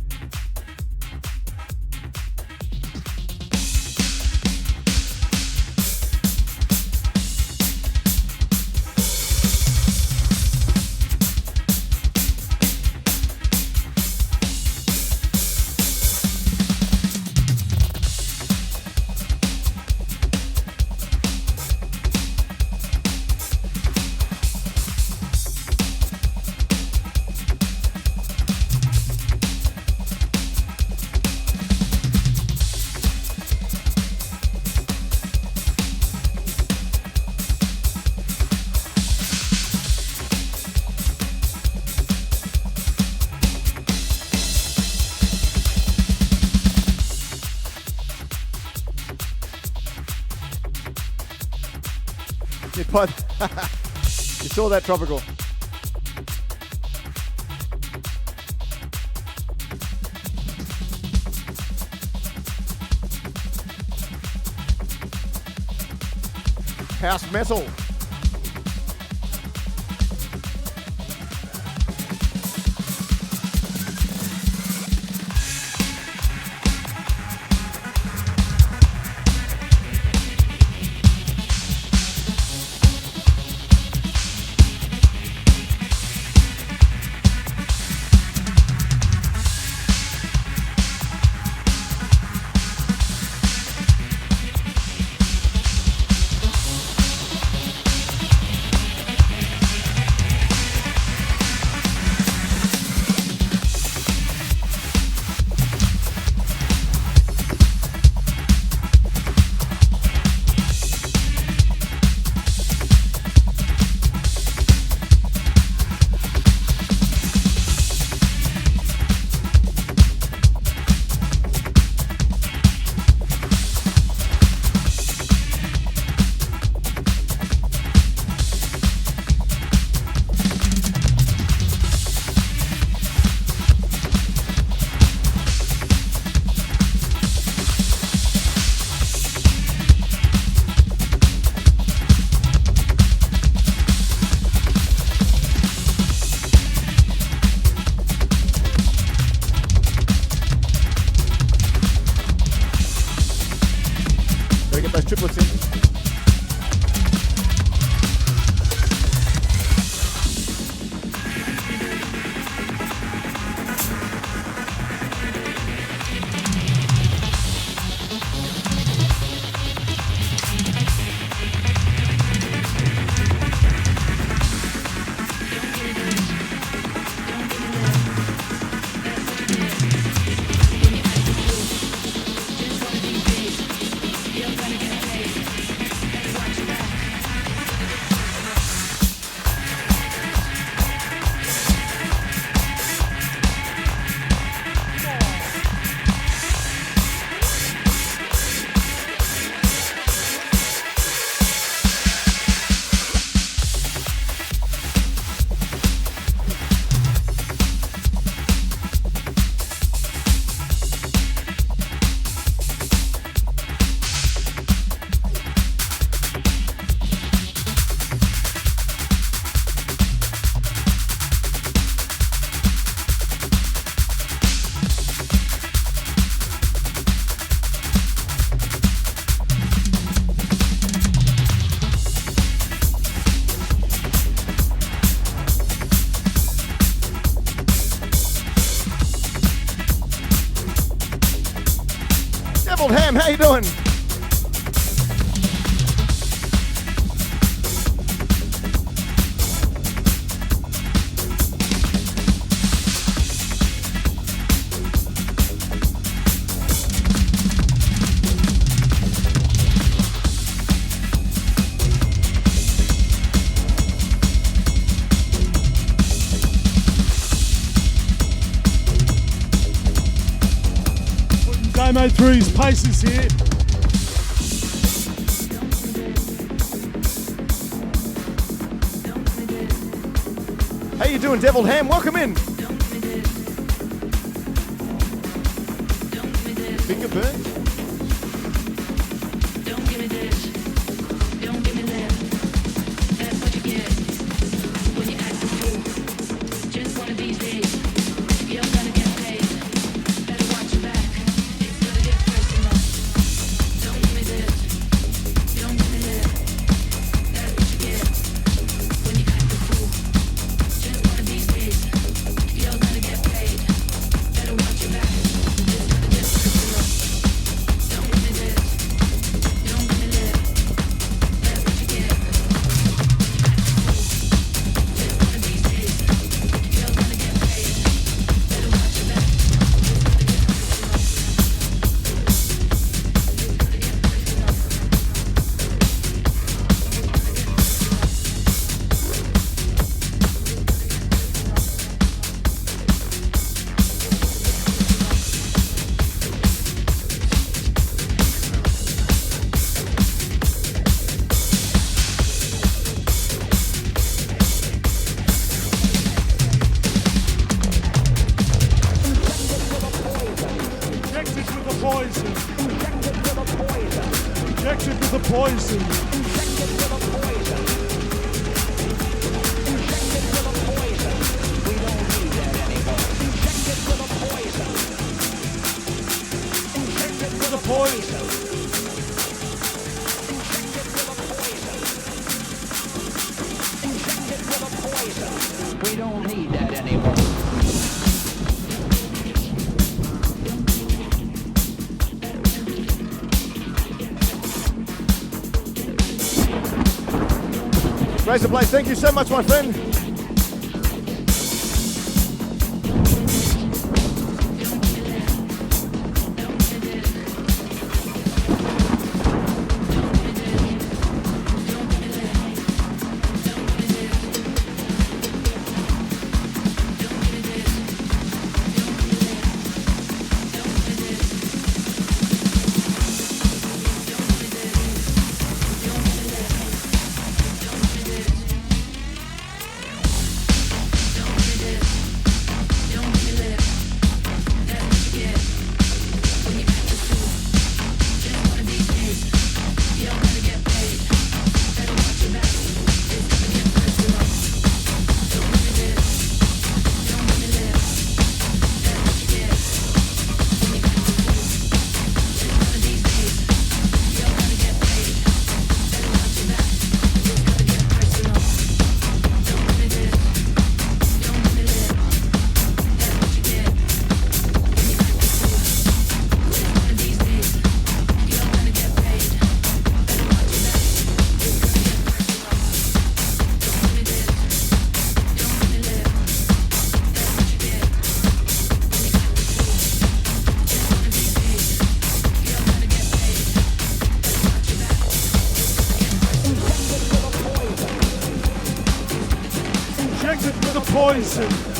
You saw that, Tropical. House metal. Deviled Ham, how you doing? Damo through his paces here. How you doing, Deviled Ham? Welcome in. Finger burns? Razor Blade, thank you so much, my friend. Poison.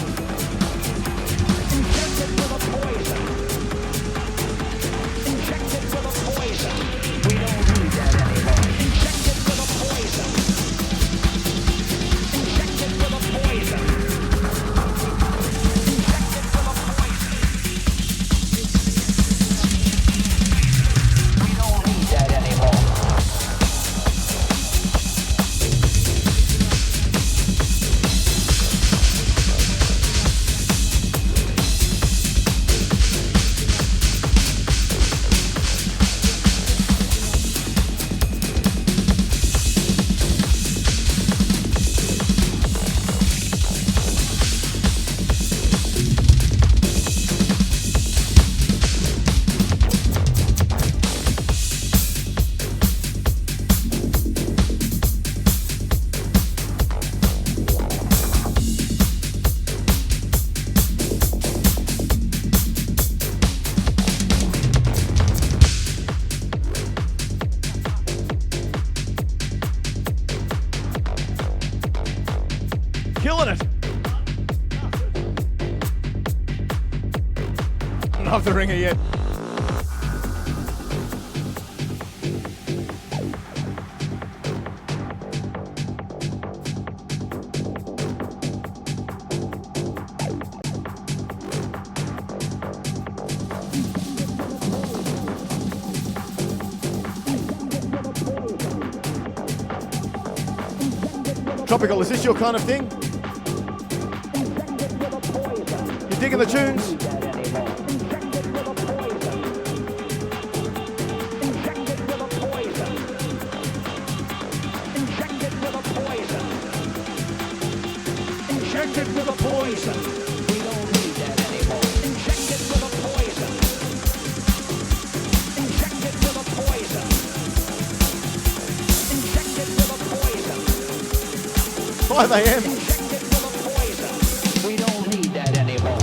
killing it. Not off the ringer yet. Tropical, is this your kind of thing? You digging the tunes? Injected with a poison. We don't need that anymore. Injected with a poison. Injected with a poison. Injected with a poison. 5 a.m. Injected with a poison. We don't need that anymore.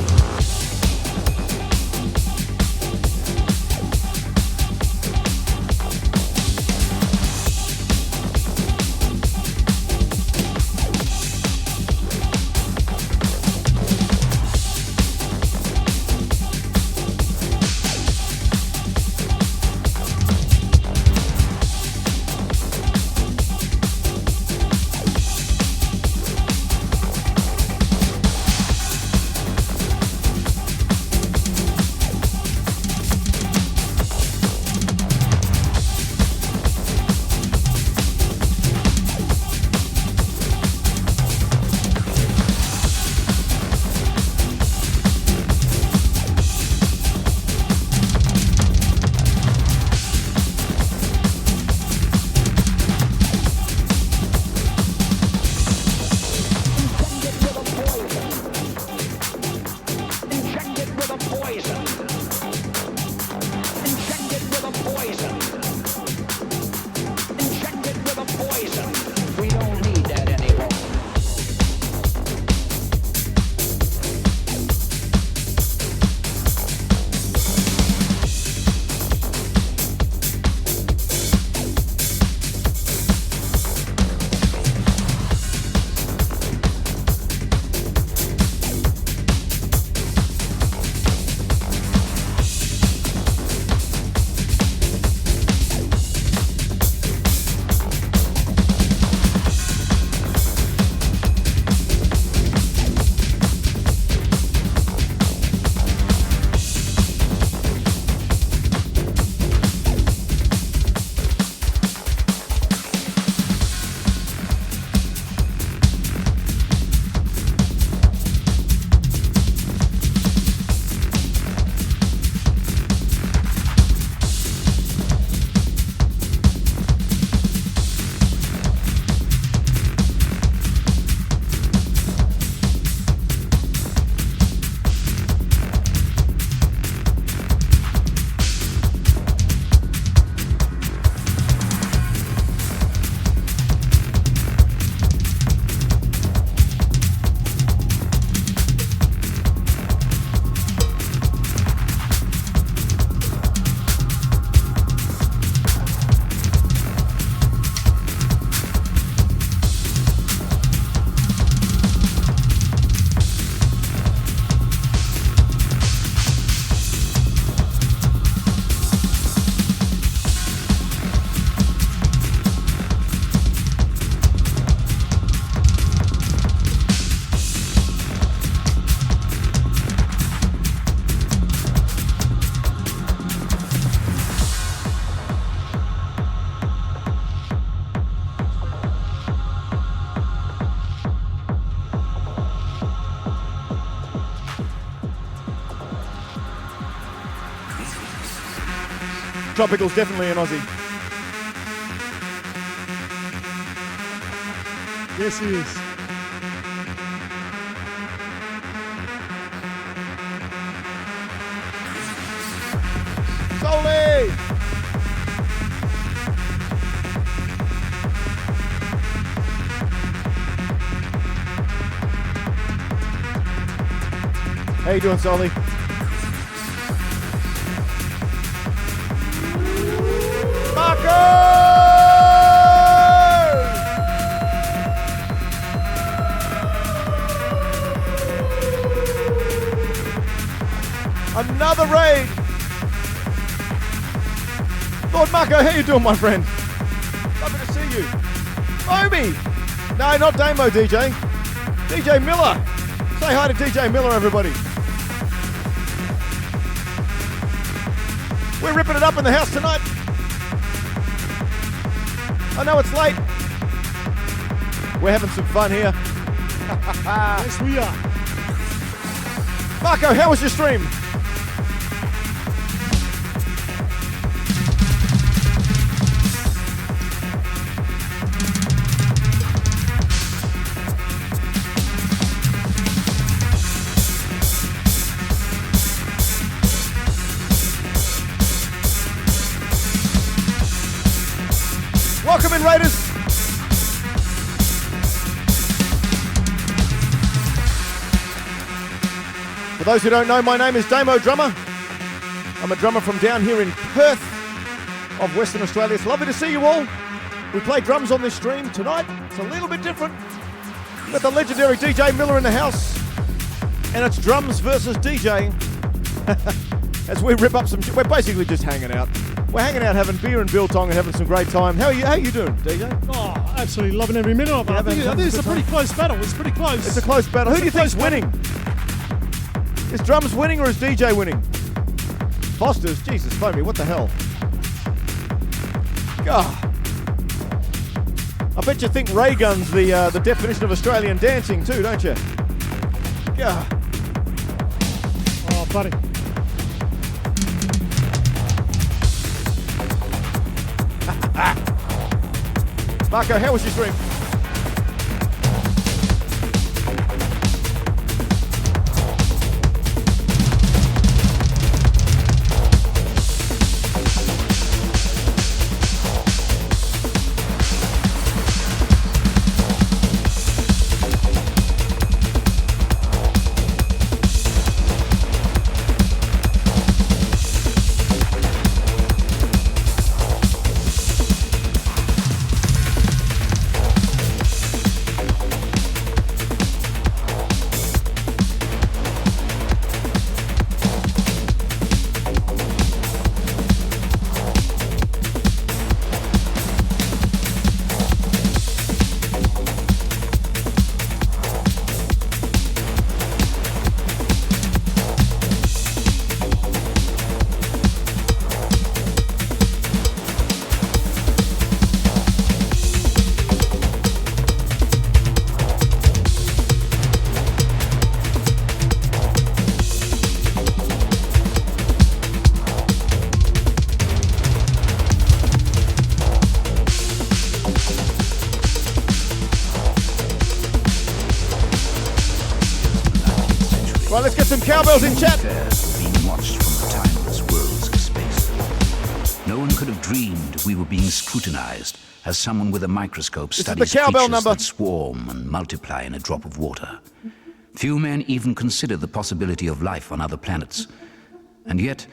Tropical's definitely an Aussie. Yes, he is. Solly! How you doing, Solly? Another raid. Lord Marco, how you doing, my friend? Lovely to see you. Omi. No, not Damo, DJ. DJ Miller. Say hi to DJ Miller, everybody. We're ripping it up in the house tonight. I know it's late. We're having some fun here. Yes, we are. Marco, how was your stream? Welcome in, Raiders. For those who don't know, my name is Damo Drummer. I'm a drummer from down here in Perth of Western Australia. It's lovely to see you all. We play drums on this stream tonight. It's a little bit different. We've got the legendary DJ Miller in the house. And it's drums versus DJ. As we rip up some... We're basically just hanging out. We're hanging out having beer and biltong and having some great time. How are you doing, DJ? Oh, absolutely loving every minute of it. I think it's a pretty close battle. It's pretty close. It's a close battle. Who do you think's winning? Is drums winning or is DJ winning? Foster's? Jesus, Foamy, what the hell? God. I bet you think ray gun's the definition of Australian dancing too, don't you? God. Oh, buddy. Marco, how was your stream? Right, let's get some cowbells in chat. Being watched from the timeless worlds of space. No one could have dreamed we were being scrutinized as someone with a microscope studies creatures that swarm and multiply in a drop of water. Few men even consider the possibility of life on other planets. And yet,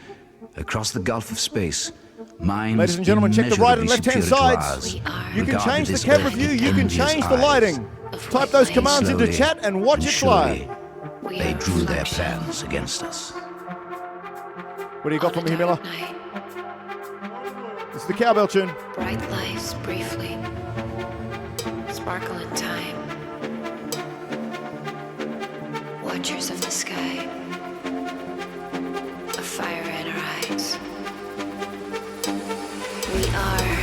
across the gulf of space, minds ladies and gentlemen, check the right and left-hand sides. You can change the camera view, you can change the lighting. Type those commands into chat and watch it fly. They drew their plans against us. What do you got for me, Miller? It's the cowbell tune. Bright lights briefly sparkle in time. Watchers of the sky, a fire in our eyes. We are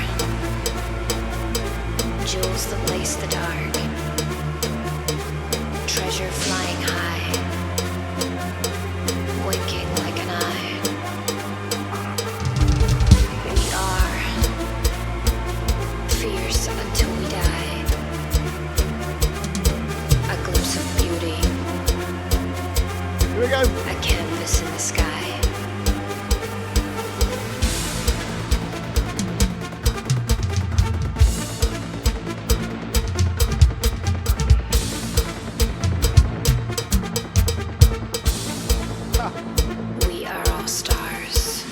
jewels that lace the dark, treasure flying high, winking like an eye. We are fierce until we die, a glimpse of beauty, here we go. a canvas in the sky. We are all stars.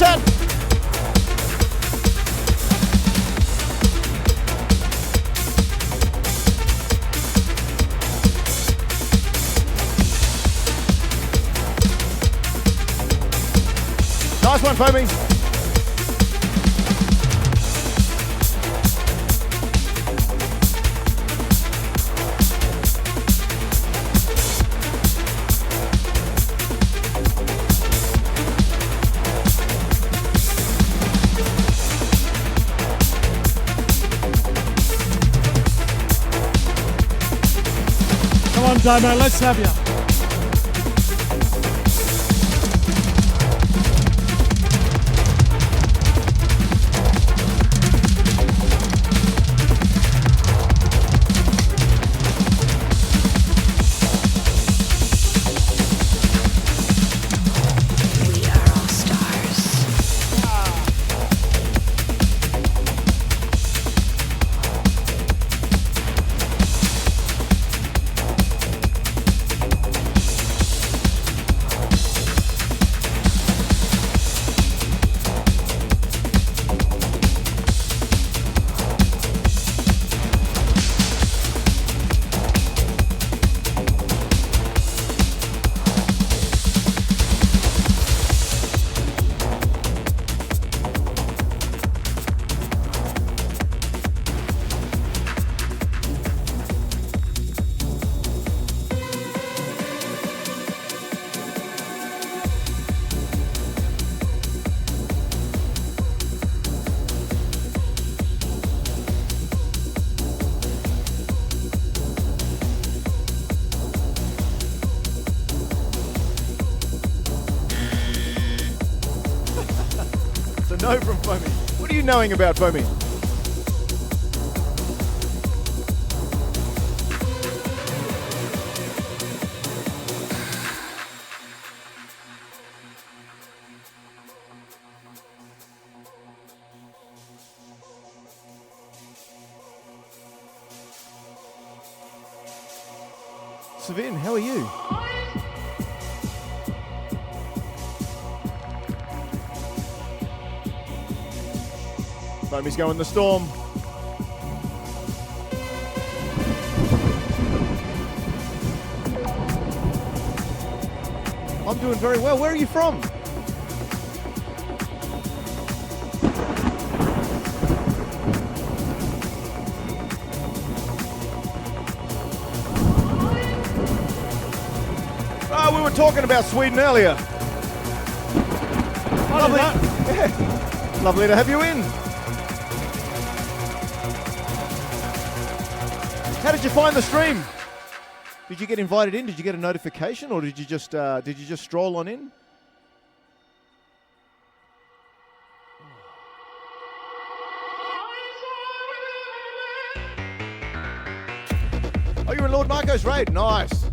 chat. Nice one, Foamy. Come on, Damo, let's have you. We are all stars. It's a no from Foamy. What are you knowing about Foamy? Savin, how are you? Foamy's going the storm. I'm doing very well. Where are you from? Oh, we were talking about Sweden earlier. Lovely. Yeah. Lovely to have you in. How did you find the stream? Did you get invited in? Did you get a notification, or did you just stroll on in? Oh, you're in Lord Marco's raid. Nice.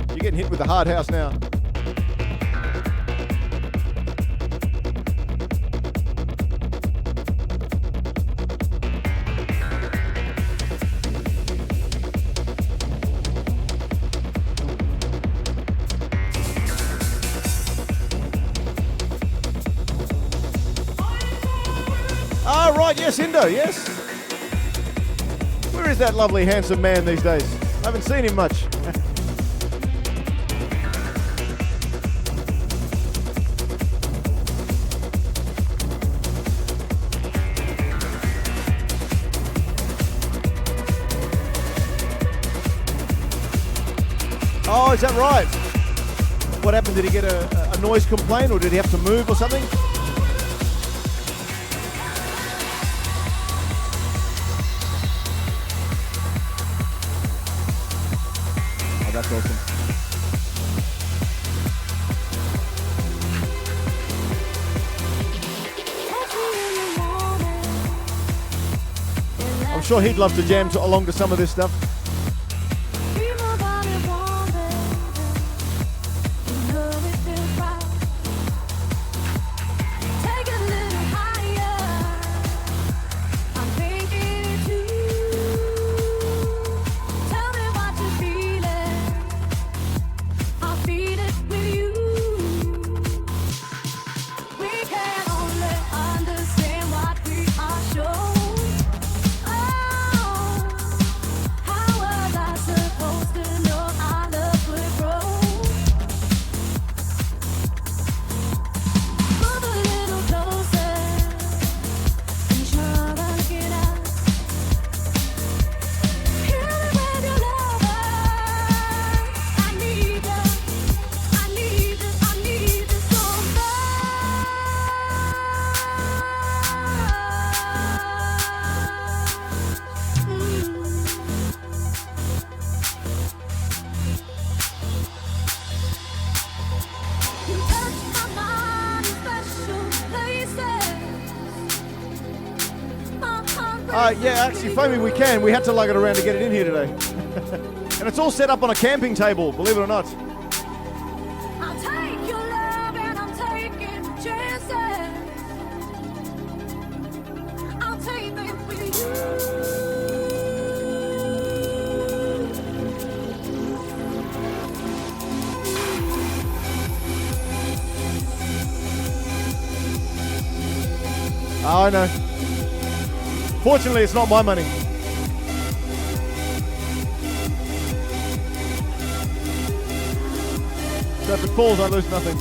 You're getting hit with the hard house now. Ah, right, yes, Indo, yes. Where is that lovely, handsome man these days? I haven't seen him much. Oh, is that right? What happened? Did he get a noise complaint, or did he have to move or something? Oh, that's awesome. I'm sure he'd love to jam along to some of this stuff. Yeah, actually, Foamy, we can. We had to lug it around to get it in here today. And it's all set up on a camping table, believe it or not. I'll take your love and I'm taking chances. I'll take them with you. Oh, I know. Fortunately, it's not my money. So if it falls, I lose nothing.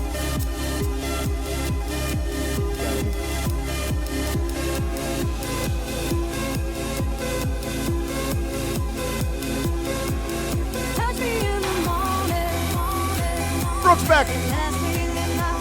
Touch me in the morning. Brooks back. Touch me in the night.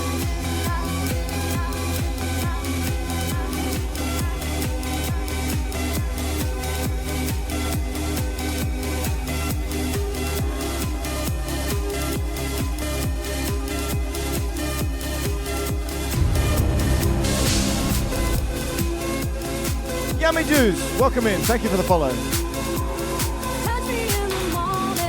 Yummy Jews, welcome in. Thank you for the follow. Touch me in the morning.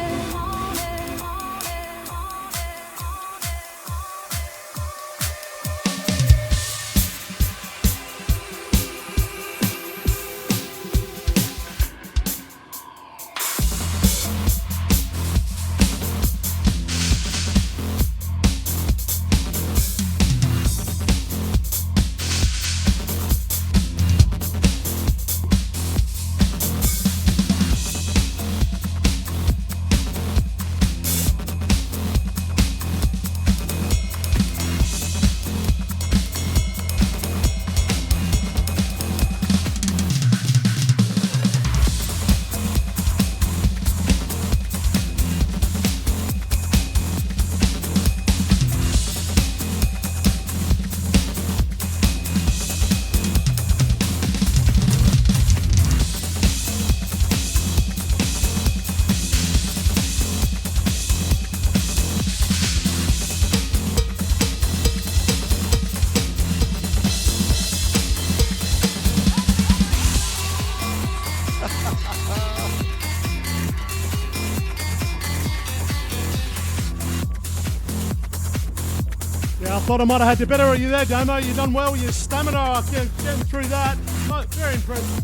Yeah, I thought I might have had to better at you there, Damo. You done well with your stamina. Getting through that. Very impressive.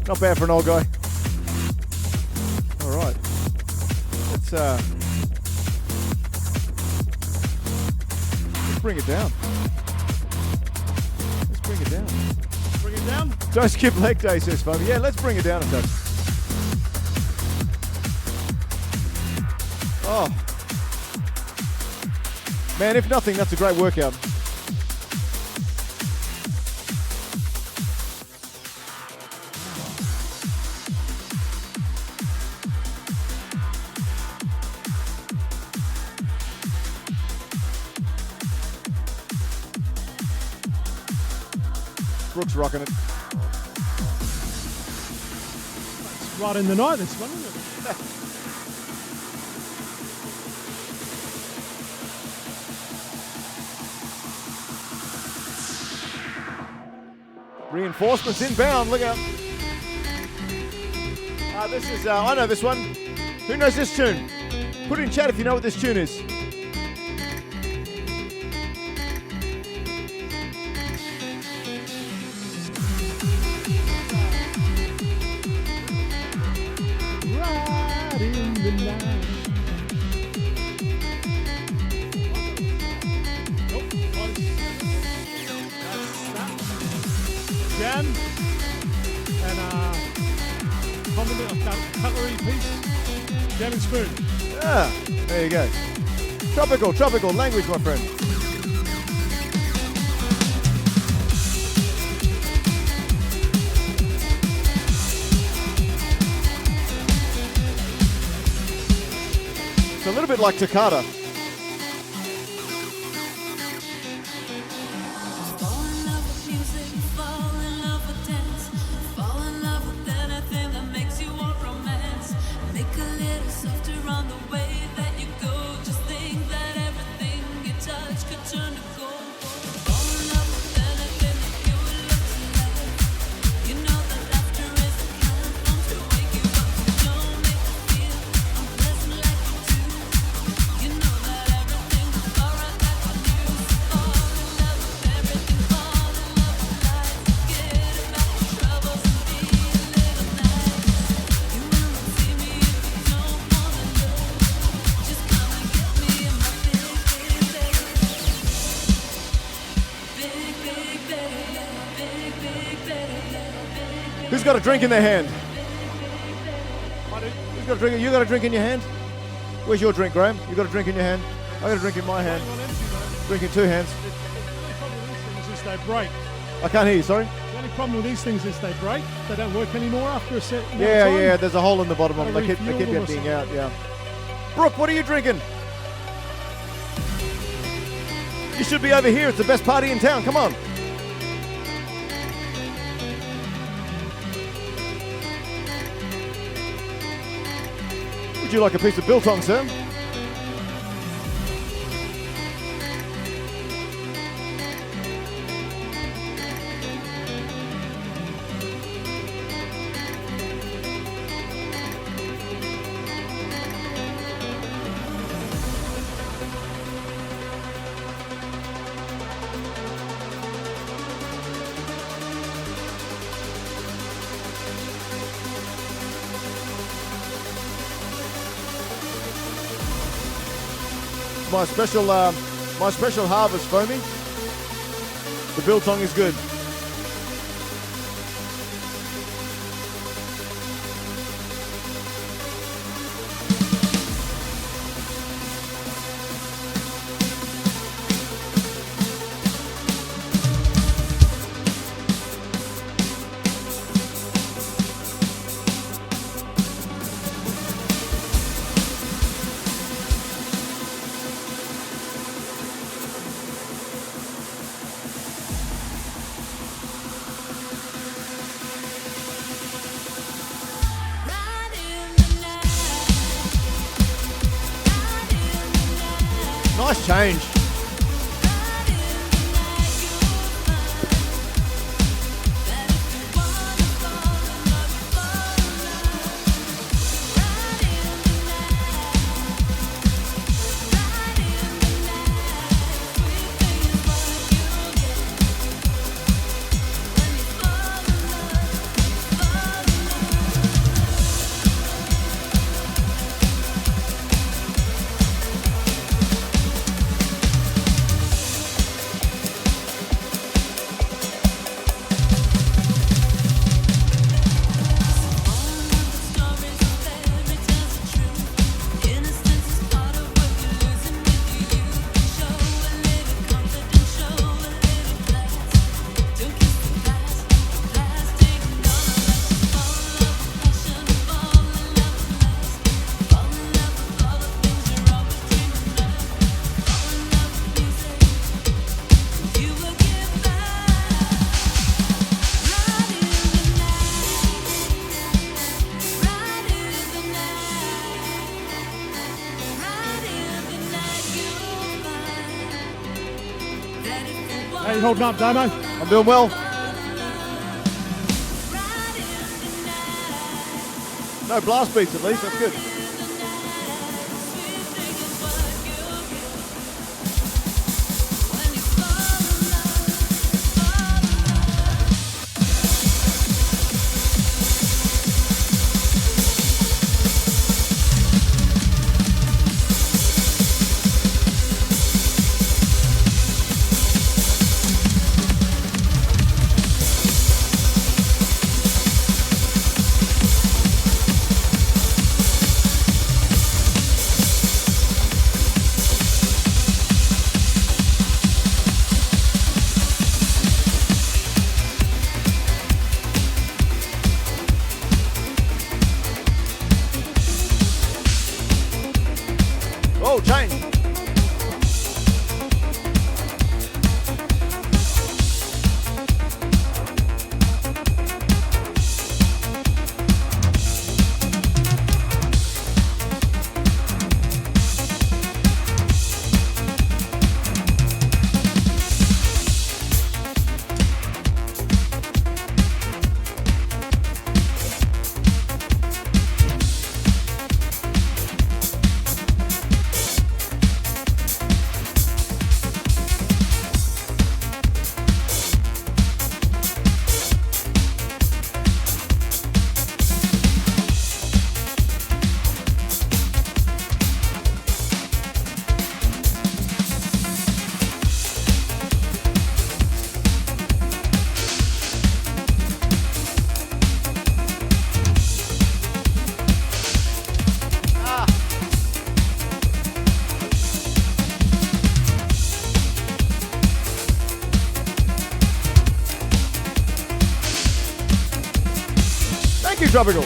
Not bad for an old guy. All right. Let's bring it down. Let's bring it down. Bring it down. Don't skip leg day, says Foamy. Yeah, let's bring it down a touch. Oh. Man, if nothing, that's a great workout. Brooks rocking it. It's right in the night, this one, isn't it? Reinforcements inbound, look out. This is, I know this one. Who knows this tune? Put it in chat if you know what this tune is. Right in the night. Nope, close. That's that. Jam and condiment of cutlery piece. Jam and spoon. Ah, there you go. Tropical language, my friend. It's a little bit like Toccata. Fall in love with music, fall in love with dance, fall in love with anything that makes you want romance. Make a little softer on the way that you go. Just think that everything you touch could turn to gold. Fall in love with anything. Who's got a drink in their hand? I do. Who's got a drink? You got a drink in your hand? Where's your drink, Graham? You got a drink in your hand? I got a drink in my hand. Running on energy, mate. Drink in two hands. The only problem with these things is they break. I can't hear you, sorry. The only problem with these things is they break. They don't work anymore after a set amount of Yeah, time. yeah, there's a hole in the bottom of them. Gotta They keep refuel them or emptying out, something. yeah. Brooke, what are you drinking? You should be over here. It's the best party in town. Come on. Would you like a piece of biltong, sir? My special harvest foamy. The biltong is good. Nice change. How you holding up, Damo? I'm doing well. No blast beats at least, that's good. you, Tropical.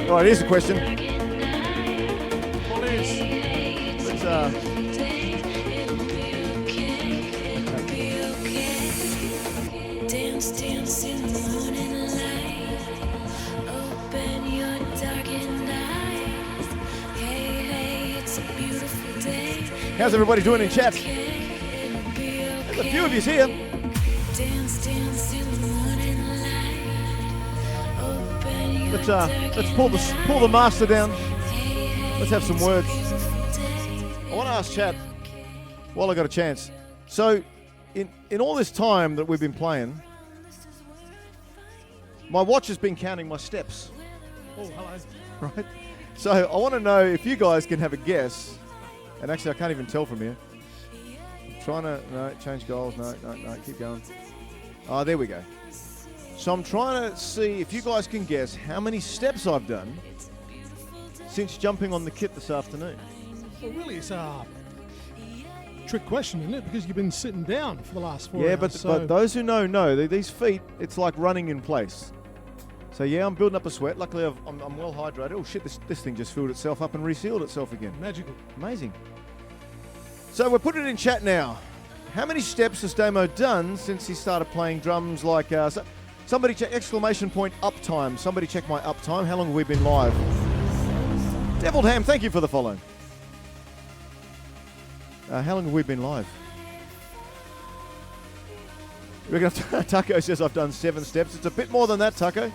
All right, here's the question. What is? Let's, Dance, dance in the morning light. Open your darkened eyes. Hey, hey, it's a beautiful day. how's everybody doing in chat? It'll be There's a okay. few of you here. Dance, dance in the morning light. Open your Let's pull the master down. Let's have some words. I want to ask chat while I got a chance. So, in all this time that we've been playing, my watch has been counting my steps, Oh, hello. right? So I want to know if you guys can have a guess. And actually, I can't even tell from here. I'm trying to change goals. No, keep going. Oh, there we go. So I'm trying to see if you guys can guess how many steps I've done since jumping on the kit this afternoon. Well, really, it's a trick question, isn't it? Because you've been sitting down for the last 4 Yeah, hours. but those who know these feet, it's like running in place. So yeah, I'm building up a sweat. Luckily, I'm well hydrated. Oh shit, this thing just filled itself up and resealed itself again. Magical. Amazing. So we're putting it in chat now. How many steps has Damo done since he started playing drums? Like somebody check exclamation point uptime. Somebody check my uptime. How long have we been live? Deviled Ham, thank you for the follow. How long have we been live? Taco says I've done 7 steps. It's a bit more than that, Taco.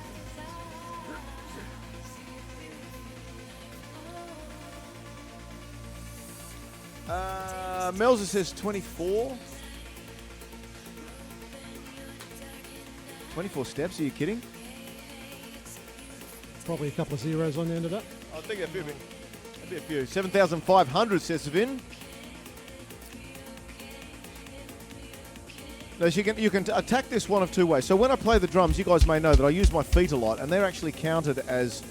Melza says 24. 24 steps, are you kidding? Probably a couple of zeros on the end of that. I think that'd be a few. 7,500 says Savin. No, so you can attack this one of two ways. So when I play the drums, you guys may know that I use my feet a lot, and they're actually counted as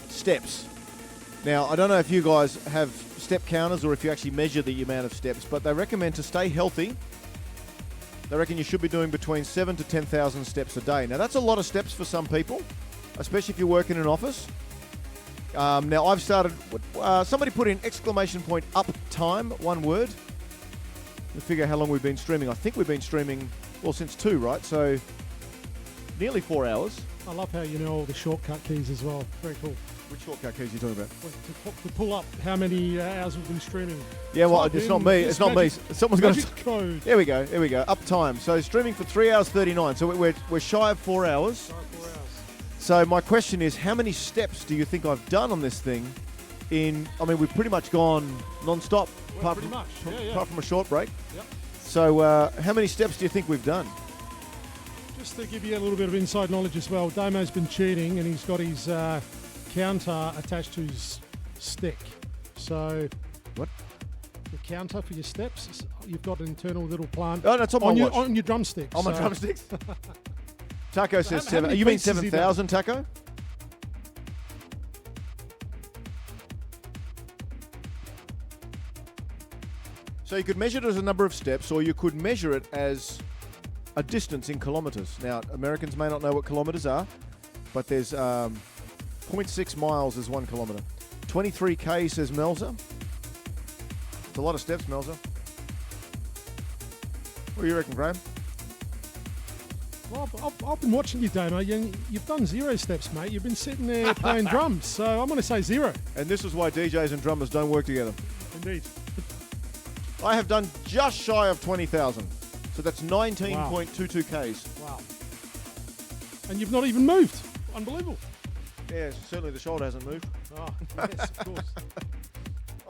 steps. Now, I don't know if you guys have step counters or if you actually measure the amount of steps, but they recommend to stay healthy. They reckon you should be doing between 7 to 10,000 steps a day. Now, that's a lot of steps for some people, especially if you work in an office. Now, I've started... somebody put in exclamation point up time, one word. To figure how long we've been streaming. I think we've been streaming, well, since 2, right? So, nearly 4 hours. I love how you know all the shortcut keys as well. Very cool. Which shortcut keys are you talking about? Well, to pull up how many hours we've been streaming. Yeah, well, Type it's in not me. this It's not magic- me. Someone's got magic code. Here we go. Here we go. Up time. So streaming for 3 hours 39. So we're shy of 4 hours. Sorry, 4 hours. So my question is, how many steps do you think I've done on this thing? I mean, we've pretty much gone non-stop, Well, pretty much. Yeah. apart from a short break. Yep. So how many steps do you think we've done? Just to give you a little bit of inside knowledge as well, Damo's been cheating and he's got his counter attached to his stick. So What? the counter for your steps, you've got an internal little plant Oh, no, it's on my watch. on your drumsticks. On my drumsticks. Taco says how 7. many You mean beats has he 7,000, Taco? So you could measure it as a number of steps, or you could measure it as a distance in kilometres. Now, Americans may not know what kilometres are, but there's 0.6 miles is 1 kilometre. 23k says Melza. It's a lot of steps, Melza. What do you reckon, Graham? Well, I've been watching you, Damo. You've done 0 steps, mate. You've been sitting there playing drums, so I'm going to say 0. And this is why DJs and drummers don't work together. Indeed. I have done just shy of 20,000. So that's 19.22 Ks. Wow. And you've not even moved. Unbelievable. Yeah, certainly the shoulder hasn't moved. Oh, yes, of course.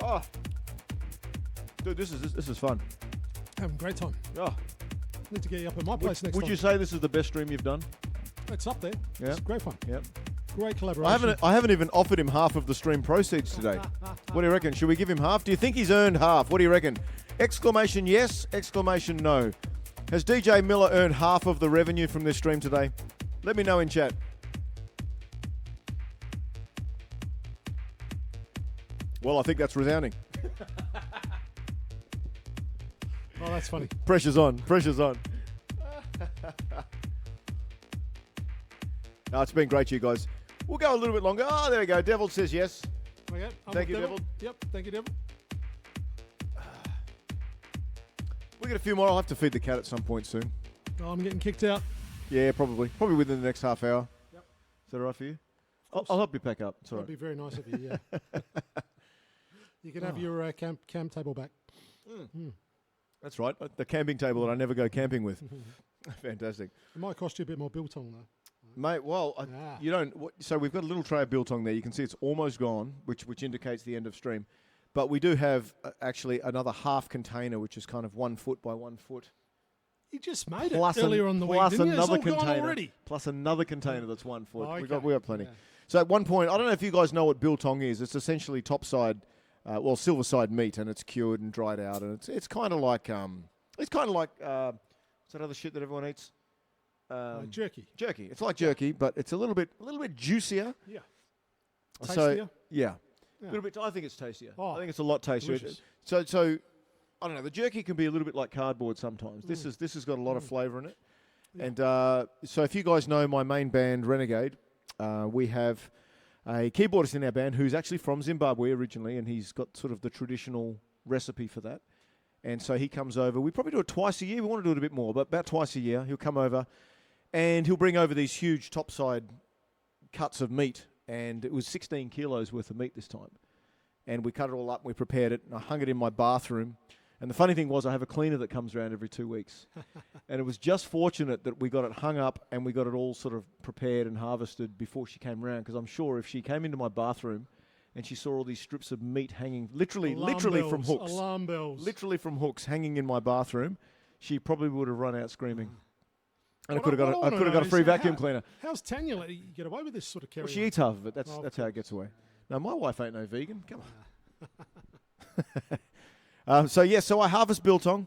Oh, dude, this is fun. Having a great time. Oh, Need to get you up at my place next would time. you say this is the best stream you've done? It's up there. Yeah. It's great fun. Yep. Great collaboration. I haven't even offered him half of the stream proceeds today. What do you reckon? Should we give him half? Do you think he's earned half? What do you reckon? Exclamation yes, exclamation no. Has DJ Miller earned half of the revenue from this stream today? Let me know in chat. Well, I think that's resounding. Oh, that's funny. Pressure's on. Pressure's on. No, it's been great, you guys. We'll go a little bit longer. Oh, there we go. Devil says yes. Okay. Thank you, Devil. Yep. Thank you, Devil. We'll get a few more. I'll have to feed the cat at some point soon. Oh, I'm getting kicked out. Yeah, probably. Probably within the next half hour. Yep. Is that all right for you? I'll help you pack up. It's all That'd right. be very nice of you, yeah. You can have your camp table back. That's right. The camping table that I never go camping with. Fantastic. It might cost you a bit more biltong, though. Mate, well, you don't. So we've got a little tray of biltong there. You can see it's almost gone, which indicates the end of stream. But we do have actually another half container, which is kind of 1 foot by 1 foot. You just made Plus it earlier on the week, plus didn't you? It's another all gone container. already. Plus another container that's 1 foot. Oh, We okay. got plenty. Yeah. So at one point, I don't know if you guys know what biltong is. It's essentially topside, silver side meat, and it's cured and dried out, and it's kind of like what's that other shit that everyone eats? Jerky. Jerky. It's like jerky, but it's a little bit juicier. Yeah. So Tastier? yeah, Yeah. a little bit. I think it's tastier. Oh, I think it's a lot tastier. delicious. So I don't know. The jerky can be a little bit like cardboard sometimes. This has got a lot of flavour in it. Yeah. And so if you guys know my main band, Renegade, we have a keyboardist in our band who's actually from Zimbabwe originally, and he's got sort of the traditional recipe for that. And so he comes over. We probably do it twice a year. We want to do it a bit more, but about twice a year. He'll come over, and he'll bring over these huge topside cuts of meat. And it was 16 kilos worth of meat this time. And we cut it all up, and we prepared it, and I hung it in my bathroom. And the funny thing was I have a cleaner that comes around every 2 weeks. And it was just fortunate that we got it hung up and we got it all sort of prepared and harvested before she came around, because I'm sure if she came into my bathroom and she saw all these strips of meat hanging, literally from hooks. Alarm bells. Literally from hooks hanging in my bathroom, she probably would have run out screaming. And What I I could have got a free is vacuum cleaner. How's Tanya let you get away with this sort of carry Well, she on? eats half of it. That's Oh, that's how it gets away. No, my wife ain't no vegan. Come on. So I harvest biltong.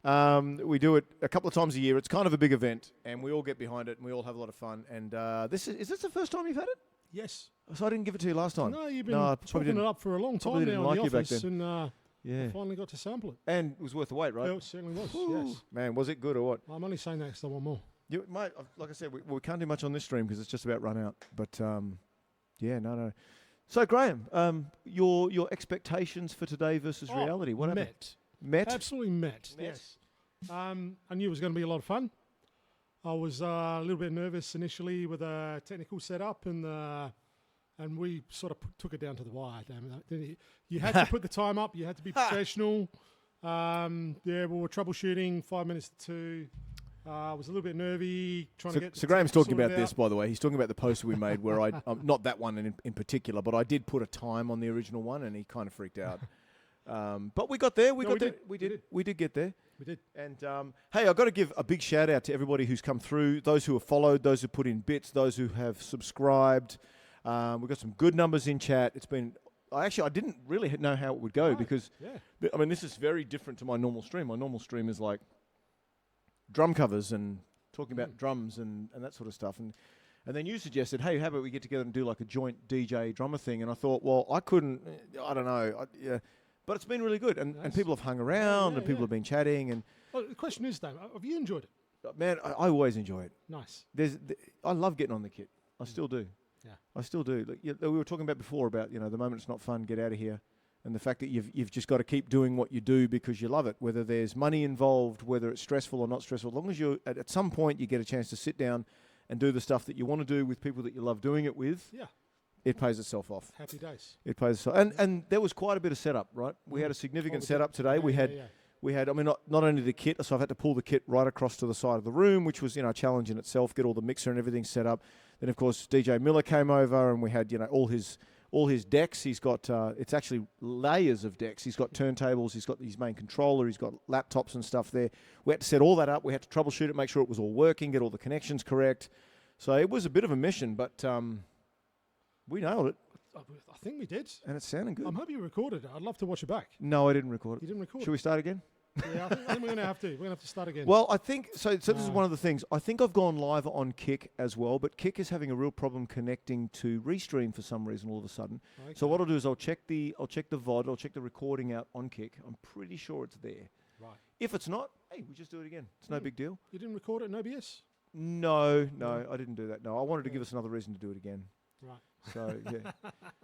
We do it a couple of times a year. It's kind of a big event, and we all get behind it, and we all have a lot of fun. And is this the first time you've had it? Yes. So I didn't give it to you last time. No, you've been I probably talking didn't. it up for a long probably time didn't now like in you the back office, then. and Yeah. I finally got to sample it. And it was worth the wait, right? Yeah, it certainly was, Ooh, yes. Man, was it good or what? I'm only saying that because I want more. Mate, like I said, we can't do much on this stream because it's just about run out. But yeah, no. So Graham, your expectations for today versus reality? What happened? Met? Absolutely met. Yes. I knew it was going to be a lot of fun. I was a little bit nervous initially with a technical setup, and we sort of took it down to the wire. Damn it. You had to put the time up. You had to be professional. We were troubleshooting 5 minutes to 2. I was a little bit nervy trying to get. So Graham's talking sorted about this, out. by the way. He's talking about the poster we made where I, not that one in particular, but I did put a time on the original one, and he kind of freaked out. But we got there. We did get there. We did. And hey, I've got to give a big shout out to everybody who's come through, those who have followed, those who put in bits, those who have subscribed. We've got some good numbers in chat. It's been. I didn't really know how it would go because, I mean, this is very different to my normal stream. My normal stream is like drum covers and talking about drums and that sort of stuff. And then you suggested, hey, how about we get together and do like a joint DJ drummer thing? And I thought, well, I couldn't, I don't know. But it's been really good. And people have hung around and people have been chatting. And Well, the question is, Dave, have you enjoyed it? man, I always enjoy it. Nice. I love getting on the kit. I still do. Yeah. I still do. Like, we were talking about before about, the moment it's not fun, get out of here. And the fact that you've just got to keep doing what you do because you love it, whether there's money involved, whether it's stressful or not stressful. As long as you, at some point, you get a chance to sit down and do the stuff that you want to do with people that you love doing it with, it pays itself off. Happy days. It pays itself. And there was quite a bit of setup, right? We had a significant setup today. We had We had, I mean, not only the kit, so I've had to pull the kit right across to the side of the room, which was, a challenge in itself, get all the mixer and everything set up. Then, of course, DJ Miller came over and we had, all his decks. He's got, it's actually layers of decks. He's got turntables, he's got his main controller, he's got laptops and stuff there. We had to set all that up. We had to troubleshoot it, make sure it was all working, get all the connections correct. So it was a bit of a mission, but we nailed it. I think we did. And it sounded good. I'm happy you recorded it. I'd love to watch it back. No, I didn't record it. You didn't record Should we start again? Yeah, I think we're going to have to. We're going to have to start again. Well, I think, so this is one of the things. I think I've gone live on Kick as well, but Kick is having a real problem connecting to Restream for some reason all of a sudden. Okay. So what I'll do is I'll check the VOD, I'll check the recording out on Kick. I'm pretty sure it's there. Right. If it's not, hey, we just do it again. It's no big deal. You didn't record it in OBS? No, I didn't do that. No, I wanted to give us another reason to do it again. Right. So yeah.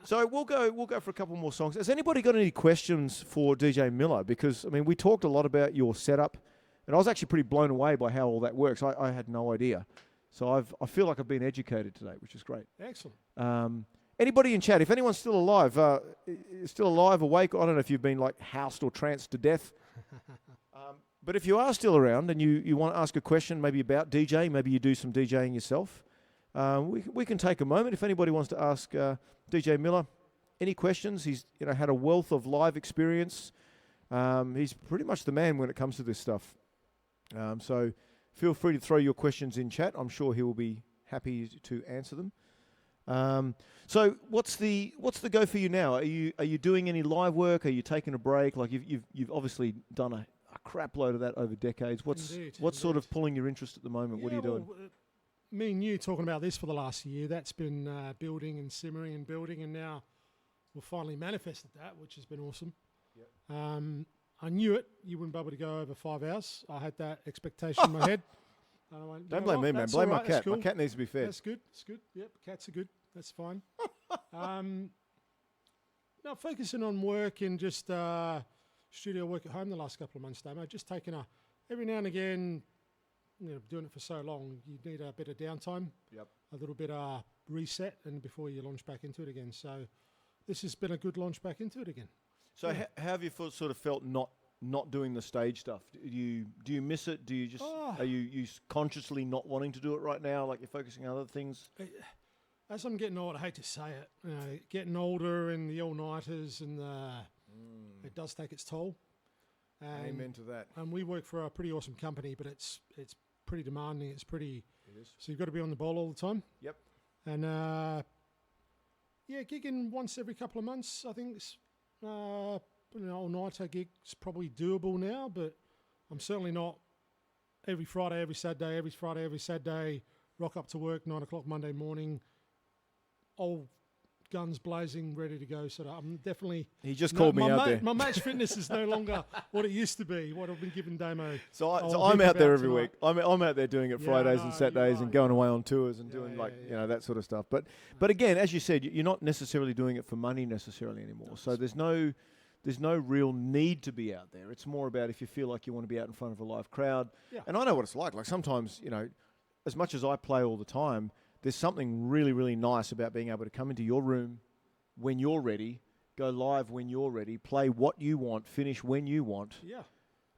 So we'll go for a couple more songs. Has anybody got any questions for DJ Miller? Because I mean, we talked a lot about your setup, and I was actually pretty blown away by how all that works. I had no idea. So I feel like I've been educated today, which is great. Excellent. Anybody in chat? If anyone's still alive, awake. I don't know if you've been like housed or tranced to death. But if you are still around and you want to ask a question, maybe about DJ, maybe you do some DJing yourself. We can take a moment if anybody wants to ask DJ Miller any questions. He's had a wealth of live experience. He's pretty much the man when it comes to this stuff. So feel free to throw your questions in chat. I'm sure he will be happy to answer them. So what's the go for you now? Are you doing any live work? Are you taking a break? Like you've obviously done a crap load of that over decades. What's sort of pulling your interest at the moment? What are you doing? Well, me and you talking about this for the last year, that's been building and simmering and building, and now we've finally manifested that, which has been awesome. Yep. I knew it. You wouldn't be able to go over 5 hours. I had that expectation in my head. And I went, Don't blame me, man. Blame my cat. Cool. My cat needs to be fed. That's good. That's good. Yep, cats are good. That's fine. Now, focusing on work and just studio work at home the last couple of months, Damo. Just taking every now and again, doing it for so long, you need a bit of downtime. Yep. A little bit of reset, and before you launch back into it again. So this has been a good launch back into it again. So how have you sort of felt not doing the stage stuff? Do you miss it? Do you just are you consciously not wanting to do it right now? Like you're focusing on other things? As I'm getting old, I hate to say it, getting older and the all-nighters and it does take its toll. Amen to that. And we work for a pretty awesome company, but it's pretty demanding. It is. So you've got to be on the ball all the time. Yep. And gigging once every couple of months, I think it's, an all-nighter gig's probably doable now, but I'm certainly not every Friday, every Saturday, every Friday, every Saturday, rock up to work, 9 o'clock Monday morning, all guns blazing, ready to go. So I'm definitely... He just called me out there. My match fitness is no longer what it used to be, what I've been giving Damo. So I'm out there every week. I'm out there doing it Fridays and Saturdays and going away on tours and doing that sort of stuff. But again, as you said, you're not necessarily doing it for money necessarily anymore. So there's no real need to be out there. It's more about if you feel like you want to be out in front of a live crowd. Yeah. And I know what it's like. Like sometimes, as much as I play all the time, there's something really, really nice about being able to come into your room when you're ready, go live when you're ready, play what you want, finish when you want. Yeah.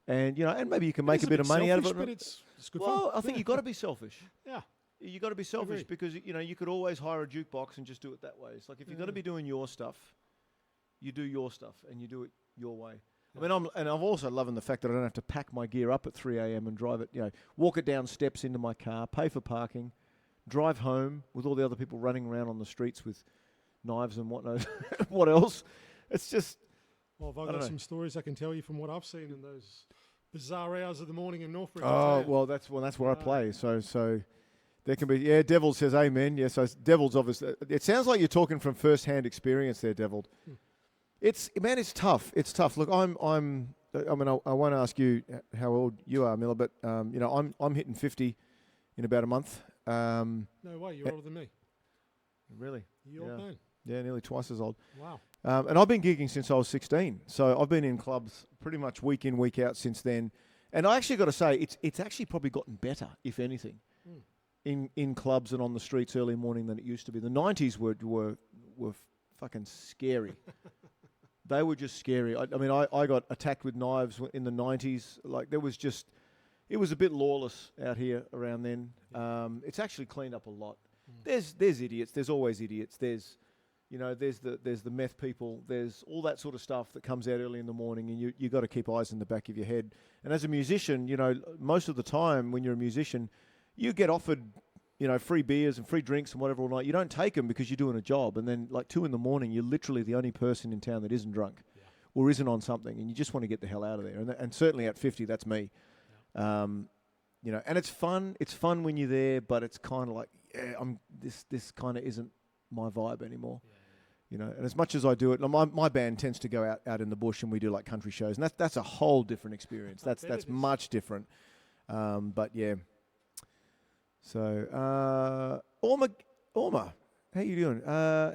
And, and maybe you can make a bit of money out of it. But it's good fun. Well, I think you've got to be selfish. Yeah. You've got to be selfish because, you could always hire a jukebox and just do it that way. It's like if you're going to be doing your stuff, you do your stuff and you do it your way. I mean, I'm also loving the fact that I don't have to pack my gear up at 3 a.m. and drive it, walk it down steps into my car, pay for parking, drive home with all the other people running around on the streets with knives and whatnot. What else? It's just... Well, I've got some stories I can tell you from what I've seen in those bizarre hours of the morning in Northbridge. Oh, well, that's where I play. So there can be... Yeah, Devil says amen. Yeah, so Devil's obviously... It sounds like you're talking from first-hand experience there, Devil. It's tough. It's tough. Look, I won't ask you how old you are, Miller, but I'm hitting 50 in about a month. No way, you're older than me. Really? You're old man. Yeah, nearly twice as old. Wow. And I've been gigging since I was 16, so I've been in clubs pretty much week in, week out since then. And I actually got to say, it's actually probably gotten better, if anything, in clubs and on the streets early morning than it used to be. The 90s were fucking scary. They were just scary. I mean, I got attacked with knives in the 90s. Like, there was just, it was a bit lawless out here around then. It's actually cleaned up a lot. There's idiots. There's always idiots. There's the meth people. There's all that sort of stuff that comes out early in the morning, and you got to keep eyes in the back of your head. And as a musician, most of the time when you're a musician, you get offered, free beers and free drinks and whatever all night. You don't take them because you're doing a job, and then like 2 a.m, you're literally the only person in town that isn't drunk or isn't on something, and you just want to get the hell out of there. And certainly at 50, that's me. And it's fun. It's fun when you're there, but it's kind of like, this kind of isn't my vibe anymore. And as much as I do it, my band tends to go out in the bush, and we do like country shows, and that's a whole different experience. That's much different. But yeah. So Orma, how you doing?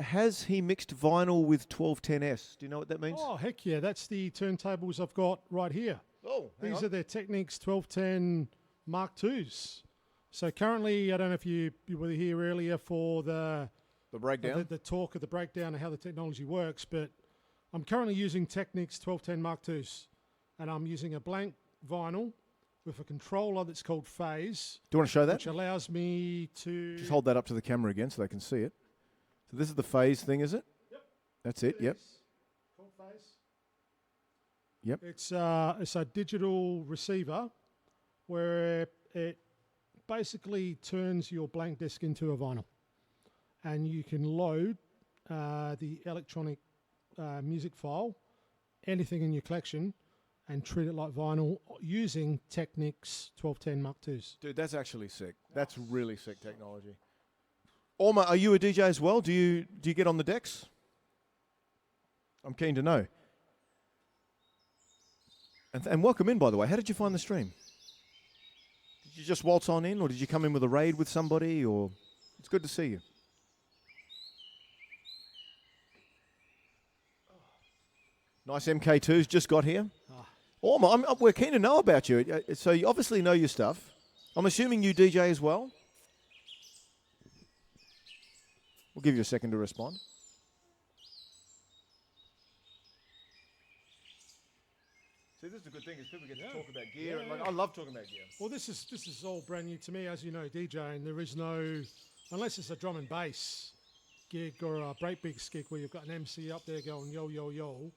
Has he mixed vinyl with 1210S? Do you know what that means? Oh, heck yeah. That's the turntables I've got right here. Oh, These are their Technics 1210 Mark IIs. So currently, I don't know if you were here earlier for the breakdown, the talk of the breakdown of how the technology works, but I'm currently using Technics 1210 Mark IIs, and I'm using a blank vinyl with a controller that's called Phase. Do you want to show that? Which allows me to... Just hold that up to the camera again so they can see it. So this is the Phase thing, is it? Yep. That's it, yep. Called Phase. Yep. It's a digital receiver where it basically turns your blank disc into a vinyl. And you can load the electronic music file, anything in your collection, and treat it like vinyl using Technics 1210 Mark IIs. Dude, that's actually sick. That's really sick technology. Orma, are you a DJ as well? Do you get on the decks? I'm keen to know. And welcome in, by the way. How did you find the stream? Did you just waltz on in, or did you come in with a raid with somebody? Or it's good to see you. Nice MK2s just got here. Orma, we're keen to know about you. So you obviously know your stuff. I'm assuming you DJ as well? We'll give you a second to respond. See, this is a good thing, is people get to talk about gear. And I love talking about gear. Well, this is all brand new to me. As you know, DJing, there is no, unless it's a drum and bass gig or a breakbeats gig where you've got an MC up there going yo, yo, yo.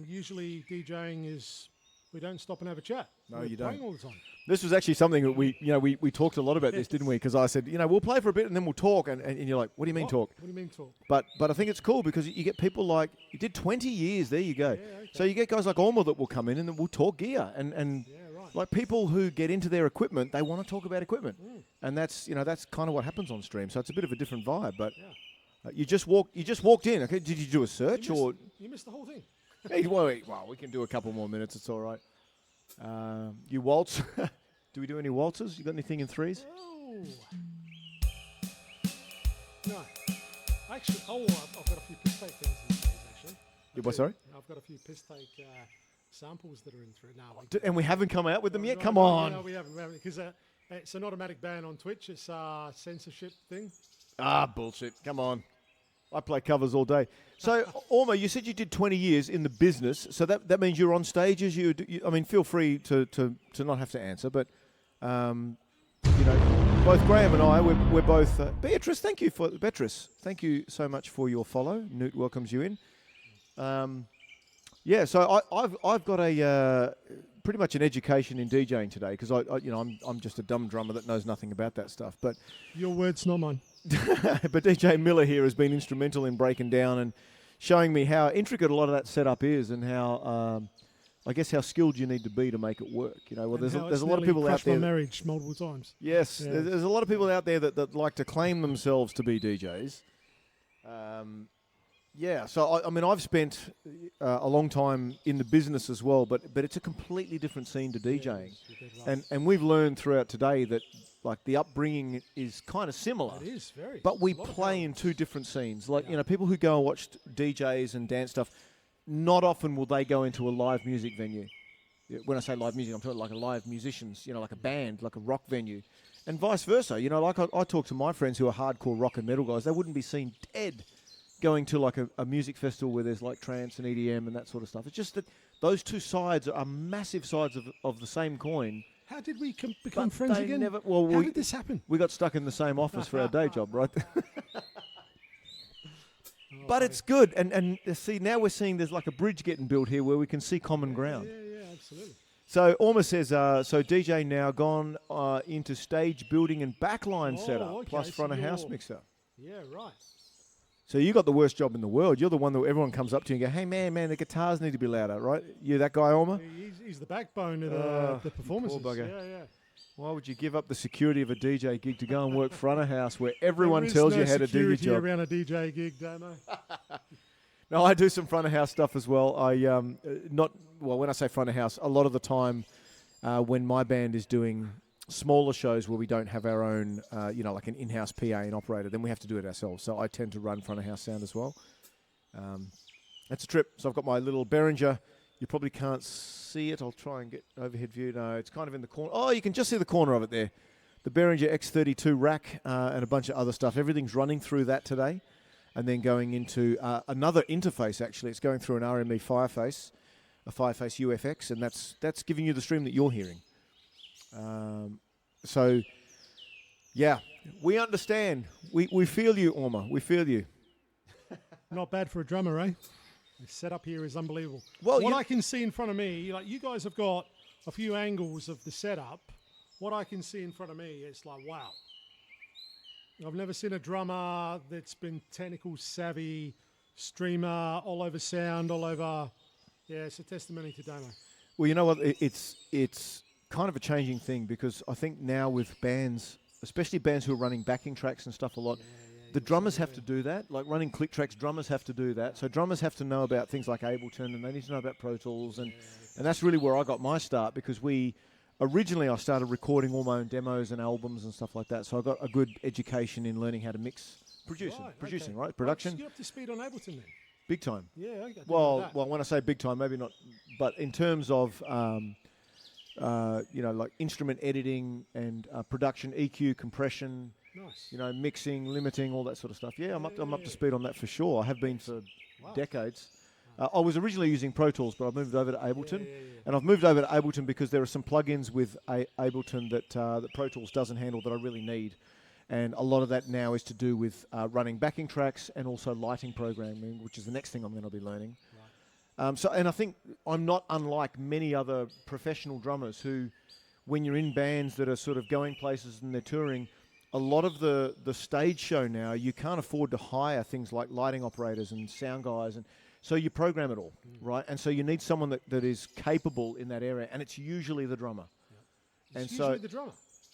Usually DJing is, we don't stop and have a chat. No, We're you don't. playing all the time. This was actually something that we talked a lot about this, didn't we? Because I said, we'll play for a bit and then we'll talk. And you're like, what do you mean talk? What do you mean talk? But I think it's cool because you get people like, you did 20 years, there you go. Yeah, okay. So you get guys like Orma that will come in and then we'll talk gear. And Yeah, right. like people who get into their equipment, they want to talk about equipment. And that's kind of what happens on stream. So it's a bit of a different vibe. But you just walked in. Okay, did you do a search You missed the whole thing. Hey, well, we can do a couple more minutes. It's all right. You waltz? Do we do any waltzes? You got anything in threes? Oh. No. Actually, I've got a few piss take things in threes, actually. What, sorry? I've got a few piss take samples that are in threes. No, And we haven't come out with them yet? no, Come no, on. No, we haven't. Because it's an automatic ban on Twitch. It's a censorship thing. Bullshit. Come on. I play covers all day. So, Orma, you said you did 20 years in the business. So that means you're on stages. I mean, feel free to not have to answer. But, both Graham and I, we're both... Beatrice, thank you so much for your follow. Newt welcomes you in. So I've got a... pretty much an education in DJing today because I'm just a dumb drummer that knows nothing about that stuff. But your words, not mine. But DJ Miller here has been instrumental in breaking down and showing me how intricate a lot of that setup is and how I guess how skilled you need to be to make it work. There's a lot of people out there. My marriage multiple times. Yes, yeah. There's a lot of people out there that like to claim themselves to be DJs. So I've spent a long time in the business as well, but it's a completely different scene to DJing, and we've learned throughout today that like the upbringing is kind of similar. It is very. But we play in two different scenes. Like people who go and watch DJs and dance stuff, not often will they go into a live music venue. When I say live music, I'm talking like a live musicians, like a band, like a rock venue, and vice versa. Like I talk to my friends who are hardcore rock and metal guys, they wouldn't be seen dead going to like a music festival where there's like trance and EDM and that sort of stuff. It's just that those two sides are massive sides of the same coin. How did we become But friends they again? never- well, How we- did this happen? We got stuck in the same office for our day job, right? But it's good, and see, now we're seeing there's like a bridge getting built here where we can see common ground. Yeah, absolutely. So Orma says, so DJ now gone into stage building and backline setup, okay, plus so front of house you're- mixer. Yeah, right. So you got the worst job in the world. You're the one that everyone comes up to you and go, hey, man, the guitars need to be louder, right? You that guy, Orma? He's the backbone of the performances. poor bugger. Yeah. Why would you give up the security of a DJ gig to go and work front of house where everyone There is tells no you how to do your security job? around a DJ gig, Damo. No, I do some front of house stuff as well. When I say front of house, a lot of the time when my band is doing smaller shows where we don't have our own, like an in-house PA and operator, then we have to do it ourselves. So I tend to run front of house sound as well. That's a trip. So I've got my little Behringer. You probably can't see it. I'll try and get overhead view. No, it's kind of in the corner. Oh, you can just see the corner of it there. The Behringer X32 rack and a bunch of other stuff. Everything's running through that today. And then going into another interface, actually. It's going through an RME Fireface, a Fireface UFX, and that's giving you the stream that you're hearing. So, yeah, we understand. We feel you, Orma. We feel you. Not bad for a drummer, eh? The setup here is unbelievable. Well, what I can see in front of me, like you guys have got a few angles of the setup. What I can see in front of me, it's like, wow. I've never seen a drummer that's been technical savvy, streamer, all over sound, all over. Yeah, it's a testimony to Damo. Well, you know what? It's kind of a changing thing because I think now with bands, especially bands who are running backing tracks and stuff a lot, the drummers have to do that. Like running click tracks, drummers have to do that. So drummers have to know about things like Ableton and they need to know about Pro Tools. And that's really where I got my start because originally I started recording all my own demos and albums and stuff like that. So I got a good education in learning how to mix, producing, right? Production. You're up to speed on Ableton then? Big time. Yeah, I didn't know Well, that. when I say big time, maybe not, but in terms of like instrument editing and production, EQ, compression, Nice. mixing, limiting, all that sort of stuff. Yeah, I'm up to speed on that for sure. I have been for decades. I was originally using Pro Tools, but I've moved over to Ableton, and I've moved over to Ableton because there are some plugins with Ableton that Pro Tools doesn't handle that I really need. And a lot of that now is to do with running backing tracks and also lighting programming, which is the next thing I'm going to be learning. Right. And I think I'm not unlike many other professional drummers who, when you're in bands that are sort of going places and they're touring, a lot of the stage show now, you can't afford to hire things like lighting operators and sound guys. And so you program it all, right? And so you need someone that is capable in that area, and it's usually the drummer. Yeah. And It's so usually the drummer.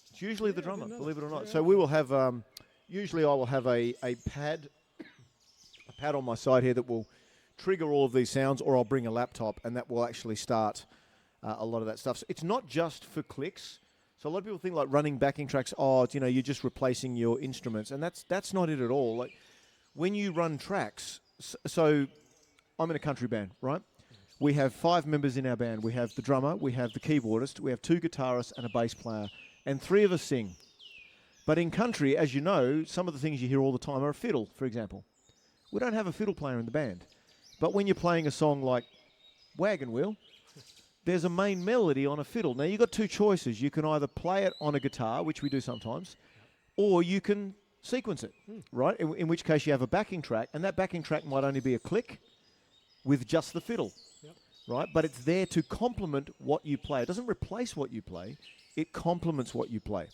it's usually the I drummer, didn't know believe it that. or not. Yeah, So we will have, usually I will have a pad on my side here that will trigger all of these sounds, or I'll bring a laptop, and that will actually start a lot of that stuff. So it's not just for clicks. So a lot of people think like running backing tracks, you're just replacing your instruments, and that's not it at all. Like when you run tracks, so I'm in a country band, right? We have 5 members in our band. We have the drummer, we have the keyboardist, we have 2 guitarists and a bass player, and 3 of us sing. But in country, as you know, some of the things you hear all the time are a fiddle, for example. We don't have a fiddle player in the band. But when you're playing a song like Wagon Wheel, there's a main melody on a fiddle. Now, you've got 2 choices. You can either play it on a guitar, which we do sometimes, or you can sequence it, right? In which case you have a backing track, and that backing track might only be a click with just the fiddle, right? But it's there to complement what you play. It doesn't replace what you play. It complements what you play.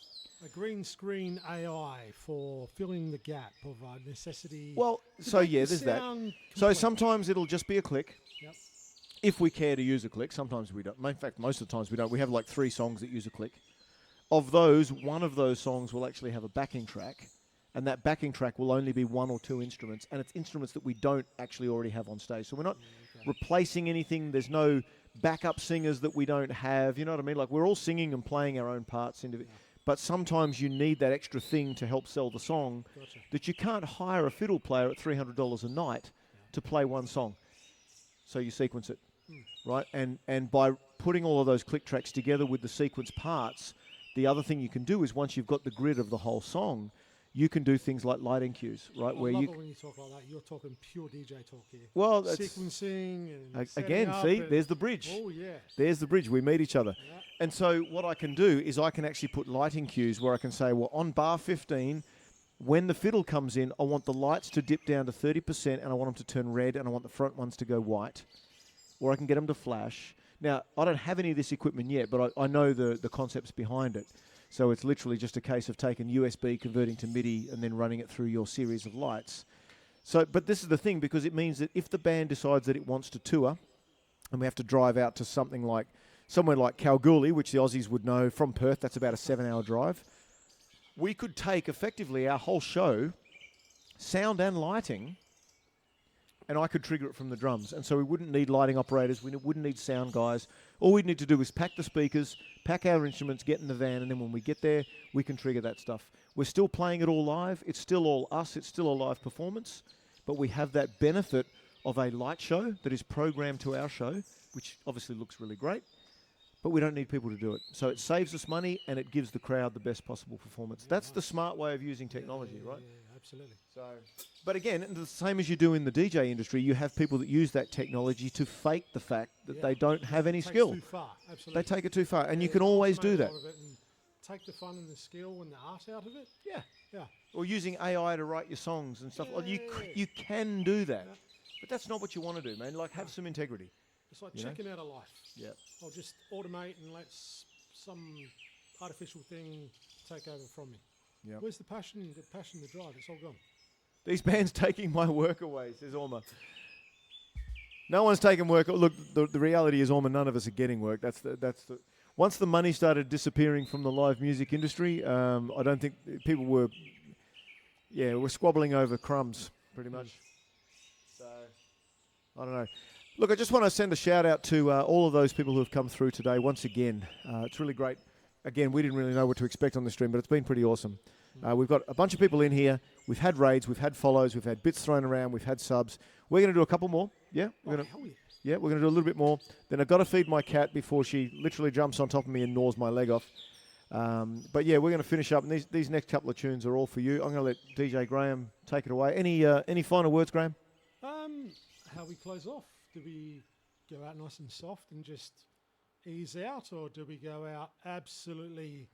A green screen AI for filling the gap of necessity. Well, so yeah, there's that. So sometimes it'll just be a click. Yep. If we care to use a click, sometimes we don't. In fact, most of the times we don't. We have like 3 songs that use a click. Of those, one of those songs will actually have a backing track, and that backing track will only be 1 or 2 instruments, and it's instruments that we don't actually already have on stage. So we're not replacing anything. There's no backup singers that we don't have. You know what I mean? Like we're all singing and playing our own parts into it. But sometimes you need that extra thing to help sell the song that you can't hire a fiddle player at $300 a night to play one song. So you sequence it, right? And by putting all of those click tracks together with the sequence parts, the other thing you can do is once you've got the grid of the whole song, you can do things like lighting cues, right? I where love you it when you talk like that. You're talking pure DJ talk here. well, that's, Sequencing and setting again, up see, and- there's the bridge. Oh yeah. There's the bridge. We meet each other. Yeah. And so what I can do is I can actually put lighting cues where I can say, well, on bar 15, when the fiddle comes in, I want the lights to dip down to 30% and I want them to turn red and I want the front ones to go white. Or I can get them to flash. Now, I don't have any of this equipment yet, but I know the concepts behind it. So it's literally just a case of taking USB, converting to MIDI, and then running it through your series of lights. So, but this is the thing, because it means that if the band decides that it wants to tour, and we have to drive out to somewhere like Kalgoorlie, which the Aussies would know from Perth, that's about a 7-hour drive, we could take effectively our whole show, sound and lighting, and I could trigger it from the drums. And so we wouldn't need lighting operators, we wouldn't need sound guys. All we'd need to do is pack the speakers, pack our instruments, get in the van, and then when we get there, we can trigger that stuff. We're still playing it all live. It's still all us. It's still a live performance. But we have that benefit of a light show that is programmed to our show, which obviously looks really great. But we don't need people to do it. So it saves us money and it gives the crowd the best possible performance. That's the smart way of using technology, right? Yeah, absolutely. So, but again, the same as you do in the DJ industry, you have people that use that technology to fake the fact that they don't have any Takes skill. Too far. Absolutely. They take it too far, and you Yeah, can always do automate a that. lot of it and take the fun and the skill and the art out of it. Yeah. Yeah. Or using AI to write your songs and stuff. Like you can do that, but that's not what you want to do, man. Like, have some integrity. It's like You know? checking out a life. Yeah. I'll just automate and let some artificial thing take over from me. Yeah. Where's the passion, the drive? It's all gone. These bands taking my work away, says Orma. No one's taking work. Look, the reality is, Orma, none of us are getting work. That's the. Once the money started disappearing from the live music industry, I don't think people were squabbling over crumbs, pretty much. So, I don't know. Look, I just want to send a shout out to all of those people who have come through today once again. It's really great. Again, we didn't really know what to expect on the stream, but it's been pretty awesome. We've got a bunch of people in here. We've had raids, we've had follows, we've had bits thrown around, we've had subs. We're going to do a couple more. Yeah? We're going to do a little bit more. Then I've got to feed my cat before she literally jumps on top of me and gnaws my leg off. But yeah, we're going to finish up. And these next couple of tunes are all for you. I'm going to let DJ Graham take it away. Any final words, Graham? How we close off? Do we go out nice and soft and just ease out, or do we go out absolutely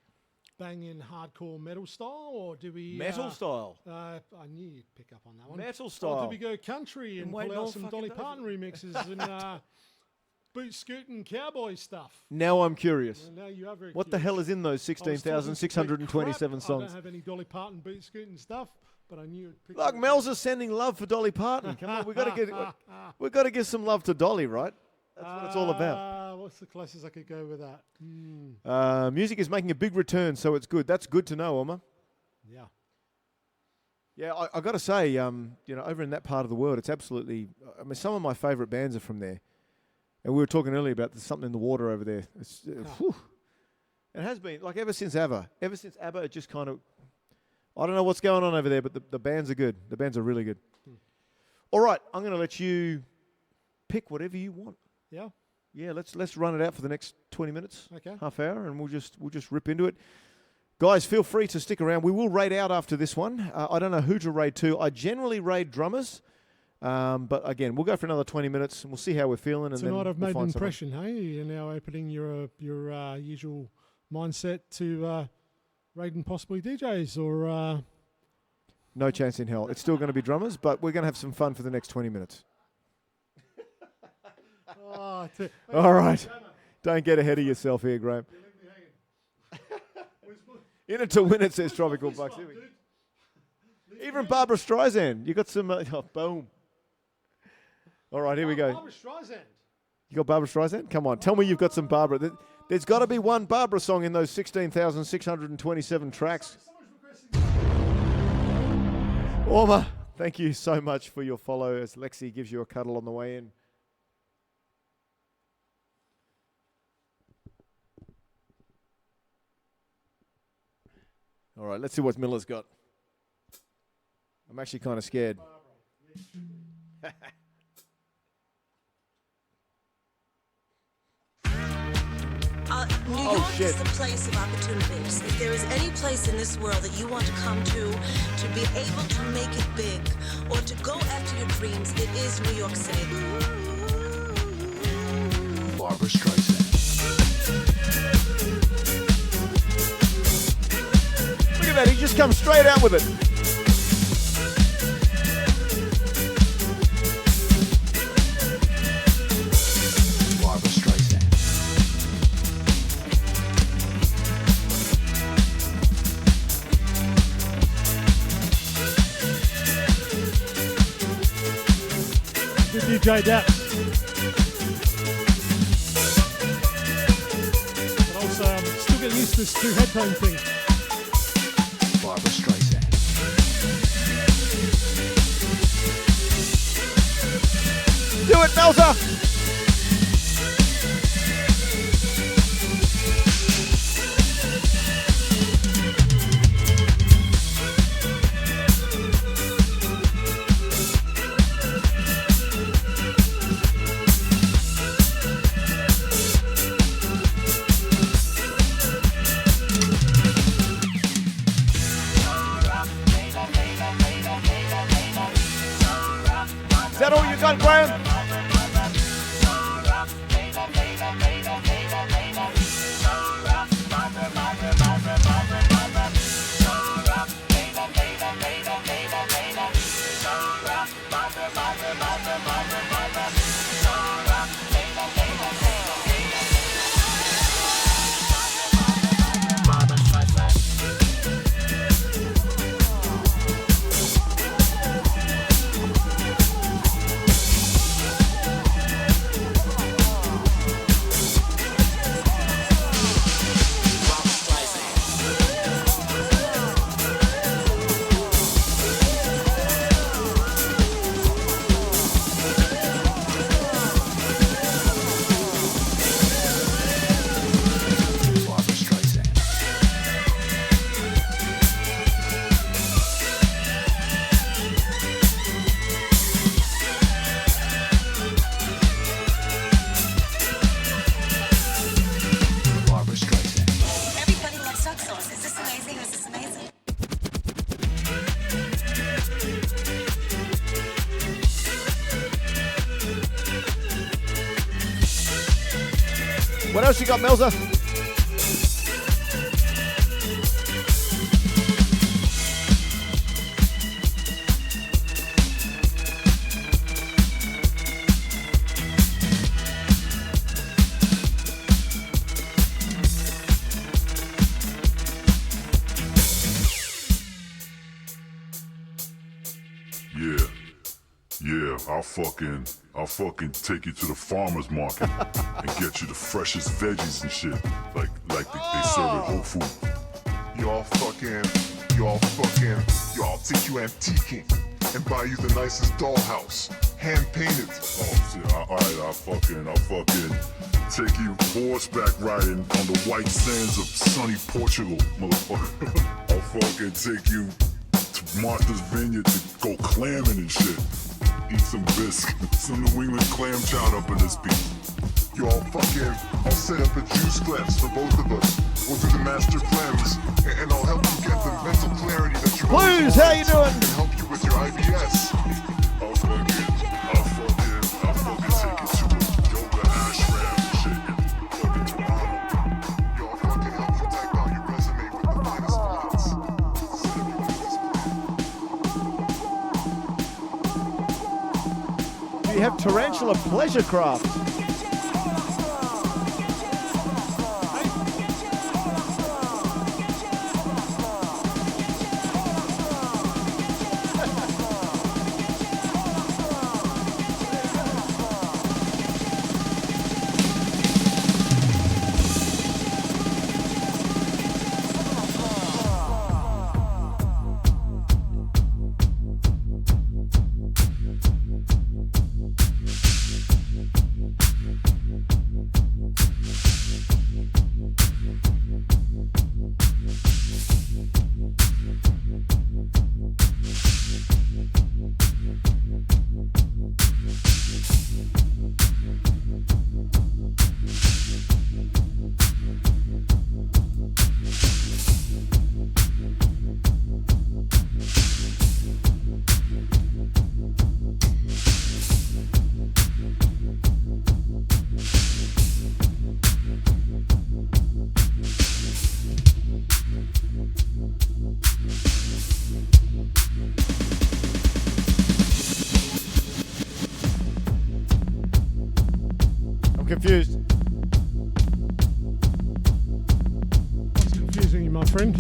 banging hardcore metal style, or do we Metal style. I knew you'd pick up on that one. Metal Or style. do we go country and waiting pull all out some fucking Dolly day. Parton remixes and boot scooting cowboy stuff? Now I'm curious. Well, now you are very What the curious. hell is in those I was talking complete 16,627 crap. I songs? don't have any Dolly Parton boot scooting stuff, but I knew you'd pick Look, up. Mel's is sending love for Dolly Parton. Come on, we've got to give some love to Dolly, right? That's what it's all about. What's the closest I could go with that? Music is making a big return, so it's good. That's good to know, Omar. Yeah. Yeah, I got to say, over in that part of the world, it's absolutely. I mean, some of my favourite bands are from there, and we were talking earlier about there's something in the water over there. It's, whew. It has been like ever since ABBA. Ever since ABBA, it just kind of. I don't know what's going on over there, but the bands are good. The bands are really good. All right, I'm going to let you pick whatever you want. Yeah. Yeah, let's run it out for the next 20 minutes, Okay. half hour, and we'll just rip into it. Guys, feel free to stick around. We will raid out after this one. I don't know who to raid to. I generally raid drummers, but again, we'll go for another 20 minutes, and we'll see how we're feeling. And Tonight then I've we'll made an find someone. impression, hey? You're now opening your usual mindset to raiding possibly DJs or... No chance in hell. It's still going to be drummers, but we're going to have some fun for the next 20 minutes. All right. Don't get ahead of yourself here, Graham. In it to win it, says Tropical Bucks. Here we go. Even Barbara Streisand. You got some... boom. All right, here we go. Barbara Streisand. You got Barbara Streisand? Come on, tell me you've got some Barbara. There's got to be one Barbara song in those 16,627 tracks. Orma, thank you so much for your follow as Lexi gives you a cuddle on the way in. All right, let's see what Miller's got. I'm actually kind of scared. New Oh, York shit. is the place of opportunities. If there is any place in this world that you want to come to be able to make it big, or to go after your dreams, it is New York City. Barbara Streisand. Look at that, he just comes straight out with it. Barbara Streisand. Good DJ Daps. But also, I'm still getting used to this two headphone thing. Barbara Streisand. Do it, Melzer! Is that all you got, Graham? Barbara Streisand. Barbara Streisand. Everybody loves soy sauce. Is this amazing? Is this amazing? What else you got, Melzer? Yeah, I'll fucking take you to the farmer's market and get you the freshest veggies and shit, like they serve at Whole Foods. Y'all take you antiquing and buy you the nicest dollhouse, hand painted. Oh shit, alright, I'll fucking take you horseback riding on the white sands of sunny Portugal, motherfucker. I'll fucking take you to Martha's Vineyard to go clamming and shit. Eat some bisque, some New England clam chowder up in this piece. I'll set up a juice glass for both of us. We'll do the master cleanse, and I'll help you get the mental clarity that you Blues, how you doing? And help you with your IBS. I'll fucking take you to a yoga ashram and shit in fucking Toronto. Y'all fucking help you type out your resume with the finest fonts. Set everybody this Do you have Tarantula Pleasure Craft? I'm confused. What's confusing you, my friend?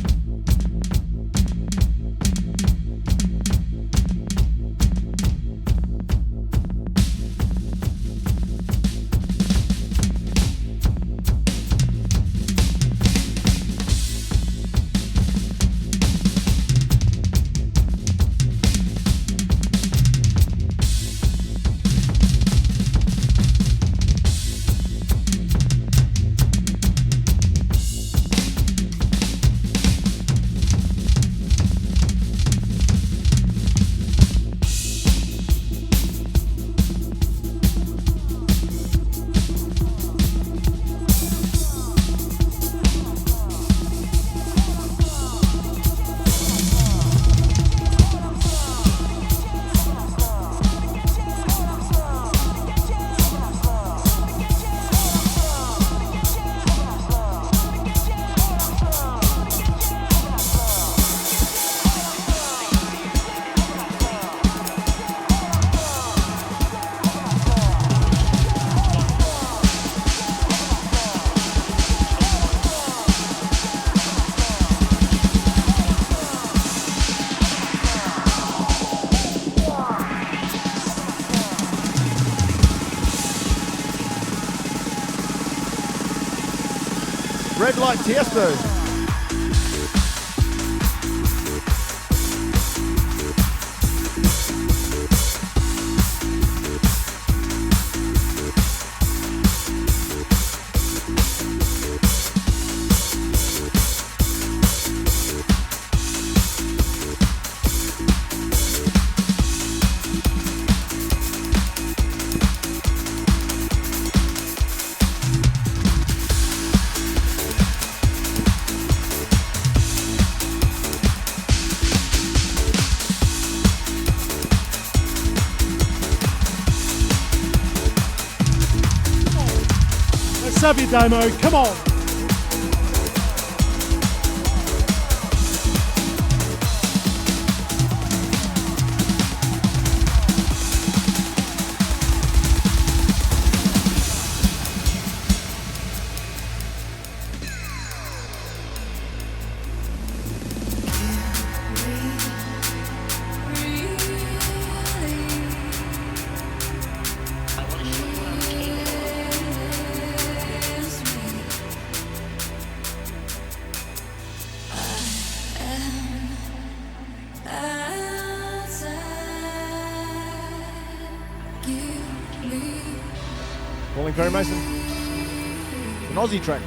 Red Light Tiesto. Let's have your Damo, come on. Calling Perry Mason. An Aussie track.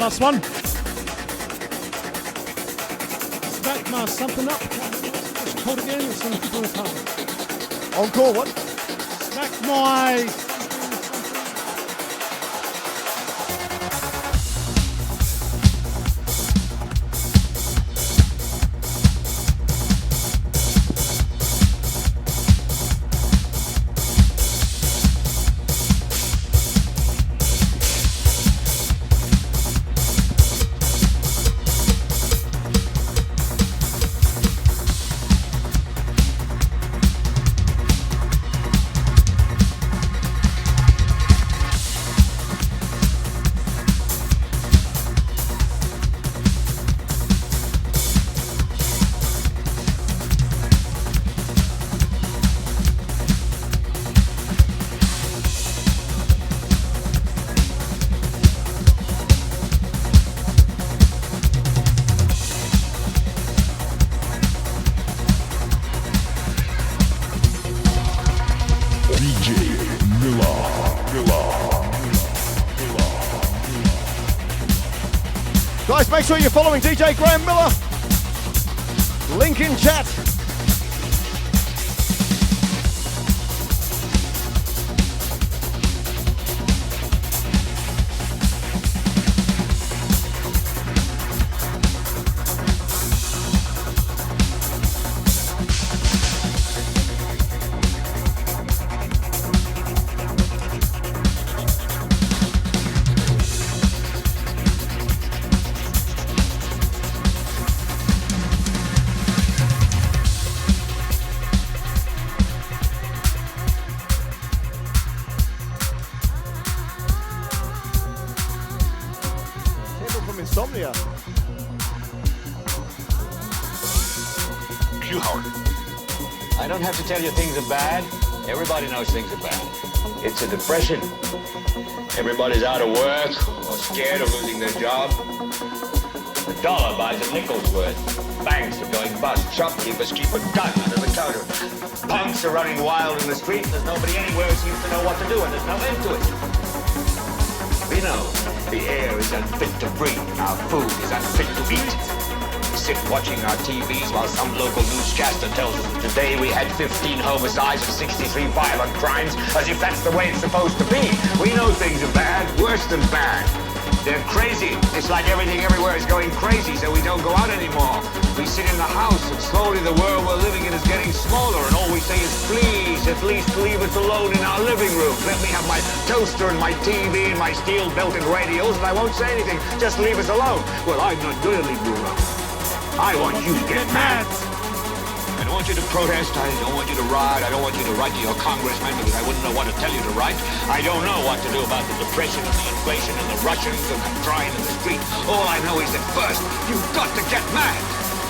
Last one. Smack my something up. What's it called again? It's on the cover. Encore, what? Smack my. make sure you're following DJ Graham Miller. Link in chat. Insomnia. You, Howard. I don't have to tell you things are bad. Everybody knows things are bad. It's a depression. Everybody's out of work or scared of losing their job. The dollar buys a nickel's worth. Banks are going bust. Shopkeepers keep a gun under the counter. Punks are running wild in the street. There's nobody anywhere who seems to know what to do, and there's no end to it. We know the air is unfit to breathe. Our food is unfit to eat. We sit watching our TVs while some local newscaster tells us that today we had 15 homicides and 63 violent crimes, as if that's the way it's supposed to be. We know things are bad, worse than bad. They're crazy. It's like everything everywhere is going crazy, so we don't go out anymore. We sit in the house, and slowly the world we're living in is getting smaller, and all we say is, please, at least leave us alone in our living room. Let me have my toaster and my TV and my steel-belted radios, and I won't say anything. Just leave us alone. Well, I'm not going to leave you alone. I want you to get mad. I don't want you to protest. I don't want you to riot. I don't want you to write to your congressman because I wouldn't know what to tell you to write. I don't know what to do about the depression and the inflation and the Russians and the crying in the street. All I know is that first, you've got to get mad.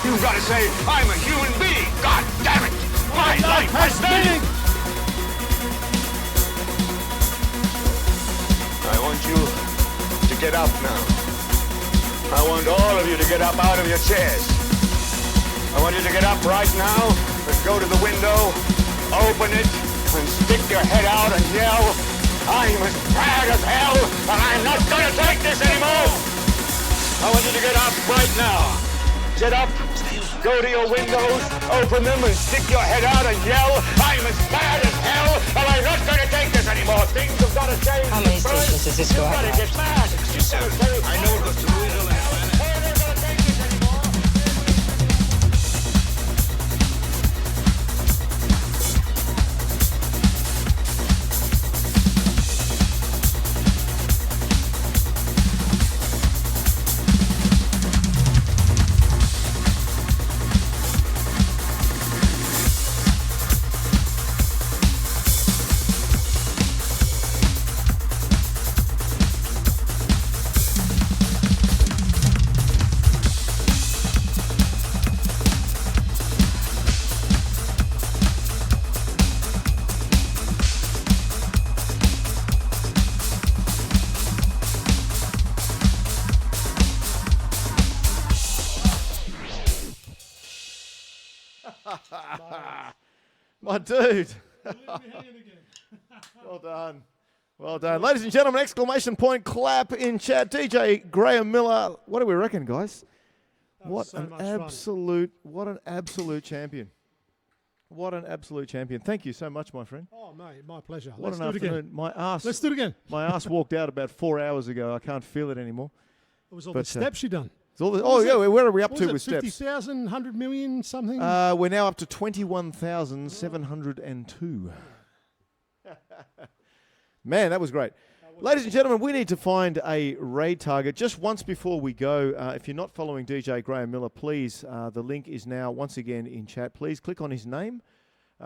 You've got to say, I'm a human being. God damn it. My life has meaning. I want you to get up now. I want all of you to get up out of your chairs. I want you to get up right now and go to the window, open it, and stick your head out and yell, I'm as bad as hell, and I'm not going to take this anymore. I want you to get up right now. Get up, go to your windows, open them, and stick your head out and yell, I'm as bad as hell, and I'm not going to take this anymore. Things have got to change. How many stations does this go out? You've got to get mad. 67. I know it goes to Louisville and Atlanta. My dude. Well done. Well done. Ladies and gentlemen, exclamation point clap in chat. DJ Graham Miller. What do we reckon, guys? What an absolute champion. What an absolute champion. Thank you so much, my friend. Oh, mate, my pleasure. What Let's an do it afternoon. again. My ass. Let's do it again. My ass walked out about 4 hours ago. I can't feel it anymore. It was all the steps you done. It's all where are we up to with steps? 50,000, 100 million, something? We're now up to 21,702. Man, that was great. Ladies and gentlemen, we need to find a raid target. Just once before we go, if you're not following DJ Graham Miller, please, the link is now once again in chat. Please click on his name,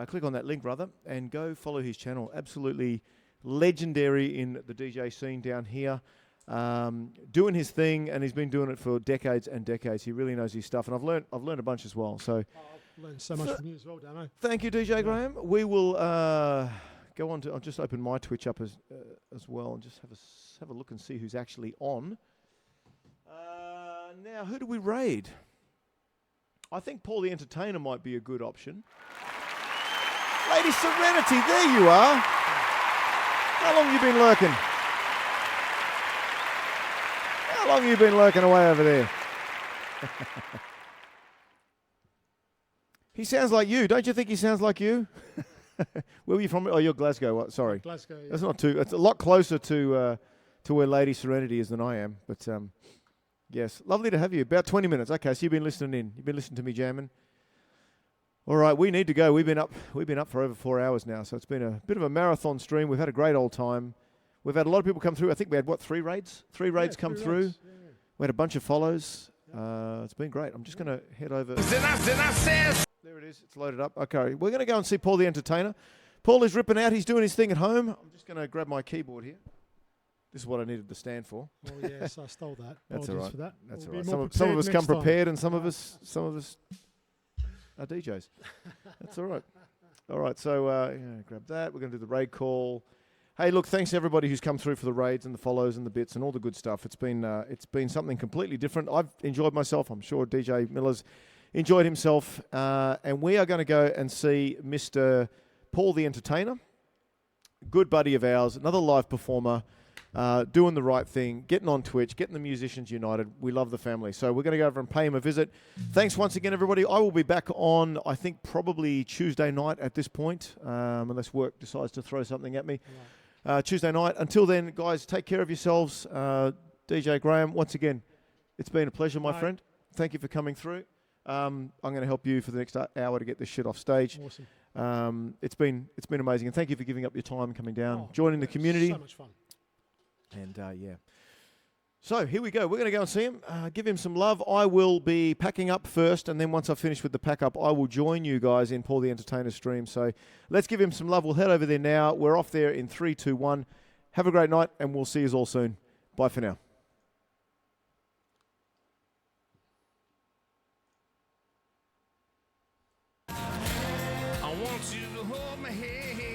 click on that link, rather, and go follow his channel. Absolutely legendary in the DJ scene down here. Doing his thing, and he's been doing it for decades and decades. He really knows his stuff, and I've learned a bunch as well. So, I've learned so much from you as well, Damo. Thank you, DJ Graham. We will go on to. I'll just open my Twitch up as well, and just have a look and see who's actually on. Now, who do we raid? I think Paul the Entertainer might be a good option. Lady Serenity, there you are. How long have you been lurking? How long have you been lurking away over there? He sounds like you. Don't you think he sounds like you? Where were you from? Oh, you're Glasgow. What? Sorry. Glasgow, yeah. That's not too. It's a lot closer to where Lady Serenity is than I am. But yes, lovely to have you. About 20 minutes. Okay, so you've been listening in. You've been listening to me jamming. All right, we need to go. We've been up for over 4 hours now, so it's been a bit of a marathon stream. We've had a great old time. We've had a lot of people come through. I think we had, 3 raids? 3 raids come through. Yeah. We had a bunch of follows. It's been great. I'm just going to head over. There it is. It's loaded up. Okay, we're going to go and see Paul the Entertainer. Paul is ripping out. He's doing his thing at home. I'm just going to grab my keyboard here. This is what I needed the stand for. Oh yes, I stole that. That's all Apologies right. for that. That's all We'll right. be more Some of us come next time. prepared, and some of us are DJs. That's all right. All right. So grab that. We're going to do the raid call. Hey, look, thanks to everybody who's come through for the raids and the follows and the bits and all the good stuff. It's been something completely different. I've enjoyed myself. I'm sure DJ Miller's enjoyed himself. And we are going to go and see Mr. Paul the Entertainer, good buddy of ours, another live performer, doing the right thing, getting on Twitch, getting the musicians united. We love the family. So we're going to go over and pay him a visit. Thanks once again, everybody. I will be back on, I think, probably Tuesday night at this point, unless work decides to throw something at me. Tuesday night. Until then, guys, take care of yourselves. DJ Graham, once again, it's been a pleasure, my friend. Thank you for coming through. I'm going to help you for the next hour to get this shit off stage. Awesome. It's been amazing, and thank you for giving up your time, coming down, joining the community. So much fun. And yeah. So here we go. We're going to go and see him, give him some love. I will be packing up first, and then once I've finished with the pack up, I will join you guys in Paul the Entertainer stream. So let's give him some love. We'll head over there now. We're off there in 3, 2, 1. Have a great night, and we'll see you all soon. Bye for now. I want you to hold my hand.